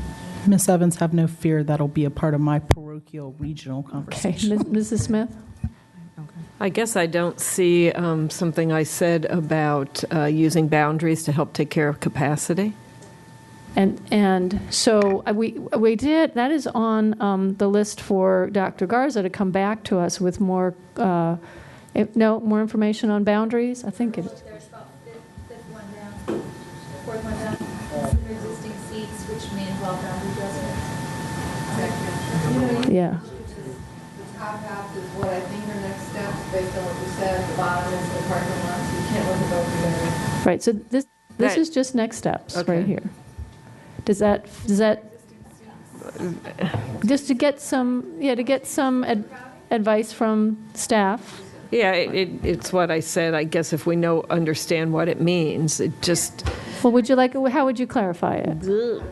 Ms. Evans, have no fear. That'll be a part of my parochial regional Okay. conversation. Mrs. Smith? I guess I don't see something I said about using boundaries to help take care of capacity. And so we did, that is on the list for Dr. Garza to come back to us with more, more information on boundaries. I think it is. There's about fifth one down, fourth one down. Consider existing seats, which may involve boundary adjustments. Yeah. The top half is what I think are next steps based on what you said. The bottom is the parking lot, so you can't look at both together. Right, so this is just next steps right here. Does that just to get some advice from staff? Yeah, it's what I said. I guess if we understand what it means, it just. Well, how would you clarify it?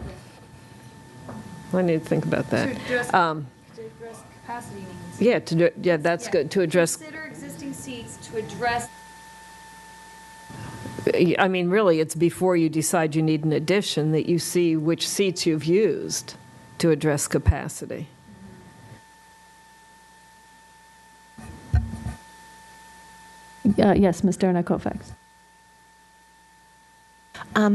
I need to think about that. To address capacity needs. Yeah, that's good. To address. Consider existing seats to address. I mean, really, it's before you decide you need an addition that you see which seats you've used to address capacity. Yes, Ms. Darna Kofax.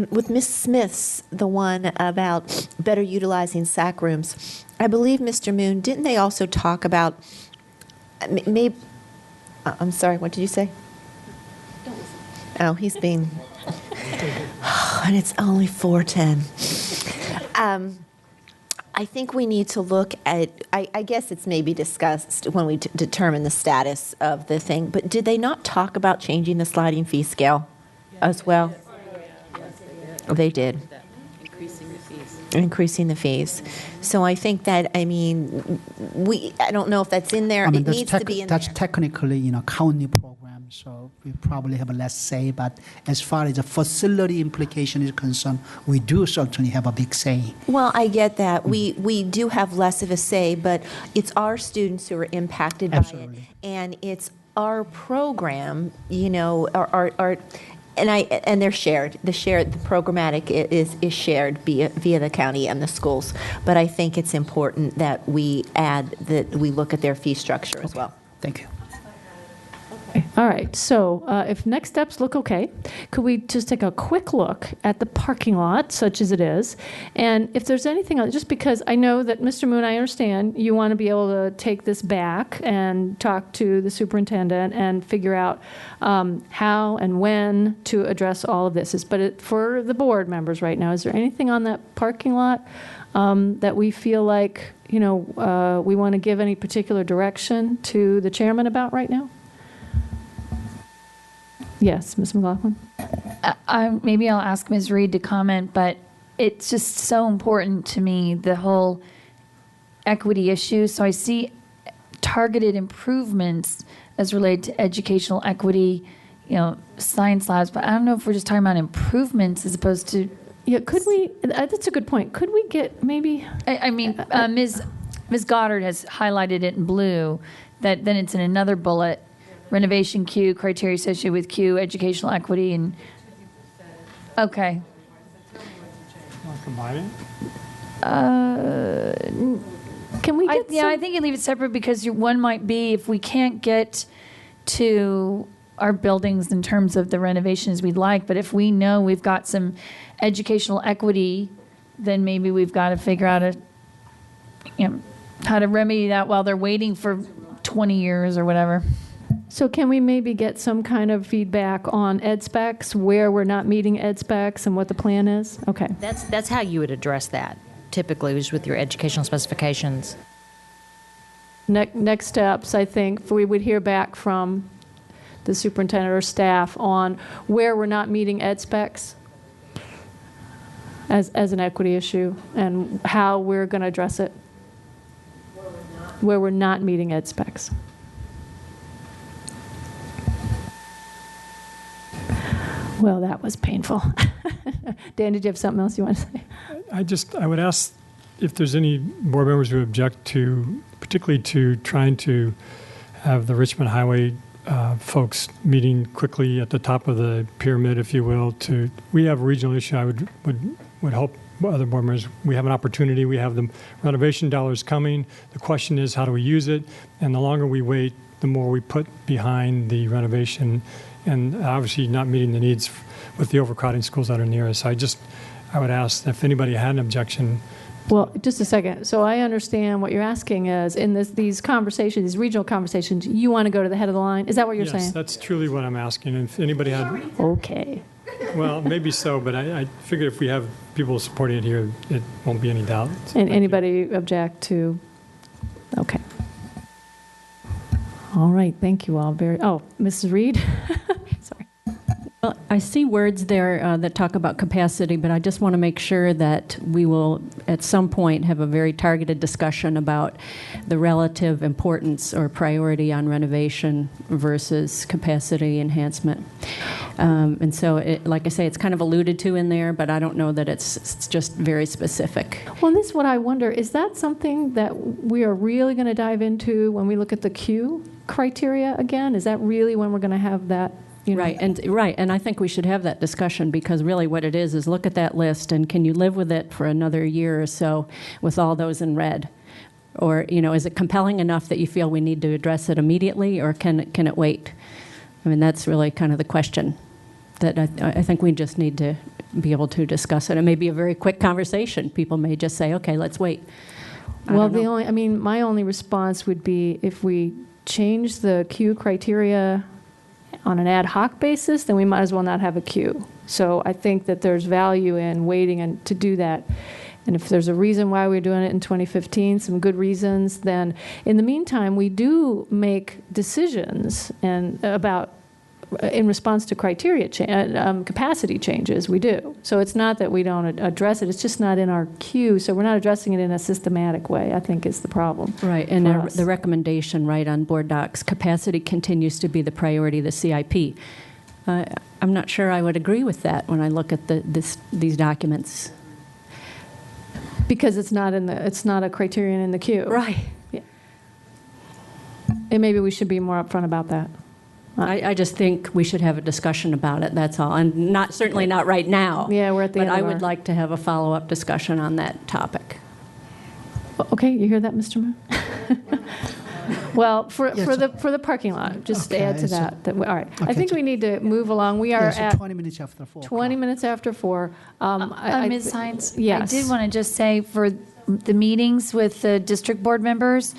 With Ms. Smith's, the one about better utilizing SAC rooms, I believe, Mr. Moon, didn't they also talk about, maybe, I'm sorry, what did you say? Oh, he's being, and it's only 4:10. I think we need to look at, I guess it's maybe discussed when we determine the status of the thing, but did they not talk about changing the sliding fee scale as well? They did. Increasing the fees. So I think that, I mean, I don't know if that's in there. I mean, It needs to be in there. that's technically, county program, so we probably have less say. But as far as the facility implication is concerned, we do certainly have a big say. Well, I get that. We do have less of a say, but it's our students who are impacted by it. And it's our program, and they're shared. The programmatic is shared via the county and the schools. But I think it's important that we look at their fee structure as well. Thank you. All right, so if next steps look okay, could we just take a quick look at the parking lot, such as it is? And if there's anything else, just because I know that, Mr. Moon, I understand you want to be able to take this back and talk to the superintendent and figure out how and when to address all of this. But for the board members right now, is there anything on that parking lot that we feel like, we want to give any particular direction to the chairman about right now? Yes, Ms. McLaughlin? Maybe I'll ask Ms. Reed to comment, but it's just so important to me, the whole equity issue. So I see targeted improvements as related to educational equity, science labs, but I don't know if we're just talking about improvements as opposed to. Yeah, could we, that's a good point. Could we get maybe. Ms. Goddard has highlighted it in blue, that then it's in another bullet. Renovation Q, criteria associated with Q, educational equity, and okay. Want to combine it? Can we get I think you leave it separate because one might be if we can't get to our buildings in terms of the renovations we'd like, but if we know we've got some educational equity, then maybe we've got to figure out how to remedy that while they're waiting for 20 years or whatever. So can we maybe get some kind of feedback on ed specs, where we're not meeting ed specs and what the plan is? Okay. That's how you would address that, typically, is with your educational specifications. Next steps, I think, we would hear back from the superintendent or staff on where we're not meeting ed specs as an equity issue and how we're going to address it. Where we're not meeting ed specs. Well, that was painful. Dan, did you have something else you want to say? I would ask if there's any board members who object to, particularly to trying to have the Richmond Highway folks meeting quickly at the top of the pyramid, if you will. We have a regional issue. I would hope other board members, we have an opportunity. We have the renovation dollars coming. The question is, how do we use it? And the longer we wait, the more we put behind the renovation, and obviously not meeting the needs with the overcrowding schools that are near us. I would ask if anybody had an objection. Well, just a second. So I understand what you're asking is, in these conversations, these regional conversations, you want to go to the head of the line? Is that what you're saying? Yes, that's truly what I'm asking. And if anybody had... Okay. Well, maybe so, but I figured if we have people supporting it here, it won't be any doubt. And anybody object to? Okay. All right. Thank you all. Mrs. Reed? Sorry. Well, I see words there that talk about capacity, but I just want to make sure that we will, at some point, have a very targeted discussion about the relative importance or priority on renovation versus capacity enhancement. And so, like I say, it's kind of alluded to in there, but I don't know that it's just very specific. Well, this is what I wonder. Is that something that we are really going to dive into when we look at the Q criteria again? Is that really when we're going to have that? Right, and I think we should have that discussion, because really what it is look at that list and can you live with it for another year or so with all those in red? Or, is it compelling enough that you feel we need to address it immediately, or can it wait? I mean, that's really kind of the question that I think we just need to be able to discuss it. It may be a very quick conversation. People may just say, okay, let's wait. Well, my only response would be if we change the Q criteria on an ad hoc basis, then we might as well not have a queue. So I think that there's value in waiting and to do that. And if there's a reason why we're doing it in 2015, some good reasons, then in the meantime, we do make decisions about in response to criteria capacity changes. We do. So it's not that we don't address it. It's just not in our queue. So we're not addressing it in a systematic way, I think, is the problem. Right. And the recommendation, right, on board docs, capacity continues to be the priority of the CIP. I'm not sure I would agree with that when I look at these documents. Because it's not a criterion in the queue. Right. Yeah. And maybe we should be more upfront about that. I just think we should have a discussion about it, that's all. And certainly not right now. Yeah, we're at the end But I of would like to have a follow-up discussion on that topic. Okay, you hear that, Mr. Moon? Well, for the parking lot, just to add to that. All right. Okay, I think we need to move along. We are at 20 minutes after 4. 20 minutes after 4. Ms. Hines, yes. I did want to just say for the meetings with the district board members,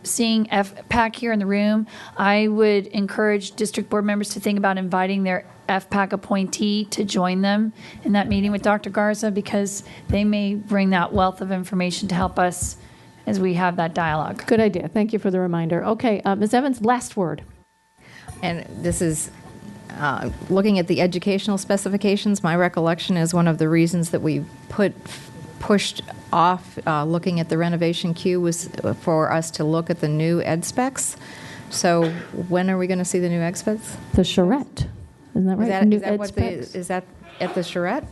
seeing FPAC here in the room, I would encourage district board members to think about inviting their FPAC appointee to join them in that meeting with Dr. Garza, because they may bring that wealth of information to help us as we have that dialogue. Good idea. Thank you for the reminder. Okay, Ms. Evans, last word. And this is looking at the educational specifications. My recollection is one of the reasons that we pushed off looking at the renovation queue was for us to look at the new ed specs. So when are we going to see the new ed specs? The charrette. Isn't that right? Is that at the charrette?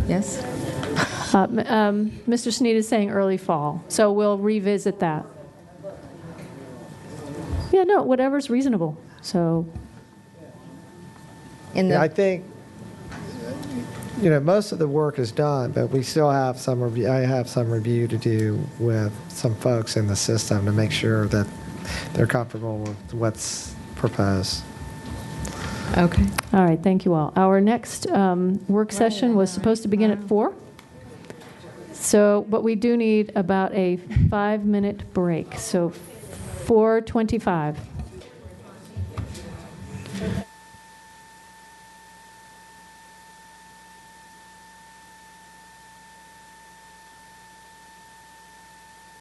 Yes. Mr. Sneed is saying early fall, so we'll revisit that. Yeah, no, whatever's reasonable. So, I think most of the work is done, but we still have some review. I have some review to do with some folks in the system to make sure that they're comfortable with what's proposed. Okay. All right. Thank you all. Our next work session was supposed to begin at 4. So, but we do need about a 5-minute break. So 425.